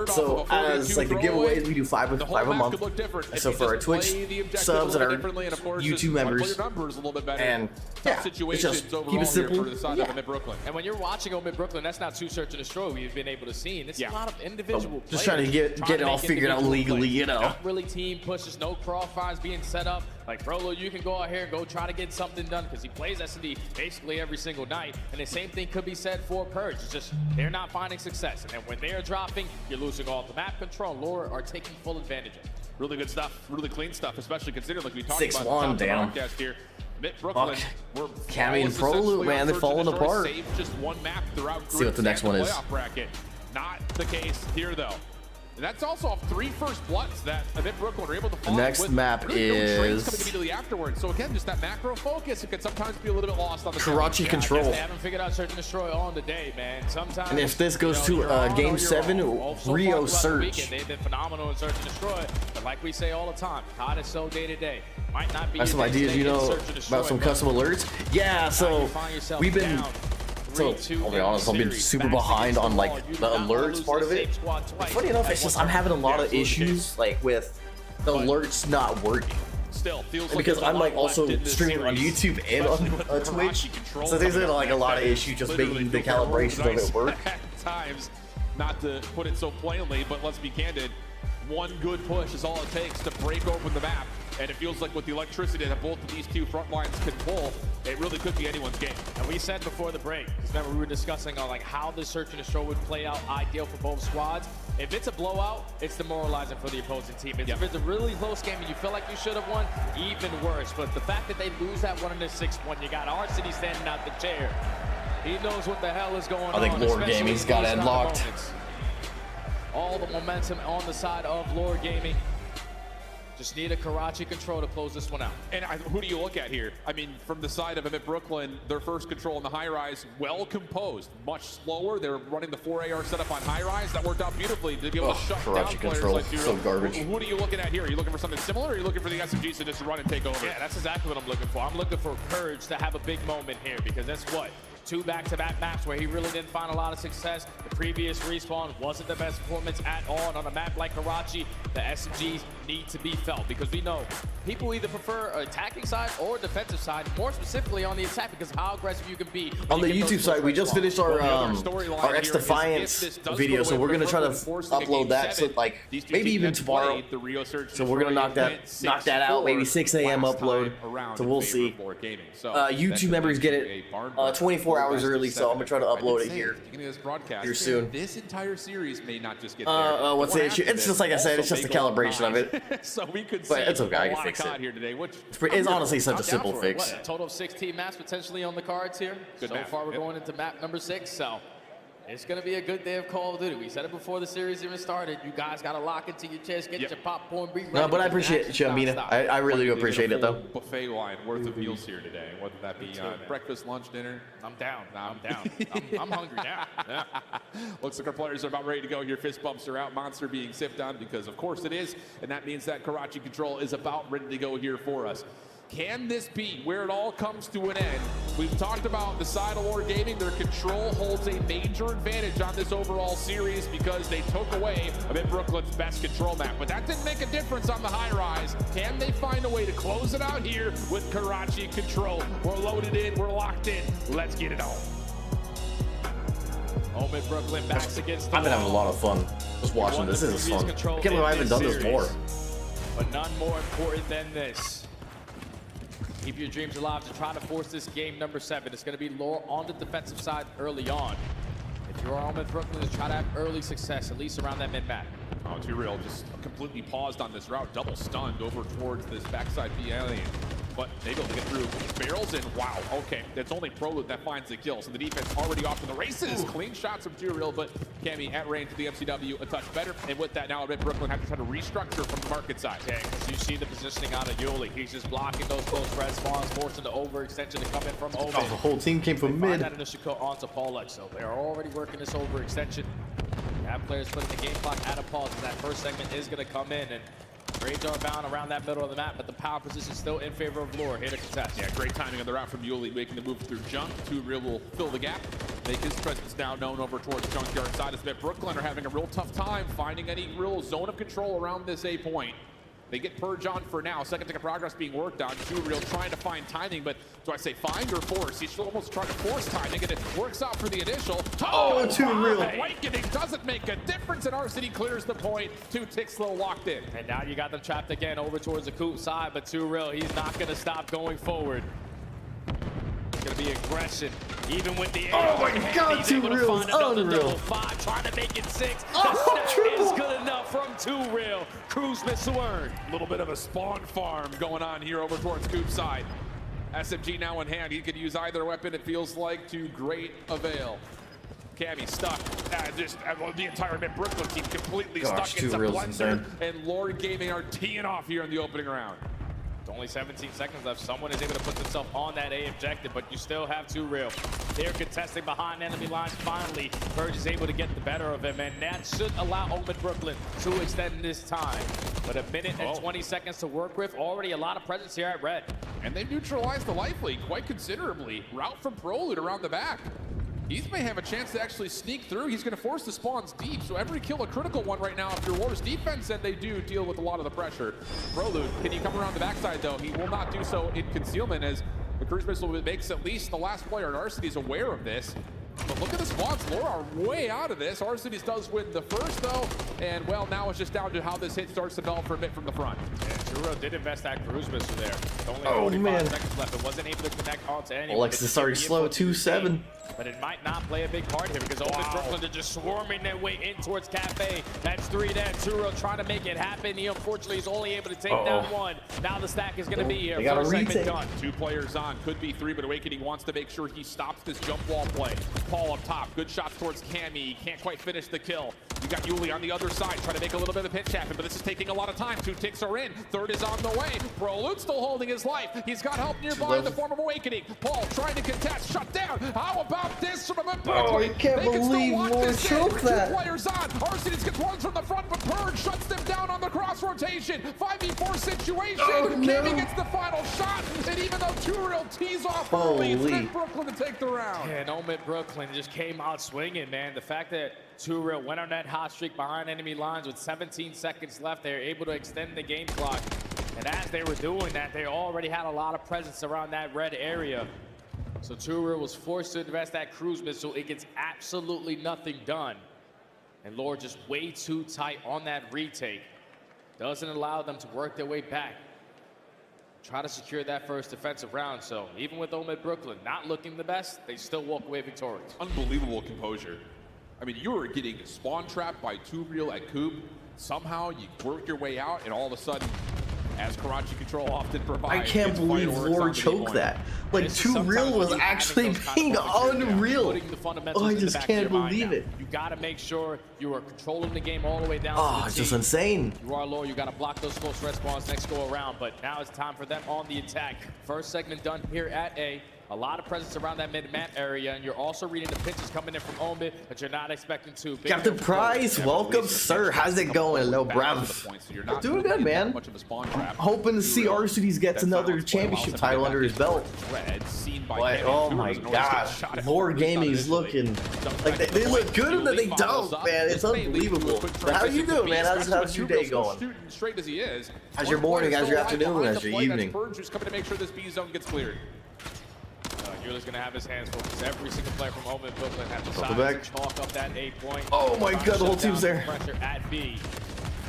So as like the giveaways, we do 5 a month. So for our Twitch subs and our YouTube members, and yeah, it's just keep it simple. Yeah.
And when you're watching Omid Brooklyn, that's not too search and destroy we've been able to see. And it's a lot of individual
just trying to get it all figured out legally, you know.
Not really team pushes, no crossfires being set up. Like Frollo, you can go out here and go try to get something done because he plays S&D basically every single night. And the same thing could be said for Purge. It's just they're not finding success. And then when they're dropping, you're losing all the map control. Lore are taking full advantage of it.
Really good stuff, really clean stuff, especially considering like we talked
6-1 down.
Here. Brooklyn,
Cammy and Frollo, man, they're falling apart.
Just one map throughout.
See what the next one is.
Bracket. Not the case here though. And that's also off 3 first bloods that Brooklyn are able to follow.
The next map is
coming immediately afterwards. So again, just that macro focus, it can sometimes be a little bit lost on the
Karachi control.
They haven't figured out search and destroy on the day, man. Sometimes.
And if this goes to game 7, Rio Search.
They've been phenomenal in search and destroy, but like we say all the time, COD is so day to day. Might not be.
Have some ideas, you know, about some custom alerts? Yeah, so we've been. So, I'll be honest, I've been super behind on like the alerts part of it. Funny enough, it's just I'm having a lot of issues like with the alerts not working. Because I'm like also streaming on YouTube and on Twitch, so there's like a lot of issues just making the calibration of it work.
Times, not to put it so plainly, but let's be candid. One good push is all it takes to break open the map. And it feels like with the electricity that both of these two front lines can pull, it really could be anyone's game.
And we said before the break, because remember we were discussing on like how the search and destroy would play out ideal for both squads. If it's a blowout, it's demoralizing for the opposing team. If it's a really close game and you feel like you should have won, even worse. But the fact that they lose that one in the 6-1, you got RCD standing out the chair. He knows what the hell is going on.
I think Lord Gaming's got it locked.
All the momentum on the side of Lord Gaming. Just need a Karachi control to close this one out.
And who do you look at here? I mean, from the side of Brooklyn, their first control in the high rise, well composed, much slower. They're running the 4AR setup on high rise. That worked out beautifully to be able to shut
Karachi
down
control,
players like
so garbage.
Who are you looking at here? Are you looking for something similar, or are you looking for the SMGs to just run and take over?
Yeah, that's exactly what I'm looking for. I'm looking for Purge to have a big moment here, because that's what 2 back-to-back maps where he really didn't find a lot of success. The previous respawn wasn't the best performance at all. And on a map like Karachi, the SMGs need to be felt because we know people either prefer attacking side or defensive side, more specifically on the attack because of how aggressive you can be.
On the YouTube side, we just finished our X Defiance video, so we're gonna try to upload that, so like maybe even tomorrow. So we're gonna knock that out, maybe 6 a.m. upload. So we'll see. YouTube members get it 24 hours early, so I'm gonna try to upload it here soon.
This entire series may not just get
what's the issue? It's just like I said, it's just a calibration of it.
So we could
but it's okay, I can fix it.
Here today, which
it's honestly such a simple fix.
What, a total of 16 maps potentially on the cards here. So far we're going into map number 6, so it's going to be a good day of Call of Duty. We said it before the series even started. You guys got to lock into your chest, get your popcorn, be ready.
No, but I appreciate it, Amina. I really do appreciate it, though.
Buffet line worth of meals here today, whether that be breakfast, lunch, dinner.
I'm down. I'm down. I'm hungry now. Yeah.
Looks like our players are about ready to go here. Fist bumps are out. Monster being sipped on because, of course, it is. And that means that Karachi Control is about ready to go here for us. Can this be where it all comes to an end? We've talked about the side of Lord Gaming. Their control holds a major advantage on this overall series because they took away Amit Brooklyn's best control map. But that didn't make a difference on the high rise. Can they find a way to close it out here with Karachi Control? We're loaded in. We're locked in. Let's get it on.
Amit Brooklyn backs against the
I've been having a lot of fun just watching this. This is fun. I can't believe I haven't done this more.
But none more important than this. Keep your dreams alive to try to force this game number 7. It's going to be Lore on the defensive side early on. If you're on with Brooklyn, try to have early success, at least around that mid-map.
Oh, Too Real just completely paused on this route, double stunned over towards this backside B alien. But able to get through barrels and wow, okay, that's only Prelude that finds the kill. So the defense already off to the races. Ooh. Clean shots from Too Real, but Cammy at range to the MCW a touch better. And with that now, Brooklyn have to try to restructure from the market side.
Yeah, because you see the positioning out of Yuli. He's just blocking those close red spawns, forcing the overextension to come in from Omen.
Oh, the whole team came from mid.
That initial kill onto Paulek, so they're already working this overextension. You have players putting the game clock at a pause, and that first segment is going to come in. And Raids are bound around that middle of the map, but the power position still in favor of Lore. Here to contest.
Yeah, great timing on the route from Yuli, making the move through Junk. Too Real will fill the gap, make his presence now known over towards Junkyard side. As Brooklyn are having a real tough time finding any real zone of control around this A point. They get Purge on for now. Second tick of progress being worked on. Too Real trying to find timing, but do I say find or force? He's almost trying to force timing, and it works out for the initial.
Oh, Too Real.
Awakening doesn't make a difference, and RCD clears the point. 2 ticks low locked in.
And now you got them trapped again over towards the Coop side, but Too Real, he's not going to stop going forward. It's going to be aggression, even with the
oh my God, Too Real is unreal.
5, trying to make it 6. The snap is good enough from Too Real. Cruise missile earned.
A little bit of a spawn farm going on here over towards Coop side. SMG now in hand. He could use either weapon, it feels like, to great avail. Cammy stuck. The entire Brooklyn team completely stuck. It's a blender, and Lord Gaming are teeing off here in the opening round.
It's only 17 seconds left. Someone is able to put themselves on that A objective, but you still have Too Real. They're contesting behind enemy lines. Finally, Purge is able to get the better of him, and that should allow Omen Brooklyn to extend this time. But a minute and 20 seconds to work with. Already a lot of presence here at Red.
And they neutralized the life lead quite considerably. Route from Prelude around the back. He may have a chance to actually sneak through. He's going to force the spawns deep, so every kill a critical one right now if you're Lore's defense, and they do deal with a lot of the pressure. Prelude, can he come around the backside though? He will not do so in concealment as the cruise missile makes at least the last player in RCD aware of this. But look at the spawns. Lore are way out of this. RCD does win the first though, and well, now it's just down to how this hit starts to develop for a bit from the front.
Yeah, Too Real did invest that cruise missile there. Only 45 seconds left. It wasn't able to connect onto anyone.
Alexis started slow, 2-7.
But it might not play a big part here because Open Brooklyn are just swarming their way in towards Cafe. That's 3 dead. Too Real trying to make it happen. He unfortunately is only able to take down 1. Now the stack is going to be here.
They got a retake.
Done.
2 players on. Could be 3, but Awakening wants to make sure he stops this jump wall play. Paul up top. Good shots towards Cammy. He can't quite finish the kill. You got Yuli on the other side trying to make a little bit of a pinch happen, but this is taking a lot of time. 2 ticks are in. 30 third is on the way. Prolude still holding his life. He's got help nearby in the form of Awakening. Paul trying to contest, shut down. How about this from a
Oh, I can't believe Lord choked that.
2 players on. Arsenis gets one from the front, but Purge shuts them down on the cross rotation. 5v4 situation. Cammy gets the final shot, and even though 2Real tees off early, it's Omit Brooklyn to take the round.
And Omit Brooklyn just came out swinging, man. The fact that 2Real went on that hot streak behind enemy lines with 17 seconds left, they were able to extend the game clock. And as they were doing that, they already had a lot of presence around that red area. So 2Real was forced to invest that cruise missile. It gets absolutely nothing done. And Lord just way too tight on that retake. Doesn't allow them to work their way back. Try to secure that first defensive round. So even with Omid Brooklyn not looking the best, they still walk away victorious.
Unbelievable composure. I mean, you were getting spawn trapped by 2Real at Coop. Somehow you work your way out, and all of a sudden, as Karachi Control often provides,
I can't believe Lord choked that. Like 2Real was actually being unreal. Oh, I just can't believe it.
You gotta make sure you are controlling the game all the way down.
Oh, it's just insane.
You are Lord, you gotta block those close red spawns next go around, but now it's time for them on the attack. First segment done here at A. A lot of presence around that mid-map area, and you're also reading the pitches coming in from Omid that you're not expecting to.
Captain Price, welcome, sir. How's it going, little bruv? Doing good, man. Hoping to see Arsudes gets another championship title under his belt. But, oh my gosh, Lord Gaming's looking like they look good and then they don't, man. It's unbelievable. But how you doing, man? How's your day going?
Straight as he is.
How's your morning? How's your afternoon? How's your evening?
Purge coming to make sure this B zone gets cleared.
Yuli's going to have his hands full because every single player from Omid Brooklyn has decided to chalk up that 8 point.
Oh my god, the whole team's there.
Pressure at B.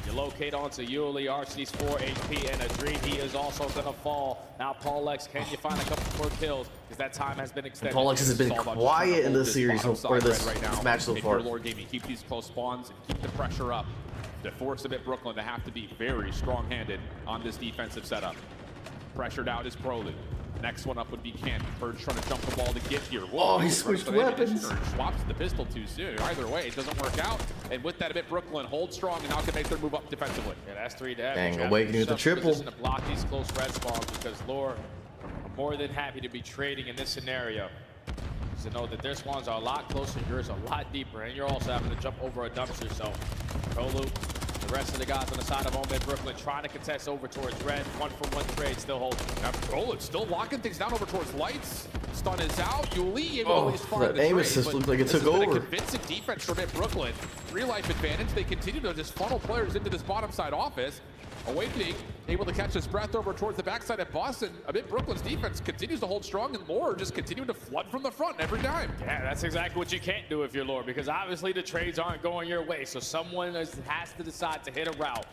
You locate onto Yuli, Archie's 4 HP, and a dream. He is also going to fall. Now, Paul X, can you find a couple more kills? Because that time has been extended.
Paul X has been quiet in this series, or this match so far.
Lord Gaming, keep these close spawns and keep the pressure up to force Omid Brooklyn to have to be very strong-handed on this defensive setup. Pressured out is Prolude. Next one up would be Cammy. Purge trying to jump the ball to get here. Whoa,
oh, he switched weapons.
Swaps the pistol too soon. Either way, it doesn't work out. And with that, Omid Brooklyn holds strong and now can make their move up defensively.
Yeah, that's 3 damage.
Dang, Awakening with the triple.
To block these close red spawns because Lore are more than happy to be trading in this scenario. To know that their spawns are a lot closer, yours a lot deeper, and you're also having to jump over a dumpster. So, Prolu, the rest of the guys on the side of Omid Brooklyn trying to contest over towards red. 1-for-1 trade still holding. Now
Prolu still locking things down over towards lights. Stun is out. Yuli able to at least find the
aim
trade,
assist looked like it took over.
A convincing defense from Omid Brooklyn. 3 life advantage. They continue to just funnel players into this bottom side office. Awakening able to catch his breath over towards the backside at Boston. Omid Brooklyn's defense continues to hold strong, and Lore just continuing to flood from the front every time.
Yeah, that's exactly what you can't do if you're Lore, because obviously the trades aren't going your way, so someone has to decide to hit a route.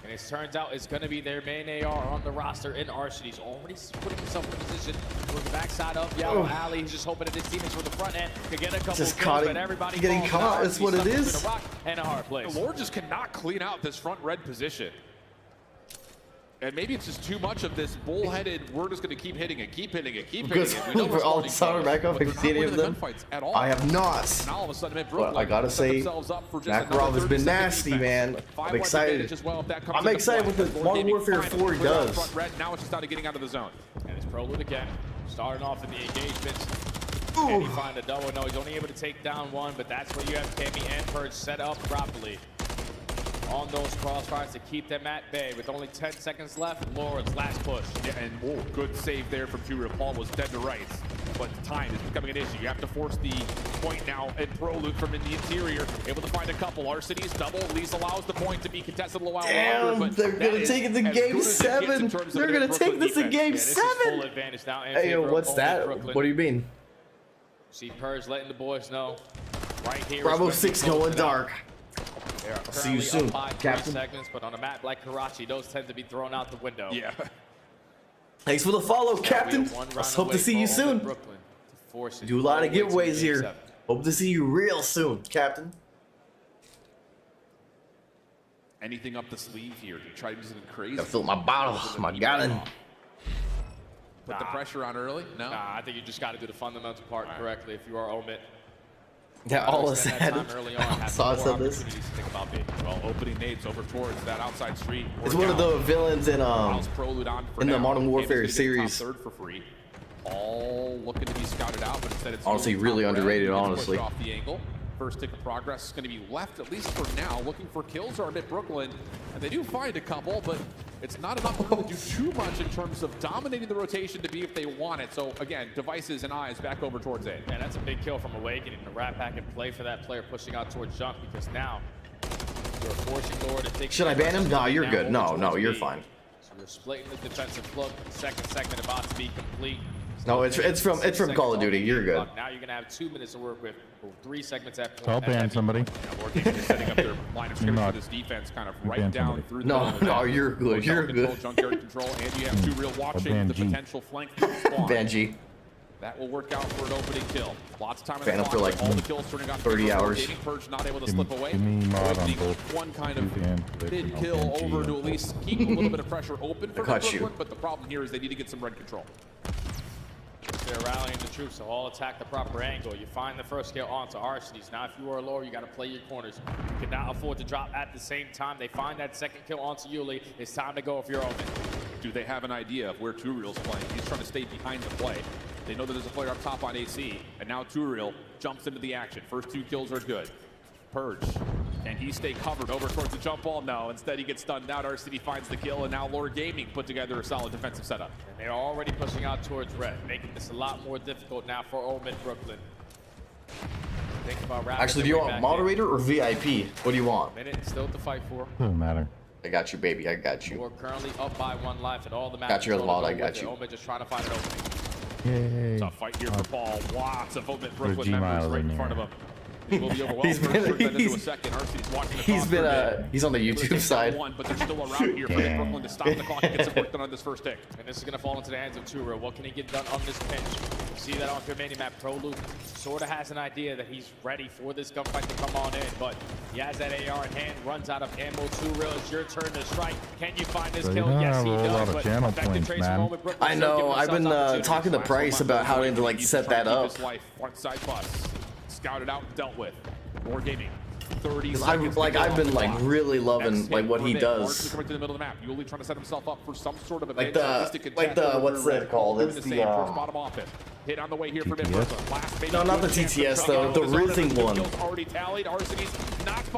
And it turns out it's going to be their main AR on the roster in Arsudes. Already putting himself in position for the backside of Yellow Alley. He's just hoping that his teammates from the front end could get a couple
just
kills, but everybody
getting caught. That's what it is.
A rock and a hard place.
Lore just cannot clean out this front red position. And maybe it's just too much of this bullheaded, we're just going to keep hitting it, keep hitting it, keep hitting it. We know
we're all sorry back up. Have you seen any of them? I have not.
And all of a sudden,
but I gotta say, Makarov has been nasty, man. I'm excited. I'm excited with the Modern Warfare 4 he does.
Now it's just out of getting out of the zone.
And it's Prolude again, starting off in the engagement. Can he find a double? No, he's only able to take down one, but that's where you have Cammy and Purge set up properly on those crossfires to keep them at bay. With only 10 seconds left, Lord's last push.
Yeah, and good save there from 2Real. Paul was dead to rights, but time is becoming an issue. You have to force the point now, and Prolude from in the interior, able to find a couple. Arsudes double, at least allows the point to be contested a little while longer. But
they're going to take it to game 7. They're going to take this to game 7.
Full advantage now.
Hey, yo, what's that? What do you mean?
See Purge letting the boys know. Right here.
Bravo 6 going dark. I'll see you soon, Captain.
Seconds, but on a map like Karachi, those tend to be thrown out the window.
Yeah.
Thanks for the follow, Captain. Let's hope to see you soon. Do a lot of giveaways here. Hope to see you real soon, Captain.
Anything up the sleeve here to try to do something crazy?
Gotta fill my bottle, my gallon.
Put the pressure on early? No?
Nah, I think you just got to do the fundamental part correctly if you are Omid.
Yeah, all is said. Saw said this.
Think about being, well, opening nades over towards that outside street.
It's one of the villains in the Modern Warfare series.
Third for free. All looking to be scouted out, but instead it's
honestly really underrated. Honestly.
Off the angle. First tick of progress is going to be left, at least for now. Looking for kills are a bit Brooklyn, and they do find a couple, but it's not enough for them to do too much in terms of dominating the rotation to be if they want it. So again, devices and eyes back over towards A.
And that's a big kill from Awakening. The Rat Pack and play for that player pushing out towards Jump, because now you're forcing Lord to take.
Should I ban him? No, you're good. No, you're fine.
So you're splitting the defensive look. Second segment about to be complete.
No, it's from Call of Duty. You're good.
Now you're gonna have 2 minutes to work with. 3 segments at
I'll ban somebody.
Setting up their line of scrimmage for this defense kind of right down through the
No, you're good. You're good.
Junkyard control, and you have 2 real watching the potential flank spawn.
Banji.
That will work out for an opening kill. Lots of time
ban him for like
all the kills turning out
30 hours.
Purge not able to slip away.
Give me mod on both.
One kind of mid kill over to at least keep a little bit of pressure open for Brooklyn, but the problem here is they need to get some red control.
They're rallying the troops, so all attack the proper angle. You find the first kill onto Arcades. Now, if you are lower, you got to play your corners. You cannot afford to drop at the same time. They find that second kill onto Yuli. It's time to go if you're open.
Do they have an idea of where Two-Real's playing? He's trying to stay behind the play. They know that there's a player up top on AC, and now Two-Real jumps into the action. First 2 kills are good. Purge. Can he stay covered over towards the jump ball? No. Instead, he gets stunned out. RCD finds the kill, and now Lord Gaming put together a solid defensive setup.
And they're already pushing out towards red, making this a lot more difficult now for Omen Brooklyn. Think about
actually, do you want moderator or VIP? What do you want?
Minute still to fight for.
Doesn't matter.
I got you, baby. I got you.
You're currently up by 1 life, and all the
got you as well. I got you.
Omen just trying to find an opening.
Yay.
Tough fight here for Paul. Lots of Omen Brooklyn members right in front of him. He's on
the YouTube side.
But they're still around here for Brooklyn to stop the clock and get some work done on this first tick.
And this is going to fall into the hands of Two-Real. What can he get done on this pinch? You see that on your mini map. Pro Luke sort of has an idea that he's ready for this gunfight to come on in, but he has that AR in hand, runs out of ammo. Two-Real, it's your turn to strike. Can you find this kill? Yes, he does. But
channel points, man.
I know. I've been talking to Price about how to like set that up.
Front side bus. Scouted out, dealt with. More Gaming. 30
seconds. I've been like really loving like what he does.
Coming to the middle of the map. Yuli trying to set himself up for some sort of
like the what's that called? It's the
bottom offense. Hit on the way here for
TTS? No, not the TTS though. The rizzing one.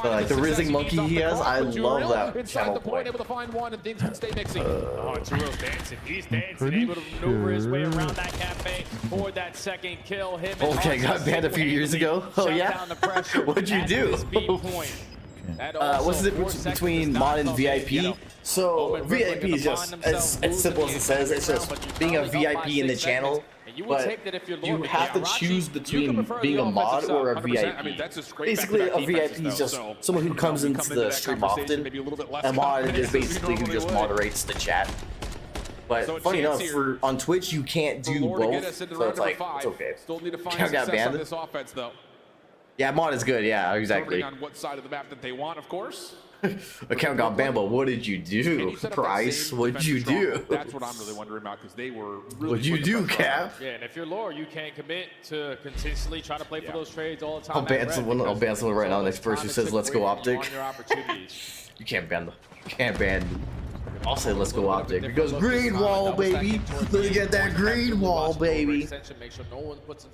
Like the rizzing monkey he has. I love that channel point.
Able to find one and things can stay mixing.
Two-Real's dancing. He's dancing. Able to maneuver his way around that cafe for that second kill.
Okay, got banned a few years ago. Oh yeah. What'd you do? What's the difference between mod and VIP? So VIP is just as simple as it says. It's just being a VIP in the channel. But you have to choose between being a mod or a VIP. Basically, a VIP is just someone who comes into the stream often. A mod is basically who just moderates the chat. But funny enough, on Twitch you can't do both, so it's like it's okay. I got banned. Yeah, mod is good. Yeah, exactly.
On what side of the map that they want, of course.
Account got banned, but what did you do, Price? What'd you do?
That's what I'm really wondering about, because they were really.
What'd you do, Cap?
Yeah, and if you're lower, you can't commit to continuously try to play for those trades all the time.
I'll ban someone right now. Next person who says "Let's go Optic." You can't ban them. You can't ban. I'll say let's go Optic because green wall, baby. Let's get that green wall, baby.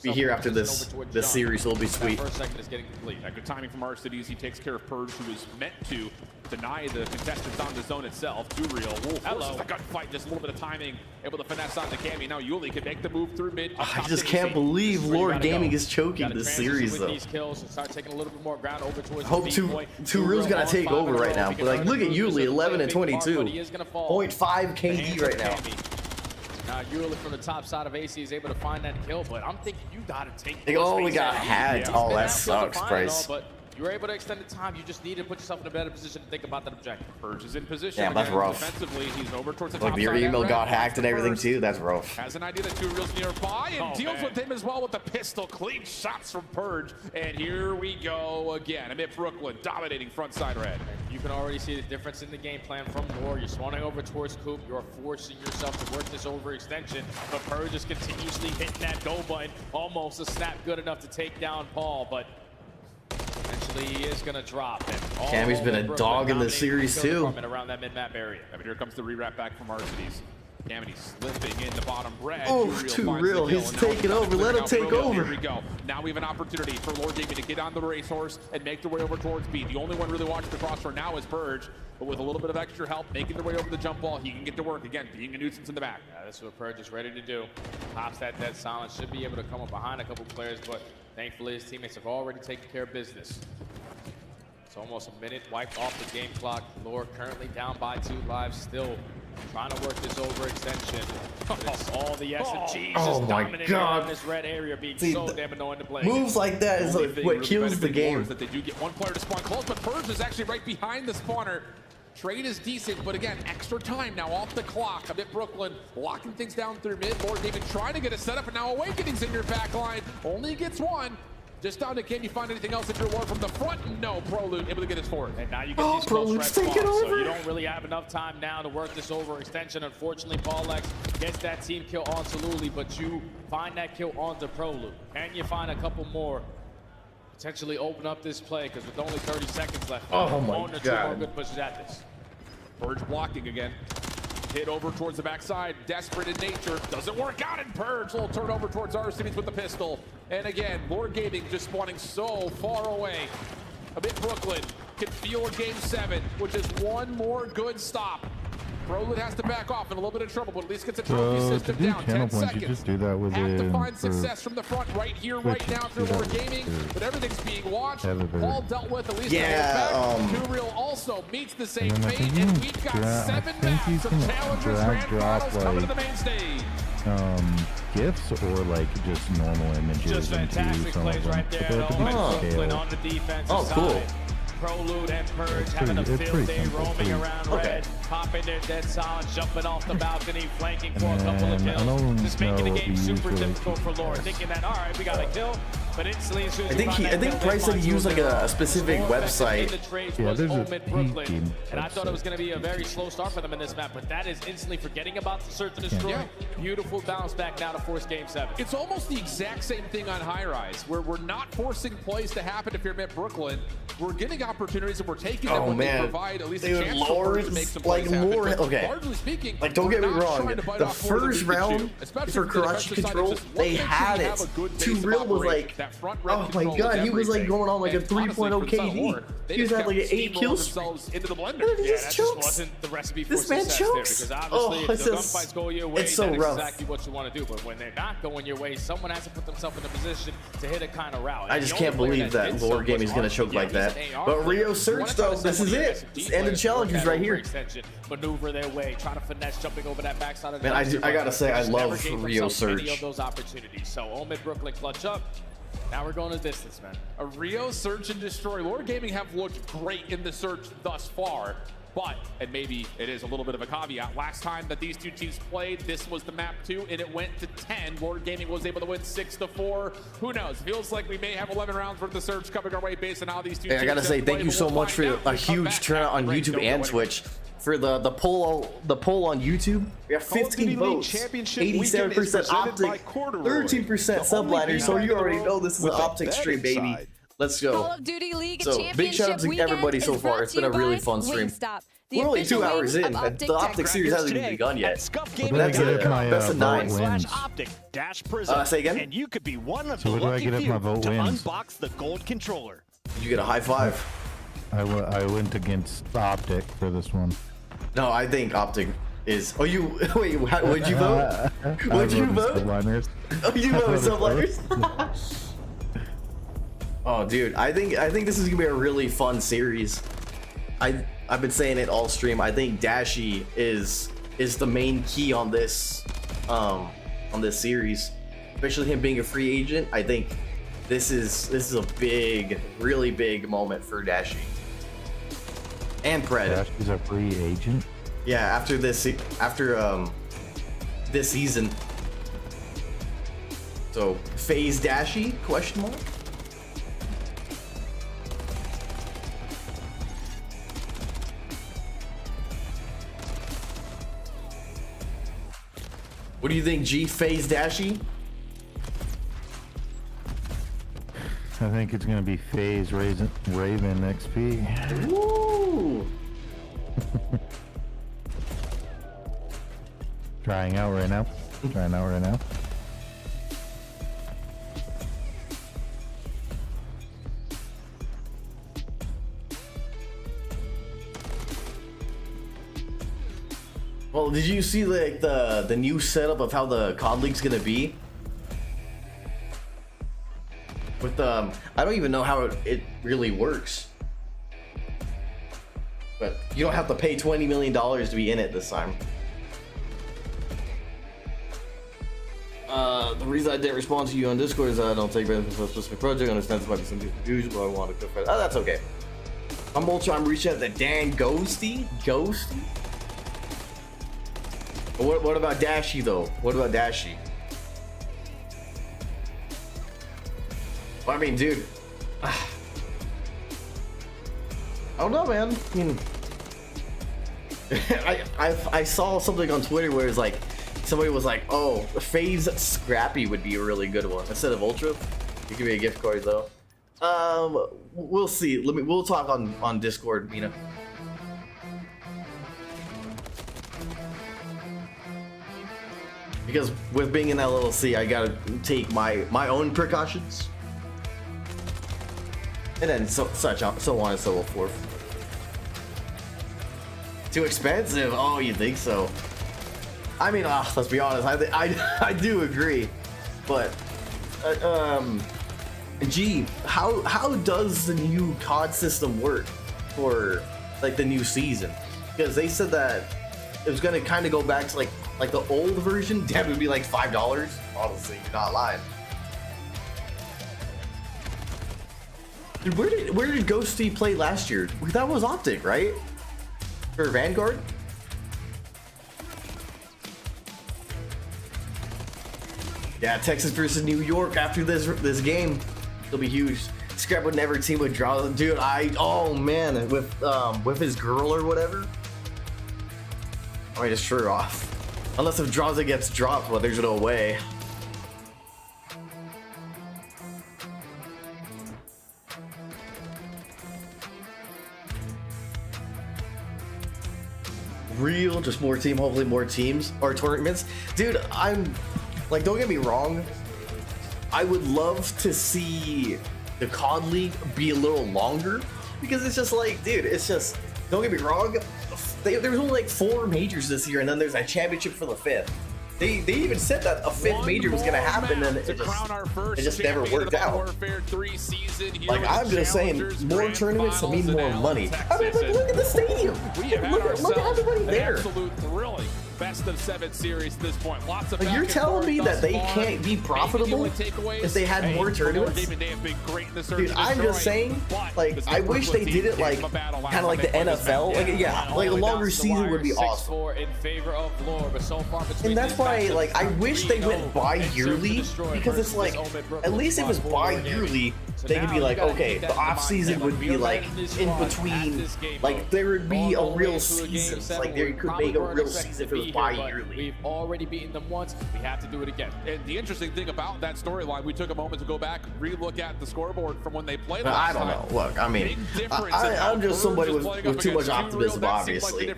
Be here after this. This series will be sweet.
First second is getting complete. Good timing from Arcades. He takes care of Purge, who is meant to deny the contestants on the zone itself. Two-Real forces the gunfight. Just a little bit of timing, able to finesse on the Cammy. Now Yuli can make the move through mid.
I just can't believe Lord Gaming is choking this series though. I hope Two-Real's gonna take over right now. But like, look at Yuli, 11 and 22, 0.5 KD right now.
Now Yuli from the top side of AC is able to find that kill, but I'm thinking you gotta take.
We got hacked. Oh, that sucks, Price.
You were able to extend the time. You just need to put yourself in a better position to think about that objective.
Purge is in position.
Yeah, that's rough.
Defensively, he's over towards the
like your email got hacked and everything too. That's rough.
Has an idea that Two-Real's nearby and deals with him as well with the pistol. Clean shots from Purge. And here we go again. Amid Brooklyn dominating front side red.
You can already see the difference in the game plan from Lore. You're swanning over towards Coop. You're forcing yourself to work this overextension. But Purge is continuously hitting that go button. Almost a snap good enough to take down Paul, but eventually he is going to drop.
Cammy's been a dog in this series too.
Around that mid-map area.
I mean, here comes the re-wrap back from Arcades. Cammy slipping in the bottom red.
Oh, too real. He's taking over. Let him take over.
Here we go. Now we have an opportunity for Lord Gaming to get on the racehorse and make their way over towards B. The only one really watching the cross right now is Purge, but with a little bit of extra help, making their way over the jump ball, he can get to work again, being a nuisance in the back.
Yeah, this is what Purge is ready to do. Pops that dead silence, should be able to come up behind a couple players, but thankfully his teammates have already taken care of business. It's almost a minute wiped off the game clock. Lord currently down by 2 lives, still trying to work this overextension. All the SMGs just dominating on this red area, being so damn annoying to play.
Moves like that is like what kills the game.
Is that they do get one player to spawn close, but Purge is actually right behind the spawner. Trade is decent, but again, extra time now off the clock. A bit Brooklyn locking things down through mid. Lord Gaming trying to get a setup, and now Awakening's in your back line. Only gets one. Just down to, can you find anything else in your war from the front? No, Prolude able to get his forward.
And now you get these close red spawns, so you don't really have enough time now to work this overextension. Unfortunately, Paulex gets that team kill onto Luli, but you find that kill onto Prolude. And you find a couple more. Potentially open up this play, because with only 30 seconds left,
oh my
God. 2 more good pushes at this.
Purge blocking again. Hit over towards the backside, desperate in nature, doesn't work out in Purge. Little turnover towards Arcades with the pistol. And again, Lord Gaming just spawning so far away. A bit Brooklyn can feel a game 7, which is one more good stop. Prolude has to back off in a little bit of trouble, but at least gets a trophy system down. 10 seconds.
You just do that with
have to find success from the front right here, right now through Lord Gaming, but everything's being watched. All dealt with, at least Too Real also meets the same fate, and we've got 7 maps from Challengers Grand Finals coming to the main stage.
GIFs or like just normal images.
Just fantastic plays right there. Brooklyn on the defensive side. Prolude and Purge having a field day roaming around red, popping their dead silence, jumping off the balcony, flanking for a couple of kills, just making the game super difficult for Lord, thinking that, all right, we got a kill, but instantly as soon as
I think Price said he used like a specific website.
Yeah, there's a
Brooklyn, and I thought it was going to be a very slow start for them in this map, but that is instantly forgetting about the search and destroy. Yeah. Beautiful bounce back now to force game 7.
It's almost the exact same thing on High Rise, where we're not forcing plays to happen if you're at Brooklyn. We're getting opportunities and we're taking them when they provide at least a chance to make some plays happen.
Okay,
largely speaking,
like don't get me wrong, the first round for Karachi Control, they had it. Too Real was like, oh my god, he was like going on like a 3.0 KD. He was at like an 8 kills.
Into the blender.
And he just chokes.
Wasn't the recipe for
This man chokes.
Because obviously if the gunfights go your way,
it's so
that's
rough.
exactly what you want to do. But when they're not going your way, someone has to put themselves in a position to hit a kind of route.
I just can't believe that Lord Gaming is going to choke like that. But Rio Surge though, this is it. End of challenges right here.
Maneuver their way, trying to finesse, jumping over that backside of the
man, I gotta say, I love Rio Surge.
Any of those opportunities. So Omid Brooklyn clutch up. Now we're going to distance, man.
A Rio Search and Destroy. Lord Gaming have looked great in the search thus far, but, and maybe it is a little bit of a caveat, last time that these two teams played, this was the map 2, and it went to 10. Lord Gaming was able to win 6-4. Who knows? Feels like we may have 11 rounds worth of search coming our way based on how these two teams
I gotta say, thank you so much for a huge turnout on YouTube and Twitch. For the poll on YouTube, we have 15 votes, 87% Optic, 13% Sublighter, so you already know this is an Optic stream, baby. Let's go.
Call of Duty League
So big shout out to everybody so far. It's been a really fun stream. We're only 2 hours in, and the Optic series hasn't even begun yet. That's best of 9. Say again?
And you could be one of the lucky few to unbox the gold controller.
You get a high five.
I went against Optic for this one.
No, I think Optic is. Oh, you wait. Would you vote? Would you vote? Oh, you voted Subliners. Oh, dude, I think this is gonna be a really fun series. I've been saying it all stream. I think Dashy is the main key on this series, especially him being a free agent. I think this is a big, really big moment for Dashy. And Pred.
Dashy's a free agent?
Yeah, after this season. So, phase Dashy? Question mark? What do you think, G? Phase Dashy?
I think it's gonna be FaZe Raven XP.
Woo!
Trying out right now.
Well, did you see like the new setup of how the COD League's gonna be? With I don't even know how it really works. But you don't have to pay $20 million to be in it this time. The reason I didn't respond to you on Discord is that I don't take credit for a specific project. I understand there might be some confusion, but I want to go for it. Oh, that's okay. I'm Ultra. I'm reaching out to Dan Ghosty. What about Dashy though? What about Dashy? Well, I mean, dude. I don't know, man. I mean, I saw something on Twitter where it's like somebody was like, "Oh, FaZe Scrappy would be a really good one instead of Ultra." It could be a gift card though. We'll see. We'll talk on Discord, Mina. Because with being in LLC, I gotta take my own precautions, and then so on and so forth. Too expensive? Oh, you think so? I mean, let's be honest. I do agree, but gee, how does the new COD system work for like the new season? Because they said that it was gonna kind of go back to like the old version. Damn, it would be like $5. Honestly, you're not lying. Dude, where did Ghosty play last year? That was Optic, right? For Vanguard? Yeah, Texas versus New York after this game. It'll be huge. Scrap would never team with draw. Dude, oh man, with his girl or whatever. I mean, just sure off. Unless if Draza gets dropped, well, there's no way. Real, just more team, hopefully more teams or tournaments. Dude, I'm like, don't get me wrong. I would love to see the COD League be a little longer because it's just like, dude, it's just, don't get me wrong. There's only like 4 majors this year, and then there's a championship for the 5th. They even said that a 5th major was gonna happen, and it just never worked out. Like, I'm just saying, more tournaments mean more money. I mean, like, look at the stadium. Look at everybody there.
Absolute thrilling best of 7 series at this point. Lots of
you're telling me that they can't be profitable if they had more tournaments? Dude, I'm just saying, like, I wish they did it like kind of like the NFL. Like, yeah, like a longer season would be awesome. And that's why, like, I wish they went bi-yearly, because it's like, at least if it's bi-yearly, they could be like, okay, the off season would be like in between, like there would be a real season, like they could make a real season if it was bi-yearly.
We've already beaten them once, we have to do it again.
And the interesting thing about that storyline, we took a moment to go back, re-look at the scoreboard from when they played last time.
I don't know. Look, I mean, I'm just somebody with too much optimism, obviously.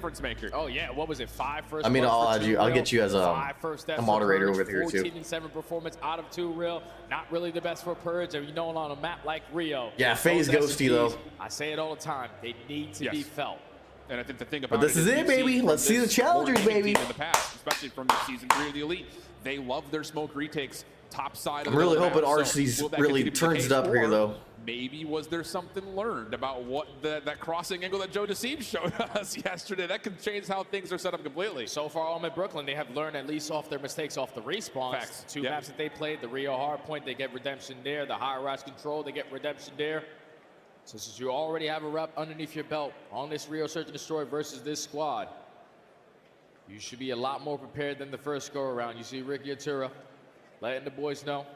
Oh yeah, what was it? 5 first?
I mean, I'll get you as a moderator over here too.
14-7 performance out of 2 real. Not really the best for Purge, and you know, on a map like Rio.
Yeah, FaZe Ghosty though.
I say it all the time. They need to be felt.
And I think the thing about
this is it, baby. Let's see the challengers, baby.
In the past, especially from the season 3 of the Elite, they love their smoke retakes top side.
I'm really hoping RC's really turns it up here, though.
Maybe was there something learned about what that crossing angle that Joe Deceive showed us yesterday? That could change how things are set up completely.
So far, all in Brooklyn, they have learned at least off their mistakes off the respawns.
Facts.
2 maps that they played, the Rio Hardpoint, they get redemption there. The High Rise Control, they get redemption there. So since you already have a rep underneath your belt on this Rio Search and Destroy versus this squad, you should be a lot more prepared than the first go around. You see Ricky Atura letting the boys know.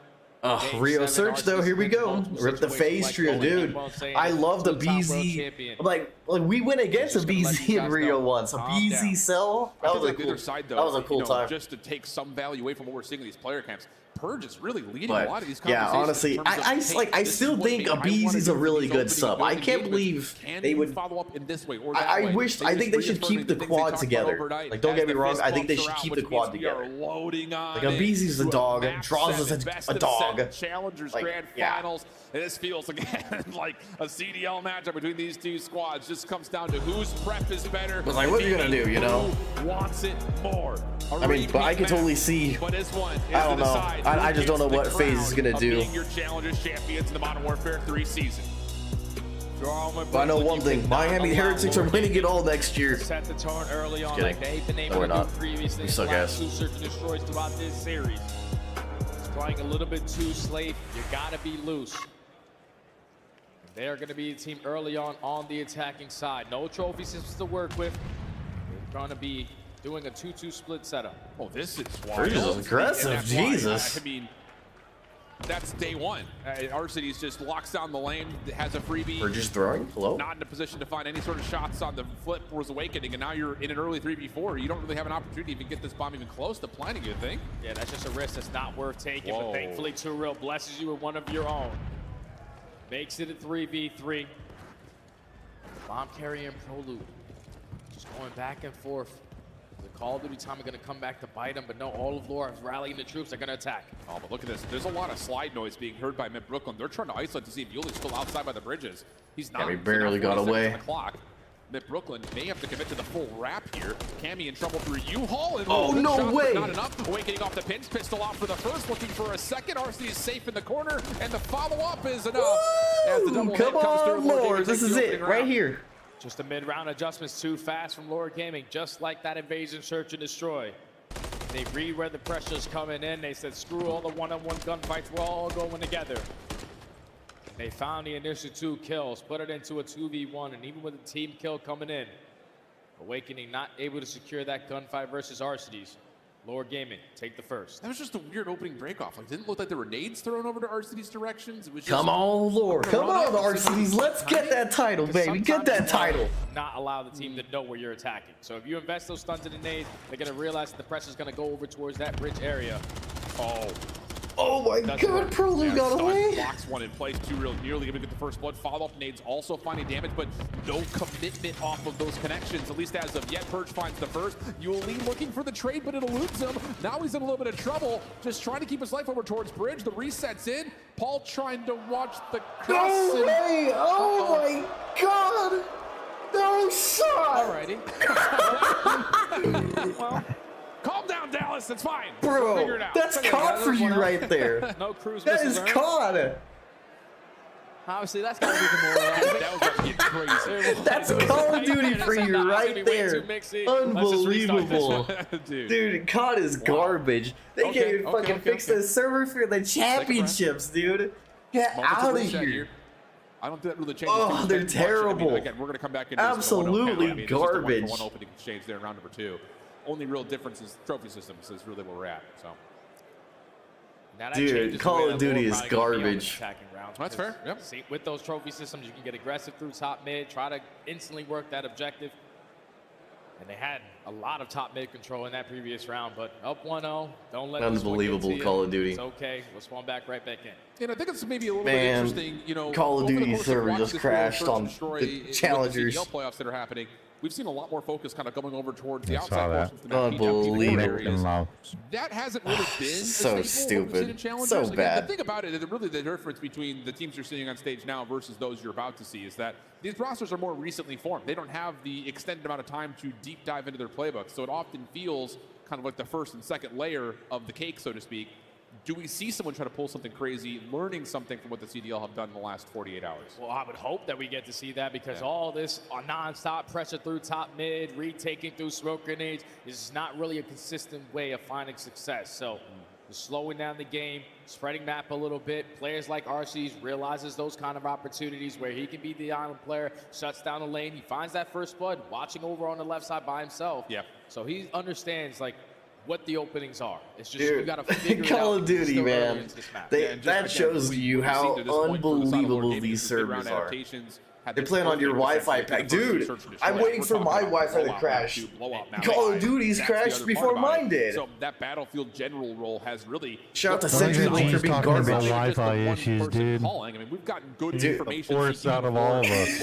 Rio Search though, here we go. Rip the FaZe trio, dude. I love the BZ. Like we went against a BZ in Rio once. A BZ cell. That was a cool. That was a cool time.
Just to take some value away from what we're seeing in these player camps. Purge is really leading
But,
a lot of these
yeah,
conversations.
honestly, I still think Abizi's a really good sub. I can't believe they would
follow up in this way or
I think they should keep the quad together. Like, don't get me wrong, I think they should keep the quad together. Like, Abizi's a dog, draws us a dog.
Challengers
Like,
Grand Finals. This feels again like a CDL matchup between these two squads. Just comes down to whose prep is better.
But like, what are you gonna do? You know,
who wants it more?
I mean, but I can totally see.
But this one is
I don't know. I just don't know what FaZe is gonna do.
Being your Challengers champions in the Modern Warfare 3 season.
But I know one thing: Miami Heretics are winning it all next year.
Set the tone early on,
Kidding.
like they've been able
No, we're
to
not.
do previously.
We suck ass.
Two search and destroys throughout this series. It's playing a little bit too slate. You gotta be loose. They are going to be a team early on the attacking side. No trophy systems to work with. They're going to be doing a 2-2 split setup.
Oh, this is
This is aggressive, Jesus.
I mean, that's day one. Arcities just locks down the lane, has a freebie.
We're just throwing. Hello.
Not in a position to find any sort of shots on the flip was awakening, and now you're in an early 3v4. You don't really have an opportunity to even get this bomb even close to planting, you think?
Yeah, that's just a risk that's not worth taking.
Whoa.
But thankfully, Too Real blesses you with one of your own. Makes it a 3v3. Bomb carrier and Prolude. Just going back and forth. The Call of Duty time are going to come back to bite them, but no, all of Lore is rallying the troops. They're going to attack.
Oh, but look at this. There's a lot of slide noise being heard by Mid Brooklyn. They're trying to isolate to see if Yuli's still outside by the bridges. He's not.
Yeah, he barely got away.
Mid Brooklyn may have to commit to the full wrap here. Cammy in trouble through U-Haul. And
oh, no
shots,
way.
Not enough. Awakening off the pinch pistol off for the first. Looking for a second. RC is safe in the corner. And the follow-up is enough. As the double
come
hit comes through,
on, Lord. This is it right
round.
here.
Just a mid-round adjustments too fast from Lore Gaming, just like that invasion, search, and destroy. They read where the pressure's coming in. They said, screw all the one-on-one gunfights. We're all going together. They found the initial 2 kills, put it into a 2v1, and even with a team kill coming in, Awakening not able to secure that gunfight versus Arcities. Lore Gaming, take the first.
That was just a weird opening break-off. Like, didn't look like there were nades thrown over to Arcities' directions. It was just
Come on, Lord. Come on, Arcities. Let's get that title, baby. Get that title.
Not allow the team to know where you're attacking. So if you invest those stuns in the nades, they're going to realize that the pressure's going to go over towards that bridge area.
Oh my God, Prolude got away.
Blocks one in place. Too Real nearly able to get the first blood. Follow-up nades also finding damage, but no commitment off of those connections, at least as of yet. Purge finds the first. Yuli looking for the trade, but it eludes him. Now he's in a little bit of trouble. Just trying to keep his life over towards bridge. The reset's in. Paul trying to watch the cross.
No way! Oh my God! No shot!
Alrighty. Well, calm down, Dallas. It's fine.
Bro,
Figure it out.
that's COD for you right there.
No cruise
That
missiles
is
earned.
COD.
Obviously, that's got to be demoralizing.
That was about to get crazy.
That's Call of Duty for you right there. Unbelievable. Dude, COD is garbage. They can't even fucking fix the server for the championships, dude. Get out of here.
I don't think that really changes.
Oh, they're terrible.
I mean, again, we're going to come back into
absolutely garbage.
One opening exchange there in round number 2. Only real difference is trophy systems is really where we're at. So,
dude, Call of Duty is garbage.
That's fair. Yep.
See, with those trophy systems, you can get aggressive through top mid, try to instantly work that objective. And they had a lot of top mid control in that previous round, but up 1-0. Don't let
unbelievable Call of Duty.
It's okay. We'll spawn back right back in.
And I think it's maybe a little bit interesting. You know,
Call of Duty server just crashed on the Challengers.
CDL playoffs that are happening. We've seen a lot more focus kind of coming over towards the outside portions.
Unbelievable.
That hasn't really been
so stupid. So bad.
The thing about it, really the difference between the teams you're seeing on stage now versus those you're about to see is that these rosters are more recently formed. They don't have the extended amount of time to deep dive into their playbooks. So it often feels kind of like the first and second layer of the cake, so to speak. Do we see someone try to pull something crazy, learning something from what the CDL have done in the last 48 hours?
Well, I would hope that we get to see that because all this non-stop pressure through top mid, retaking through smoke grenades is not really a consistent way of finding success. So slowing down the game, spreading map a little bit. Players like RC's realizes those kind of opportunities where he can be the island player, shuts down the lane. He finds that first blood, watching over on the left side by himself.
Yeah.
So he understands like what the openings are. It's just
Dude,
you got to figure it out.
Call of Duty, man. That shows you how unbelievable these servers are. They're playing on your Wi-Fi pack. Dude, I'm waiting for my Wi-Fi to crash. Call of Duty's crashed before mine did.
So that Battlefield General role has really...
Shout out to CenturyLink for being garbage.
Wi-Fi issues, dude.
I mean, we've gotten good information.
The worst out of all of us.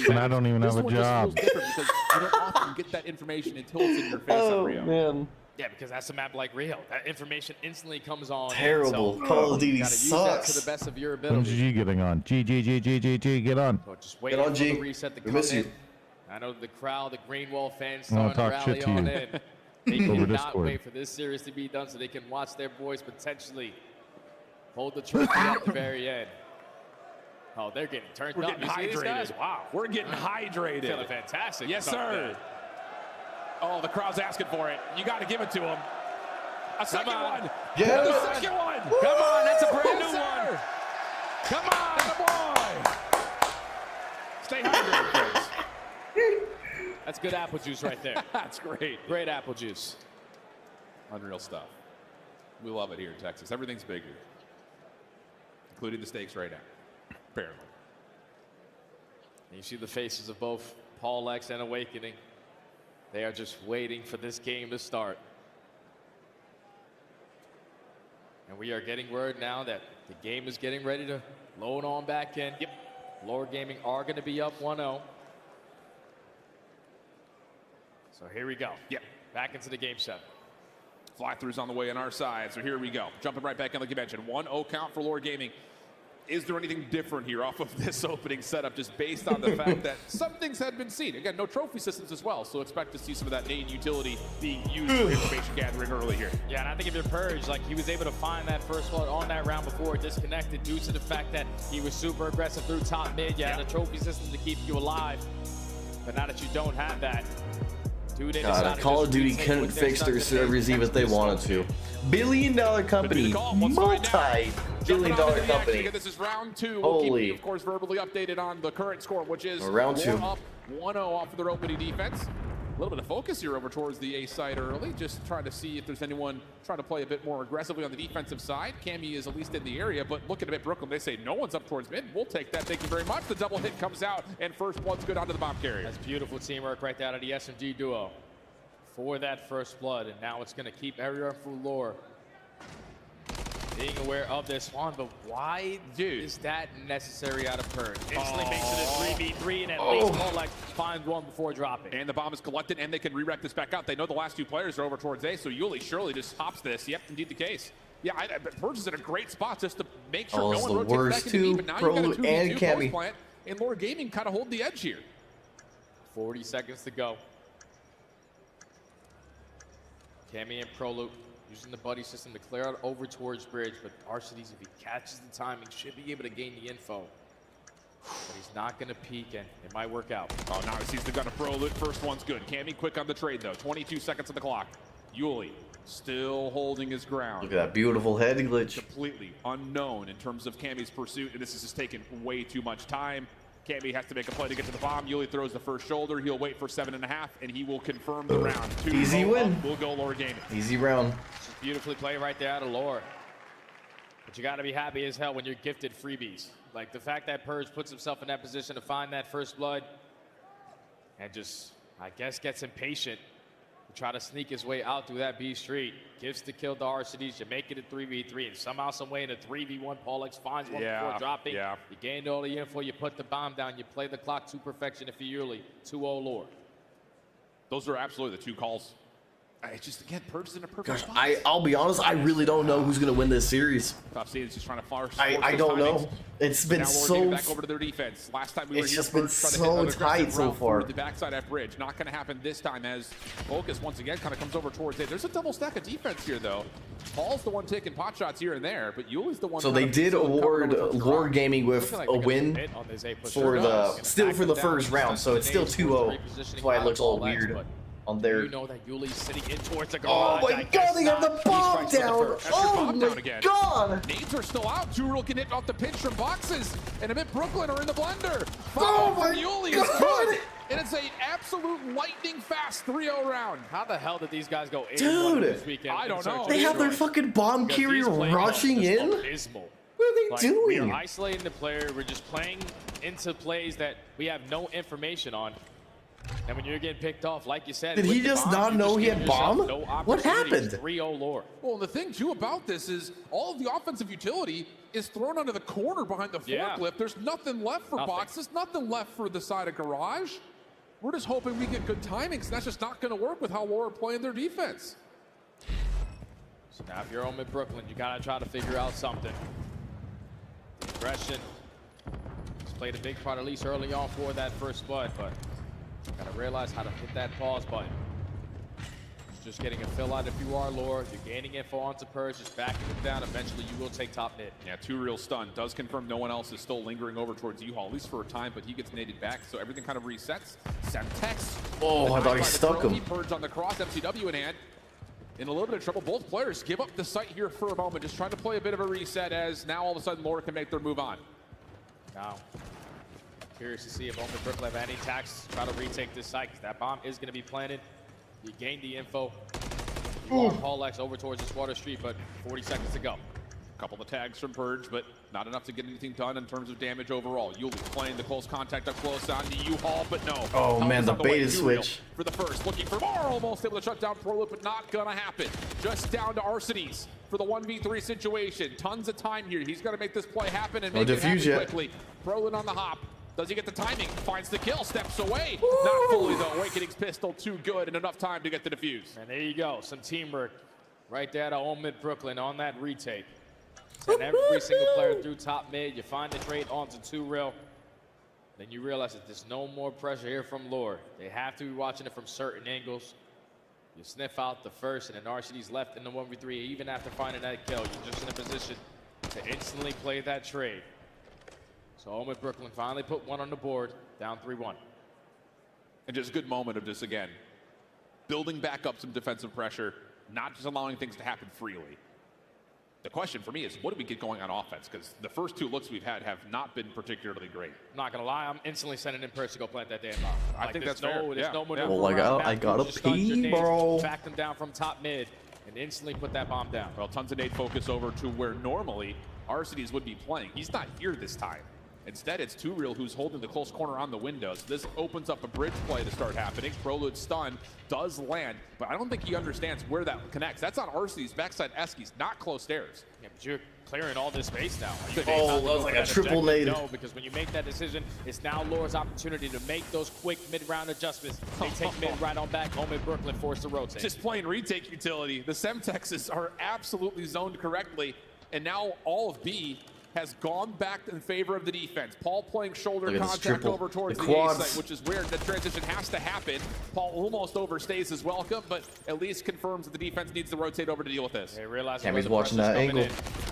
And I don't even have a job.
Because you don't often get that information until it's in your face on Rio.
Man.
Yeah, because that's a map like Rio. That information instantly comes on.
Terrible.
So,
Call of Duty
sucks. Use that to the best of your ability.
When's G getting on? G, get on.
So just wait for the reset to come in. I know the crowd, the Greenwall fans starting to rally on in. They cannot wait for this series to be done so they can watch their boys potentially hold the trophy at the very end. Oh, they're getting turned up.
We're getting hydrated.
Wow.
We're getting hydrated.
Feeling fantastic.
Yes, sir. Oh, the crowd's asking for it. You got to give it to them. A second one.
Yeah.
The second one.
Come on, that's a brand new one.
Come on, boy. Stay hydrated, kids.
That's good apple juice right there.
That's great.
Great apple juice.
Unreal stuff. We love it here in Texas. Everything's bigger, including the stakes right now, apparently.
And you see the faces of both Paul X and Awakening. They are just waiting for this game to start. And we are getting word now that the game is getting ready to load on back in. Yep. Lower Gaming are going to be up 1-0. So here we go.
Yep.
Back into the game 7.
Fly-throughs on the way on our side, so here we go. Jumping right back in like you mentioned. 1-0 count for Lower Gaming. Is there anything different here off of this opening setup just based on the fact that some things had been seen? Again, no trophy systems as well, so expect to see some of that main utility being used for information gathering early here.
Yeah, and I think if you're Purge, like he was able to find that first blood on that round before it disconnected due to the fact that he was super aggressive through top mid. You had a trophy system to keep you alive, but now that you don't have that,
God, Call of Duty couldn't fix their servers even if they wanted to. Billion-dollar company, multi-billion-dollar company.
This is round 2.
Holy.
We'll keep you, of course, verbally updated on the current score, which is
round 2.
Up 1-0 off of their opening defense. A little bit of focus here over towards the A side early, just trying to see if there's anyone trying to play a bit more aggressively on the defensive side. Cammy is at least in the area, but looking a bit Brooklyn, they say no one's up towards mid. We'll take that. Thank you very much. The double hit comes out, and first blood's good onto the bomb carrier.
That's beautiful teamwork right there out of the SMG duo for that first blood, and now it's going to keep everyone from lore being aware of this Swan, but why is that necessary out of Purge? Instantly makes it a 3v3, and at least Polak finds one before dropping.
And the bomb is collected, and they can re-rec this back out. They know the last 2 players are over towards A, so Yuli surely just hops this. Yep, indeed the case. Yeah, Purge is in a great spot just to make sure no one rotates back into B, but now you got a 2v2 post plant, and Lower Gaming kind of hold the edge here.
40 seconds to go. Cammy and Proloop using the buddy system to clear out over towards bridge, but Arcides, if he catches the timing, should be able to gain the info. But he's not going to peek, and it might work out.
Oh, now he sees the gun of Proloop. First one's good. Cammy quick on the trade, though. 22 seconds on the clock. Yuli still holding his ground.
Look at that beautiful head glitch.
Completely unknown in terms of Cammy's pursuit, and this is just taking way too much time. Cammy has to make a play to get to the bomb. Yuli throws the first shoulder. He'll wait for 7.5, and he will confirm the round. 2
easy win.
We'll go Lower Gaming.
Easy round.
Just beautifully played right there out of Lore. But you got to be happy as hell when you're gifted freebies. Like the fact that Purge puts himself in that position to find that first blood and just, I guess, gets impatient to try to sneak his way out through that B street. Gives the kill to Arcides. You make it a 3v3, and somehow, some way in a 3v1, Paul X finds one before dropping. You gained all the info, you put the bomb down, you play the clock to perfection if you're Yuli. 2-0 Lore.
Those are absolutely the 2 calls. It's just, again, Purge is in a perfect spot.
I'll be honest, I really don't know who's going to win this series.
Is just trying to force
I don't know. It's been so...
back over to their defense. Last time we were
it's
here,
just been so tight so far.
The backside at bridge. Not going to happen this time as Focus once again kind of comes over towards it. There's a double stack of defense here, though. Paul's the one taking pot shots here and there, but Yuli's the one.
So they did award Lower Gaming with a win for the first round, so it's still 2-0. That's why it looks all weird. On their...
You know that Yuli's sitting in towards the
garage. Oh my god, they have the bomb down! Oh my god!
Nades are still out. 2 real can hit off the pinch from boxes. And a bit Brooklyn are in the blender.
Oh my
Yuli
god!
Is good. And it's an absolute lightning fast 3-0 round.
How the hell did these guys go 8-1
Dude,
this weekend?
I don't know.
They have their fucking bomb carrier rushing in?
Abysmal.
What are they doing?
We are isolating the player. We're just playing into plays that we have no information on. And when you're getting picked off, like you said,
did he just not know he had bomb?
No
what happened?
3-0 Lore.
Well, the thing too about this is all of the offensive utility is thrown onto the corner behind the forklift. There's nothing left for box. There's nothing left for the side of garage. We're just hoping we get good timings. That's just not going to work with how Lore are playing their defense.
So now if you're home at Brooklyn, you got to try to figure out something. The aggression has played a big part, at least early on, for that first blood, but got to realize how to hit that pause button. It's just getting a fill out if you are Lore. You're gaining info onto Purge, just backing him down. Eventually, you will take top mid.
Yeah, 2 real stun. Does confirm no one else is still lingering over towards U-Haul, at least for a time, but he gets naded back, so everything kind of resets. Semtex.
Oh, I thought he stuck him.
Purge on the cross, MCW in hand. In a little bit of trouble. Both players give up the site here for a moment, just trying to play a bit of a reset as now all of a sudden Lore can make their move on.
Now, curious to see if only Brooklyn have any attacks to try to retake this site, because that bomb is going to be planted. You gain the info. You are Paulex over towards this water street, but 40 seconds to go.
A couple of tags from Purge, but not enough to get anything done in terms of damage overall. Yuli playing the close contact up close on the U-Haul, but no.
Oh man, the beta switch.
For the first, looking for more, almost able to shut down ProLoop, but not gonna happen. Just down to Arcades for the 1v3 situation. Tons of time here. He's gonna make this play happen and make it happen quickly. ProLoop on the hop. Does he get the timing? Finds the kill, steps away. Not fully though. Awakening's pistol too good and enough time to get the defuse.
And there you go, some teamwork right there to home mid Brooklyn on that retake. Send every single player through top mid. You find the trade onto 2 real. Then you realize that there's no more pressure here from Lore. They have to be watching it from certain angles. You sniff out the first, and then RCD's left in the 1v3. Even after finding that kill, you're just in a position to instantly play that trade. So home at Brooklyn finally put 1 on the board, down 3-1.
And just a good moment of just, again, building back up some defensive pressure, not just allowing things to happen freely. The question for me is, what do we get going on offense? Because the first 2 looks we've had have not been particularly great.
I'm not going to lie, I'm instantly sending in Purge to go plant that damn bomb.
I think that's fair.
There's no maneuver
Well, I gotta pee, bro.
Back them down from top mid and instantly put that bomb down.
Well, tons of nade focus over to where normally Arcades would be playing. He's not here this time. Instead, it's 2 real who's holding the close corner on the windows. This opens up a bridge play to start happening. ProLoop stun does land, but I don't think he understands where that connects. That's on Arcedy's backside Eskies, not close stairs.
Yeah, but you're clearing all this space now.
Oh, that was like a triple nade.
No, because when you make that decision, it's now Lore's opportunity to make those quick mid-round adjustments. They take mid right on back, home in Brooklyn, forced to rotate.
Just plain retake utility. The Semtexes are absolutely zoned correctly, and now all of B has gone back in favor of the defense. Paul playing shoulder contact over towards the A site, which is weird. The transition has to happen. Paul almost overstays his welcome, but at least confirms that the defense needs to rotate over to deal with this.
They realize
Cammy's watching that angle.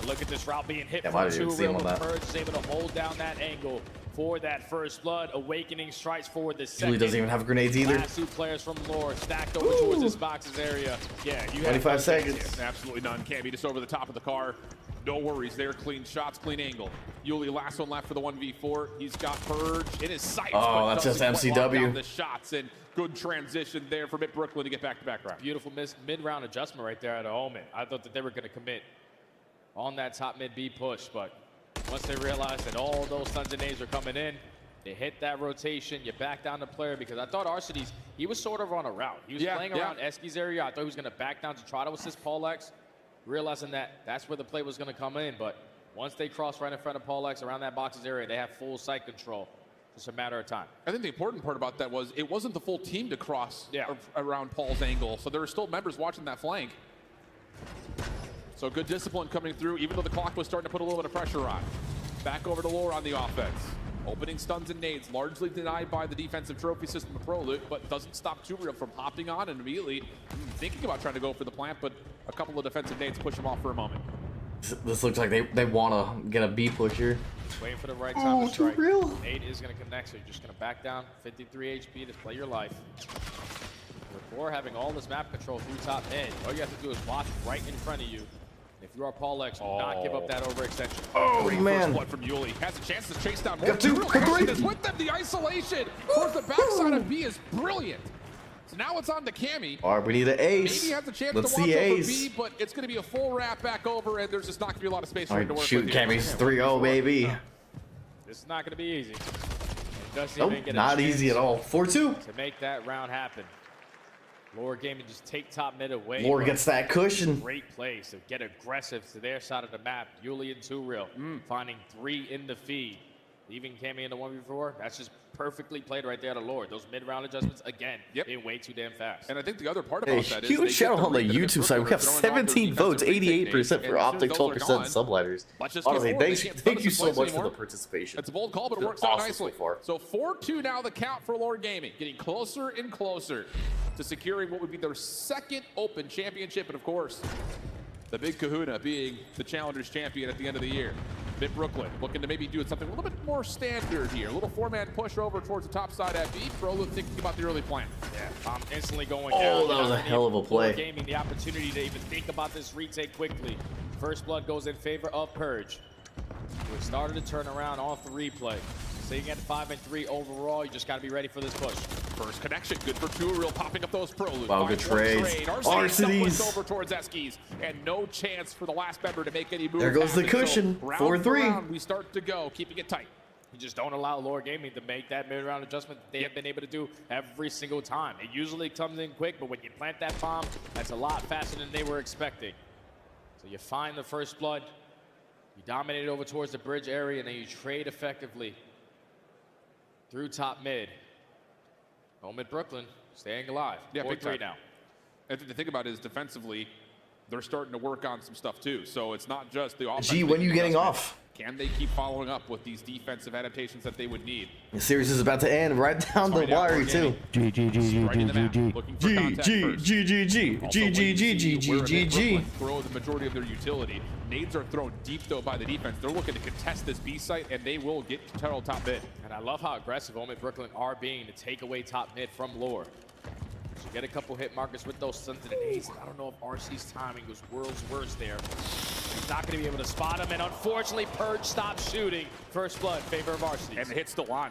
Look at this route being hit from 2 real. Purge is able to hold down that angle for that first blood. Awakening strikes for the second.
Julie doesn't even have grenades either.
Last 2 players from Lore stacked over towards this box's area. Yeah, you
25 seconds.
Absolutely none. Cammy just over the top of the car. No worries there. Clean shots, clean angle. Yuli, last one left for the 1v4. He's got Purge in his sights.
Oh, that's just MCW.
The shots and good transition there for Mid Brooklyn to get back to back round.
Beautiful mid-round adjustment right there at a Omen. I thought that they were going to commit on that top mid B push, but once they realized that all those tons of nades are coming in, they hit that rotation. You back down the player because I thought Arcades, he was sort of on a route. He was playing around Eski's area. I thought he was going to back down to try to assist Paulex, realizing that that's where the play was going to come in. But once they cross right in front of Paulex around that box's area, they have full sight control. It's a matter of time.
I think the important part about that was it wasn't the full team to cross around Paul's angle, so there were still members watching that flank. So good discipline coming through, even though the clock was starting to put a little bit of pressure on. Back over to Lore on the offense. Opening stuns and nades, largely denied by the defensive trophy system of ProLoop, but doesn't stop 2 real from hopping on and immediately thinking about trying to go for the plant, but a couple of defensive nades push him off for a moment.
This looks like they want to get a B push here.
Just waiting for the right time to strike. Nade is going to connect, so you're just going to back down 53 HP to play your life. Before having all this map control through top mid, all you have to do is watch right in front of you. If you are Paulex, do not give up that overextension.
Oh, man.
Blood from Yuli. Has a chance to chase down more. 2 real is with them. The isolation towards the backside of B is brilliant. So now it's on to Cammy.
All right, we need an ace.
Maybe has a chance
Let's
to watch
see
over
ace.
B, but it's going to be a full wrap back over, and there's just not going to be a lot of space
All
for him to
right,
work
shoot,
with here.
Cammy's 3-0, baby.
This is not going to be easy. It doesn't
Nope,
even get a
not easy
chance
at all. 4-2.
to make that round happen. Lower Gaming just take top mid away.
Lore gets that cushion.
Great place to get aggressive to their side of the map. Yuli and 2Real finding 3 in the feed. Leaving Cammy in the 1v4, that's just perfectly played right there to Lore. Those mid-round adjustments, again, being way too damn fast.
And I think the other part
Hey,
about that is
huge shout out on the YouTube side. We have 17 votes, 88% for Optic, 12% subliners. Honestly, thank you so much for the participation.
It's a bold call, but it works out nicely. So 4-2 now the count for Lore Gaming, getting closer and closer to securing what would be their second Open Championship, and of course, the big kahuna being the Challengers Champion at the end of the year. Mid Brooklyn looking to maybe do something a little bit more standard here. A little 4-man push over towards the top side at B. Prolud thinking about the early plan.
Yeah, I'm instantly going
Oh,
down.
that was a hell of a play.
Gaming the opportunity to even think about this retake quickly. First blood goes in favor of Purge. We started to turn around off the replay. Sitting at 5-3 overall, you just got to be ready for this push.
First connection, good for 2Real, popping up those Prolud.
Wow, good trades.
Arcitys over towards Eskies, and no chance for the last member to make any moves.
There goes the cushion. 4-3.
We start to go, keeping it tight.
You just don't allow Lore Gaming to make that mid-round adjustment that they have been able to do every single time. It usually comes in quick, but when you plant that bomb, that's a lot faster than they were expecting. So you find the first blood, you dominate it over towards the bridge area, and then you trade effectively through top mid. Home at Brooklyn, staying alive.
Yeah,
4-3 now.
And the thing about it is defensively, they're starting to work on some stuff too. So it's not just the offense.
Gee, when are you getting off?
Can they keep following up with these defensive adaptations that they would need?
The series is about to end right down the wire too. GG.
Throw the majority of their utility. Nades are thrown deep though by the defense. They're looking to contest this B site, and they will get control top mid.
And I love how aggressive Home at Brooklyn are being to take away top mid from Lore. So get a couple hit markers with those stunts and aces. I don't know if RC's timing was world's worst there. He's not going to be able to spot him, and unfortunately, Purge stops shooting. First blood, favor of RC.
And the hit's still on.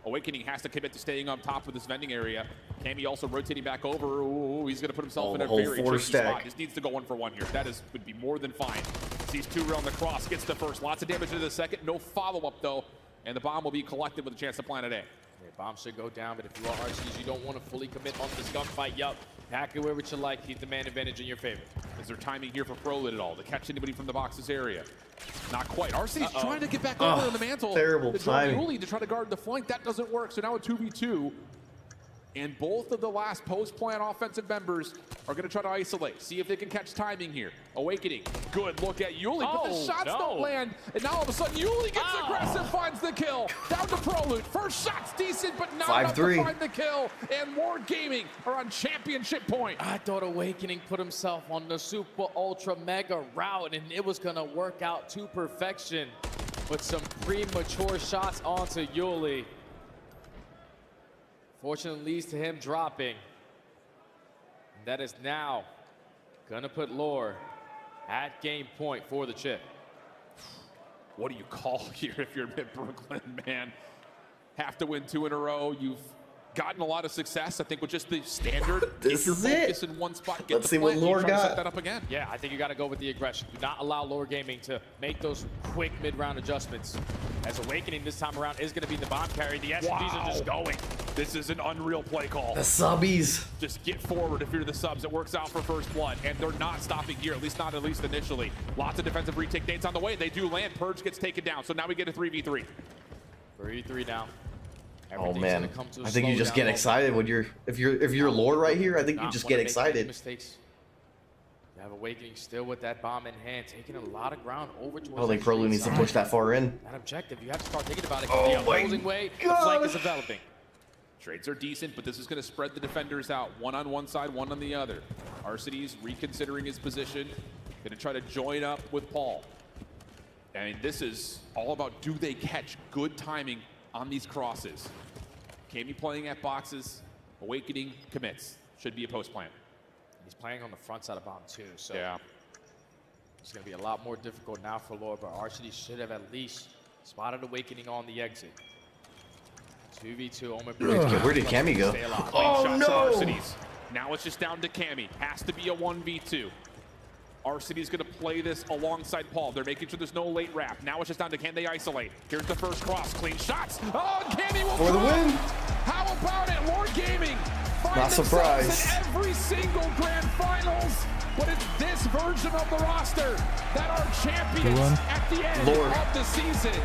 Awakening has to commit to staying on top of this vending area. Cammy also rotating back over. Ooh, he's going to put himself in a very tricky spot. Just needs to go 1-for-1 here. That would be more than fine. Sees 2Real on the cross, gets the first. Lots of damage into the second. No follow-up, though. And the bomb will be collected with a chance to plant it in.
Yeah, bomb should go down, but if you are RCs, you don't want to fully commit on this gunfight. Yup, hack it where what you like. Keep the man advantage in your favor.
Is there timing here for Prolud at all to catch anybody from the boxes area? Not quite. RC's trying to get back over in the mantle.
Terrible timing.
Yuli to try to guard the flank. That doesn't work. So now a 2v2. And both of the last post-plan offensive members are going to try to isolate. See if they can catch timing here. Awakening. Good look at Yuli, but the shots don't land. And now all of a sudden, Yuli gets aggressive, finds the kill. Down to Prolud. First shot's decent, but not enough to find the kill. And Lore Gaming are on championship point.
I thought Awakening put himself on the super ultra mega route, and it was going to work out to perfection. But some premature shots onto Yuli. Fortunately leads to him dropping. And that is now gonna put Lore at game point for the chip.
What do you call here if you're Mid Brooklyn, man? Have to win 2 in a row. You've gotten a lot of success, I think, with just the standard.
This is it.
In one spot,
Let's see what Lore got.
Set that up again.
Yeah, I think you got to go with the aggression. Do not allow Lore Gaming to make those quick mid-round adjustments. As Awakening this time around is going to be the bomb carry. The SMGs are just going.
This is an unreal play call.
The subbies.
Just get forward if you're the subs. It works out for first blood, and they're not stopping here, at least initially. Lots of defensive retake dates on the way. They do land. Purge gets taken down, so now we get a 3v3.
3v3 now.
Oh man, I think you just get excited when if you're Lore right here. I think you just get excited.
Mistakes. You have Awakening still with that bomb in hand, taking a lot of ground over towards.
I don't think Prolud needs to push that far in.
That objective, you have to start thinking about it.
Oh
the opposing way, the flank is developing.
Trades are decent, but this is going to spread the defenders out. One on one side, one on the other. Arcitys reconsidering his position. Going to try to join up with Paul. I mean, this is all about do they catch good timing on these crosses. Cammy playing at boxes. Awakening commits. Should be a post plan.
He's playing on the front side of bomb too, so
yeah,
it's going to be a lot more difficult now for Lore, but Arcitys should have at least spotted Awakening on the exit. 2v2.
Where did Cammy go?
Oh no! Now it's just down to Cammy. Has to be a 1v2. Arcity's going to play this alongside Paul. They're making sure there's no late wrap. Now it's just down to can they isolate. Here's the first cross. Clean shots. Oh, and Cammy will
for the win.
How about it? Lord Gaming
not surprised.
In every single grand finals, but it's this version of the roster that are champions at the end of the season.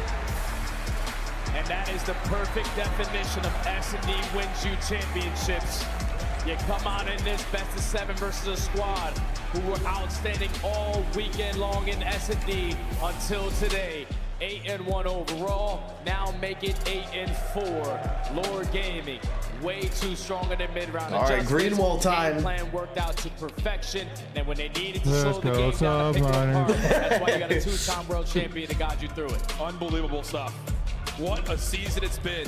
And that is the perfect definition of S&D wins you championships. You come out in this best of 7 versus a squad who were outstanding all weekend long in S&D until today. 8-1 overall, now make it 8-4. Lord Gaming, way too strong in the mid-round.
All right, green wall time.
Game plan worked out to perfection. And when they needed to slow the game down, pick them apart. That's why you got a 2-time world champion to guide you through it.
Unbelievable stuff. What a season it's been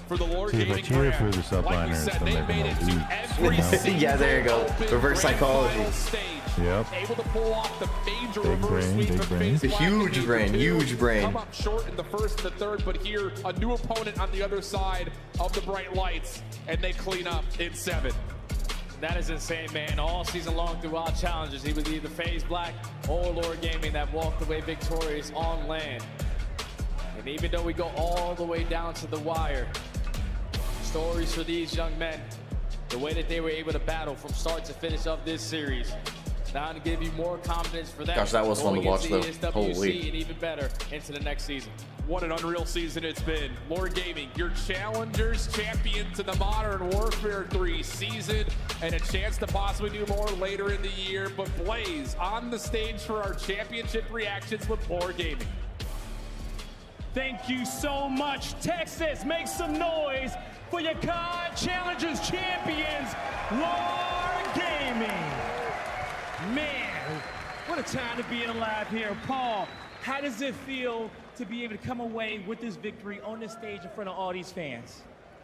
for the Lord Gaming
but cheer for the subliners.
Like we said, they made it to every single
yeah, there you go. Reverse psychology.
Yep. Able to pull off the major reverse sweep of FaZe Black.
Huge brain, huge brain.
Come up short in the first and the third, but here a new opponent on the other side of the bright lights, and they clean up in 7.
That is insane, man. All season long throughout challenges, he was either FaZe Black or Lord Gaming that walked away victorious on land. And even though we go all the way down to the wire, stories for these young men, the way that they were able to battle from start to finish of this series, now to give you more confidence for them.
Gosh, that was fun to watch though. Holy.
And even better into the next season.
What an unreal season it's been. Lord Gaming, your challengers champion to the Modern Warfare 3 season, and a chance to possibly do more later in the year. But Blaze on the stage for our championship reactions with Lord Gaming.
Thank you so much, Texas. Make some noise for your COD Challengers champions, Lord Gaming. Man, what a time to be alive here. Paul, how does it feel to be able to come away with this victory on this stage in front of all these fans?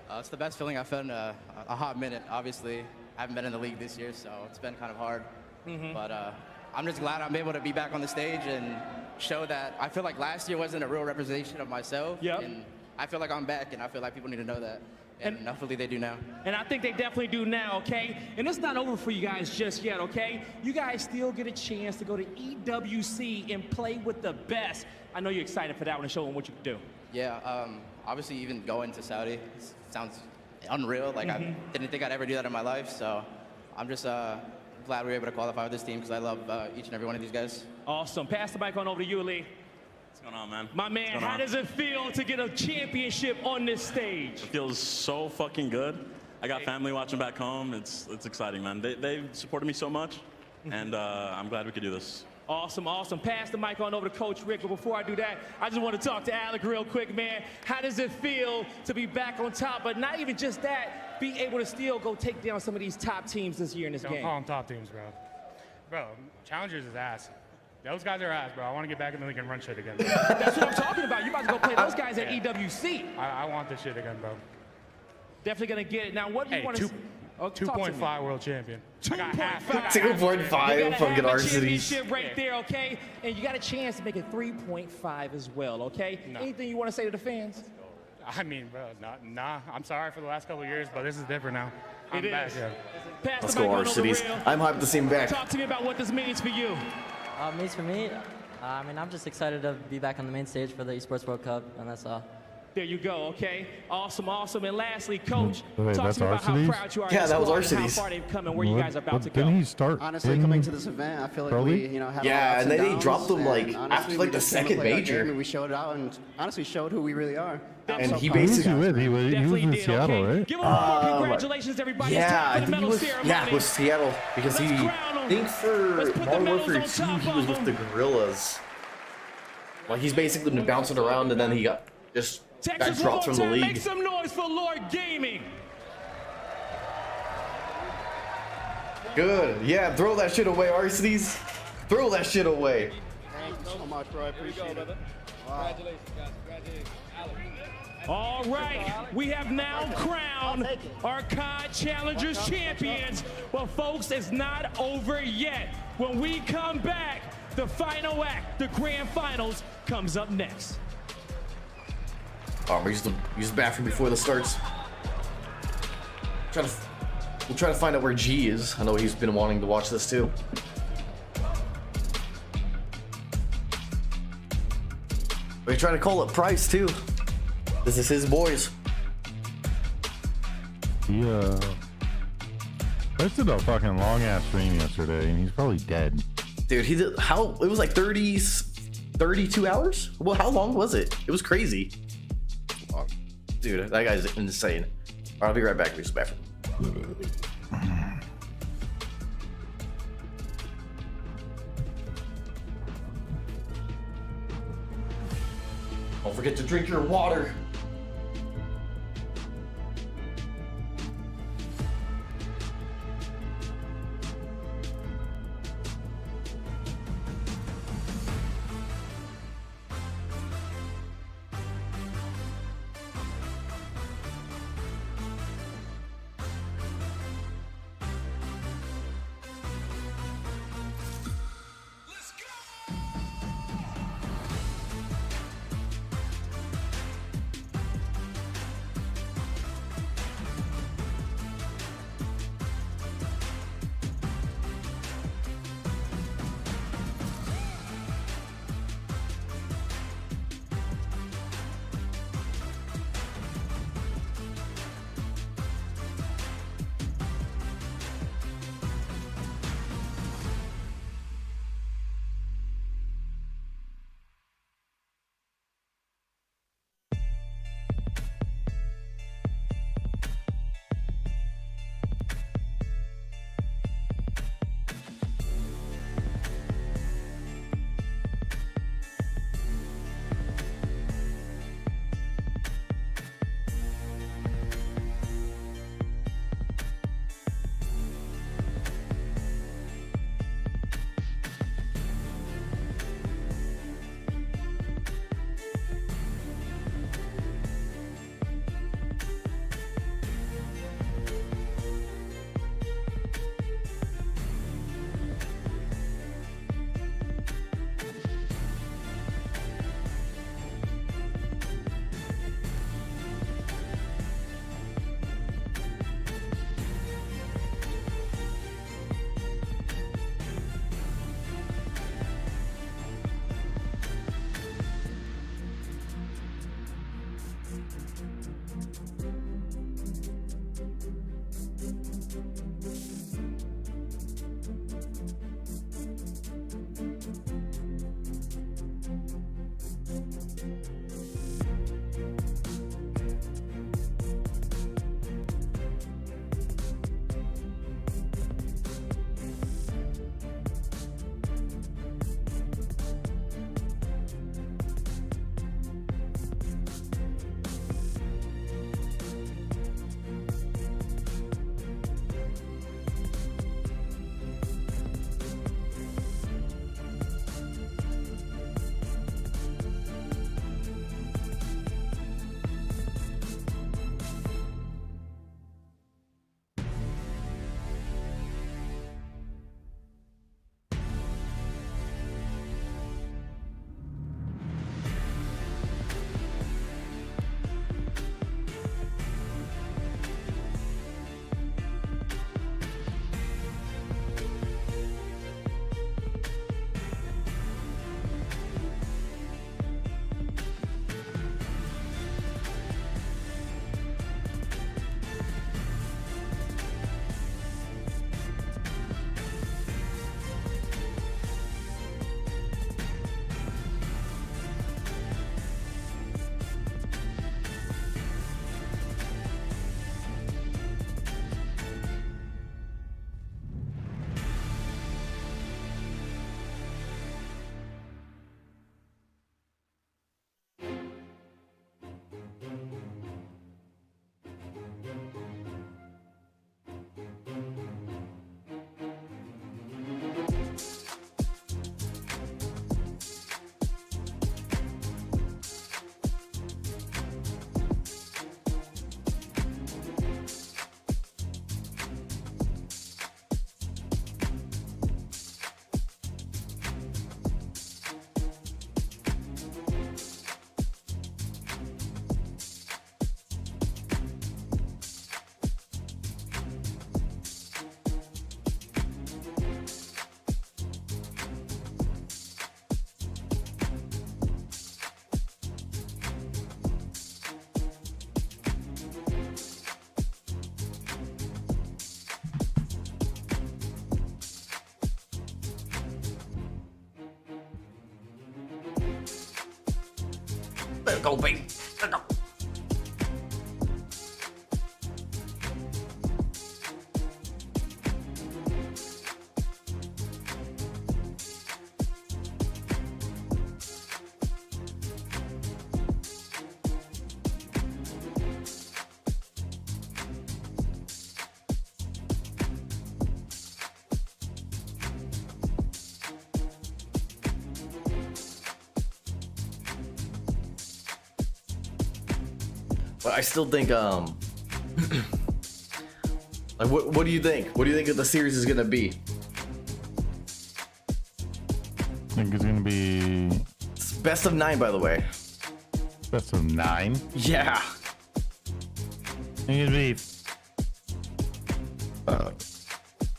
It's the best feeling I've felt in a hot minute. Obviously, I haven't been in the league this year, so it's been kind of hard. But I'm just glad I'm able to be back on the stage and show that I feel like last year wasn't a real representation of myself. And I feel like I'm back, and I feel like people need to know that. And hopefully they do now.
And I think they definitely do now, okay? And it's not over for you guys just yet, okay? You guys still get a chance to go to EWC and play with the best. I know you're excited for that one and show them what you can do.
Yeah, obviously even going to Saudi sounds unreal. Like I didn't think I'd ever do that in my life, so I'm just glad we were able to qualify with this team because I love each and every one of these guys.
Awesome. Pass the mic on over to you, Lee.
What's going on, man?
My man, how does it feel to get a championship on this stage?
It feels so fucking good. I got family watching back home. It's exciting, man. They've supported me so much, and I'm glad we could do this.
Awesome, awesome. Pass the mic on over to Coach Rick, but before I do that, I just want to talk to Alec real quick, man. How does it feel to be back on top, but not even just that, be able to still go take down some of these top teams this year in this game?
Don't call them top teams, bro. Bro, Challengers is ass. Those guys are ass, bro. I want to get back in the league and run shit again.
That's what I'm talking about. You about to go play those guys at EWC.
I want this shit again, bro.
Definitely going to get it. Now, what do you want to see?
2.5 world champion.
2.5 from Get Arcities.
Championship right there, okay? And you got a chance to make it 3.5 as well, okay? No. Anything you want to say to the fans?
I mean, bro, nah. I'm sorry for the last couple of years, but this is different now.
I'm back. Yeah.
Let's go, Arcities. I'm hyped to see him back.
Talk to me about what this means for you.
Means for me, I mean, I'm just excited to be back on the main stage for the Esports World Cup, and that's all.
There you go, okay? Awesome, awesome. And lastly, Coach,
wait,
talk to me about how proud you are.
Yeah, that was Arcities.
How far they've come and where you guys are about to go.
Didn't he start
honestly, coming to this event, I feel like we, had
yeah,
and
then they dropped them like after like the second major.
And we showed out and honestly showed who we really are.
And he basically
he was in Seattle, right?
Give him a congratulations, everybody.
Yeah, I think he was. Yeah, it was Seattle because he. I think for Modern Warfare 2, he was with the Gorillas. Like he's basically been bouncing around, and then he got just got dropped from the league.
Make some noise for Lord Gaming.
Good. Yeah, throw that shit away, Arcities. Throw that shit away.
Thank you so much, bro. I appreciate it. Wow.
Congratulations, guys. Congratulations.
All right, we have now crowned our COD Challengers champions. But folks, it's not over yet. When we come back, the final act, the grand finals, comes up next.
We use the bathroom before this starts. We'll try to find out where G is. I know he's been wanting to watch this too. We're trying to call up Price too. This is his boys.
Yeah. Price did a fucking long ass stream yesterday, and he's probably dead.
Dude, he did it was like 32 hours? Well, how long was it? It was crazy. Dude, that guy's insane. All right, I'll be right back. Use the bathroom. Don't forget to drink your water. Let's go, baby. Let's go. But I still think, like, what do you think? What do you think that the series is gonna be?
I think it's gonna be
It's best of 9, by the way.
best of 9.
Yeah.
I think it'd be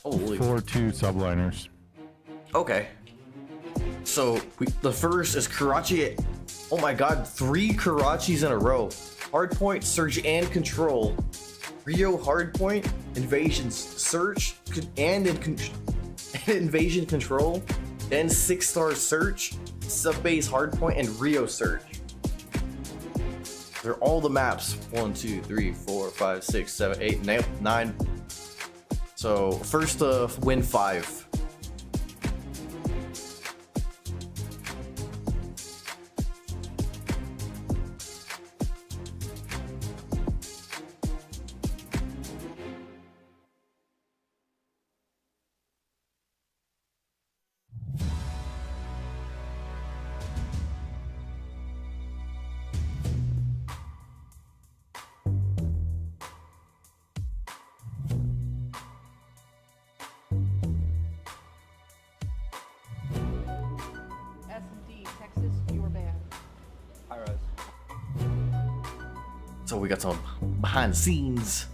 Holy.
4-2 subliners.
Okay. So the first is Karachi. Oh my God, 3 Karachis in a row. Hardpoint, Surge, and Control. Rio Hardpoint, Invasion, Search, and Invasion Control. Then 6-star Search, Subbase Hardpoint, and Rio Search. They're all the maps. 1, 2, 3, 4, 5, 6, 7, 8, 9. So first win 5.
S&D, Texas, your band.
High rise.
So we got some behind the scenes.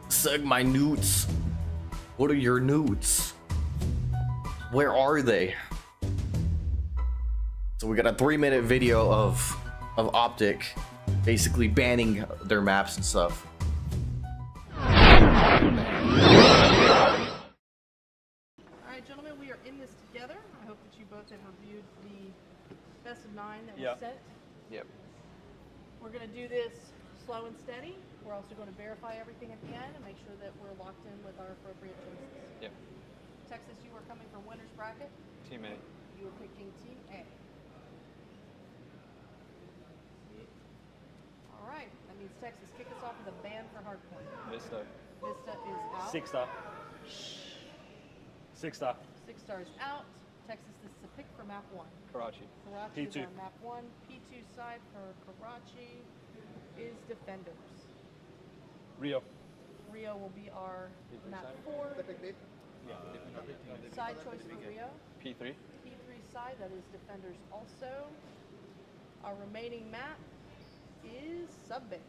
Sug my newts. What are your newts? Where are they? So we got a 3-minute video of Optic basically banning their maps and stuff.
Alright, gentlemen, we are in this together. I hope that you both have reviewed the best of 9 that was sent.
Yep.
We're going to do this slow and steady. We're also going to verify everything at the end and make sure that we're locked in with our appropriate choices.
Yep.
Texas, you are coming for winner's bracket.
Team A.
You are picking Team A. All right, that means Texas, kick us off with a ban for hardpoint.
Vista.
Vista is out.
6-star. 6-star.
6-star is out. Texas, this is a pick for map 1.
Karachi.
Karachi is
P2.
on map 1. P2 side for Karachi is Defenders.
Rio.
Rio will be our map 4. Side choice for Rio.
P3.
P3 side, that is Defenders also. Our remaining map is Subbase.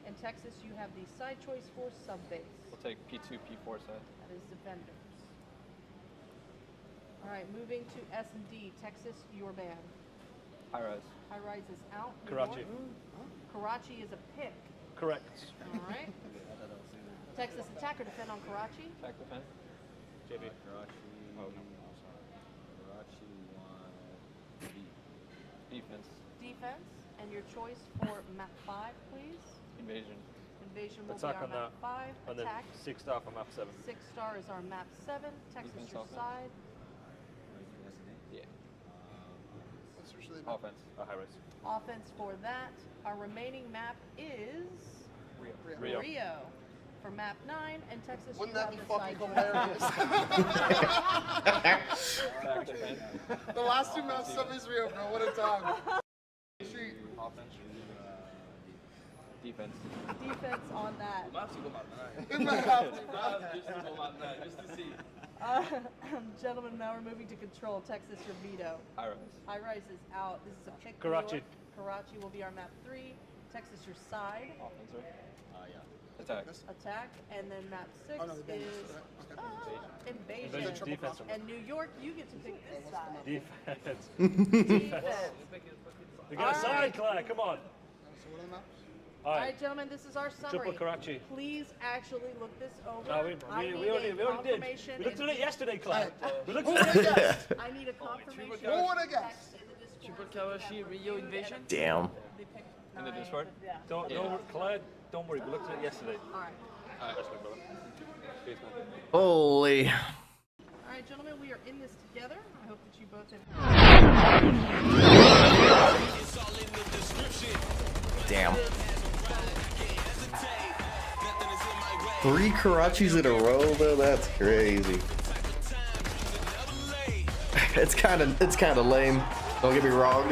In Texas, you have the side choice for Subbase.
We'll take P2, P4 side.
That is Defenders. All right, moving to S&D. Texas, your band.
High rise.
High rise is out. New
Karachi.
York. Karachi is a pick.
Correct.
All right. Texas, attack or defend on Karachi?
Attack defend.
JB.
Oh, no.
Karachi won
Defense.
Defense. And your choice for map 5, please.
Invasion.
Invasion will
Attack
be our
on
map 5.
And then
Attack.
6-star for map 7.
6-star is our map 7. Texas,
Defense,
your
offense.
side.
Yeah.
What's usually
Offense.
High rise.
Offense for that. Our remaining map is
Rio.
Rio. For map 9, and Texas,
Wouldn't
you
that
have
be
the
fucking
side
hilarious?
Attack defend.
The last 2 maps of Israel, bro. What a time.
Offense. Defense.
Defense on that.
It might have to, bro.
Just to see.
Gentlemen, now we're moving to control. Texas, your veto.
High rise.
High rise is out. This is a pick. New
Karachi.
York. Karachi will be our map 3. Texas, your side.
Offense, right? Attack.
Attack. And then map 6
Oh, no, the band is
is Invasion.
Invasion. Defense.
And New York, you get to pick this side.
Defense.
Defense.
We got a side, Claire. Come on.
So what are the maps?
All
All
right.
right, gentlemen, this is our summary.
Triple Karachi.
Please actually look this over.
No,
I
we
need
already
a
did.
confirmation
We looked at
and-
it yesterday, Claire. We looked
Who
at
would have
it.
guessed?
I need a confirmation.
Who would have guessed?
text in the
Triple Kawashi Rio Invasion.
Damn.
In the Discord.
Don't worry, Clyde. Don't worry. We looked at it yesterday.
All right.
Holy.
All right, gentlemen, we are in this together. I hope that you both have.
Damn. 3 Karachis in a row though, that's crazy. It's kind of lame. Don't get me wrong.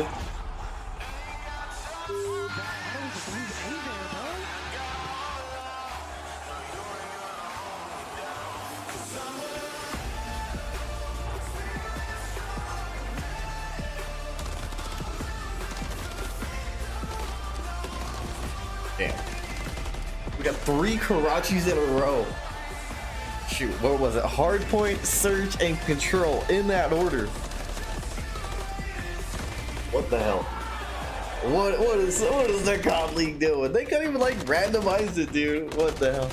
Damn. We got 3 Karachis in a row. Shoot, what was it? Hardpoint, Search, and Control in that order. What the hell? What is the COD League doing? They can't even like randomize it, dude. What the hell?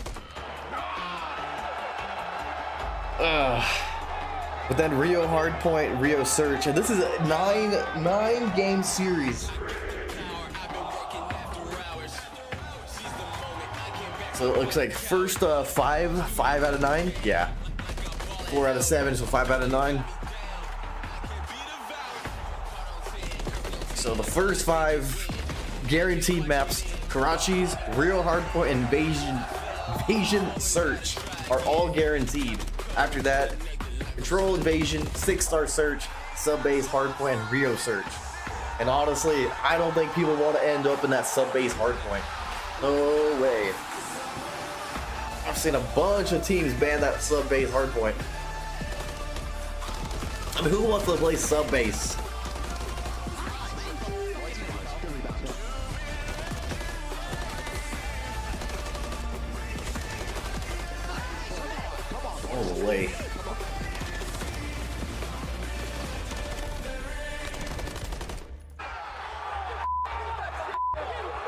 But then Rio Hardpoint, Rio Search, and this is a 9 game series. So it looks like first 5 out of 9, yeah. 4 out of 7, so 5 out of 9. So the first 5 guaranteed maps, Karachis, Real Hardpoint, and Invasion Search are all guaranteed. After that, Control Invasion, 6-star Search, Sub-Base Hardpoint, and Rio Search. And honestly, I don't think people want to end up in that Sub-Base Hardpoint. No way. I've seen a bunch of teams ban that Sub-Base Hardpoint. I mean, who wants to play Sub-Base? Holy.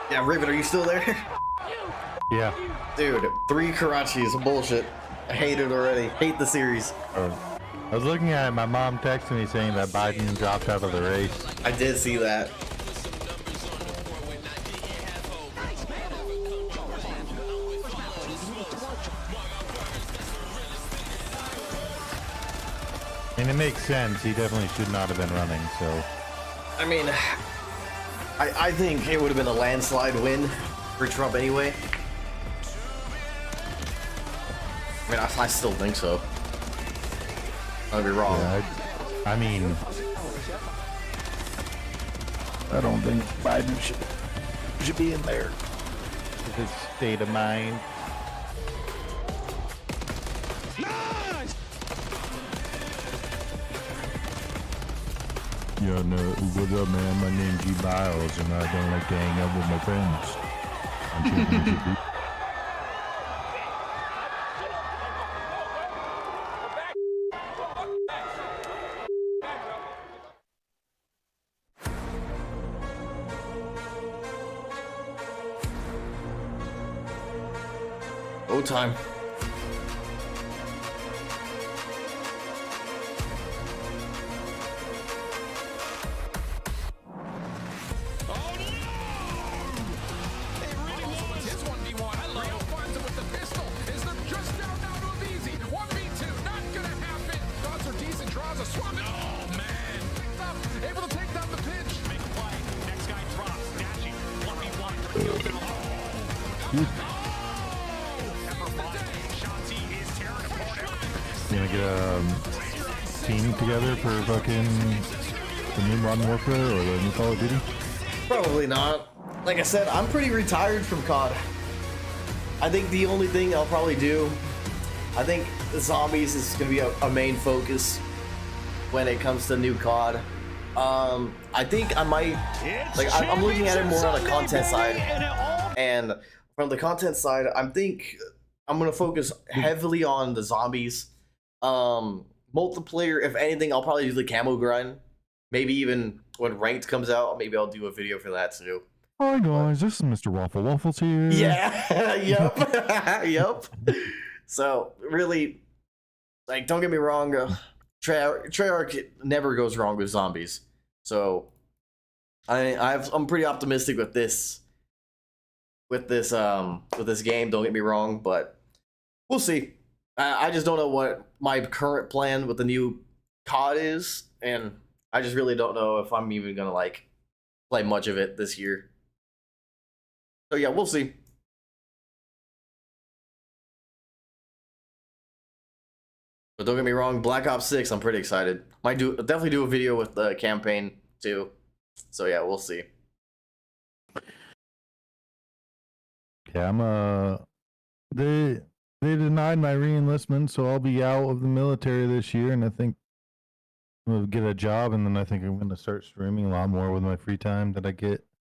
Yeah, Raven, are you still there?
Yeah.
Dude, 3 Karachis, bullshit. I hate it already. Hate the series.
I was looking at it, my mom texted me saying that Biden dropped out of the race.
I did see that.
And it makes sense, he definitely should not have been running, so.
I mean, I think it would have been a landslide win for Trump anyway. I mean, I still think so. I'd be wrong.
Yeah, I mean, I don't think Biden should be in there. With his state of mind. Yo, no, what up, man? My name's G Biles, and I don't like to hang out with my friends. I'm championship.
Go time.
You gonna get a team together for fucking the new Modern Warfare or the new Call of Duty?
Probably not. Like I said, I'm pretty retired from COD. I think the only thing I'll probably do, I think the zombies is gonna be a main focus when it comes to new COD. I think I might, like, I'm looking at it more on the content side. And from the content side, I'm gonna focus heavily on the zombies. Multiplayer, if anything, I'll probably do the camo grind. Maybe even when ranked comes out, maybe I'll do a video for that too.
Hi guys, this is Mr. Waffle Waffles here.
Yeah, yep, yep. So really, like, don't get me wrong, Treyarch never goes wrong with zombies. So I'm pretty optimistic with this game. Don't get me wrong, but we'll see. I just don't know what my current plan with the new COD is, and I just really don't know if I'm even gonna like play much of it this year. So yeah, we'll see. But don't get me wrong, Black Ops 6, I'm pretty excited. Might definitely do a video with the campaign too. So yeah, we'll see.
Yeah, they denied my re-enlistment, so I'll be out of the military this year, and I think I'm gonna get a job, and then I think I'm gonna start streaming a lot more with my free time that I get.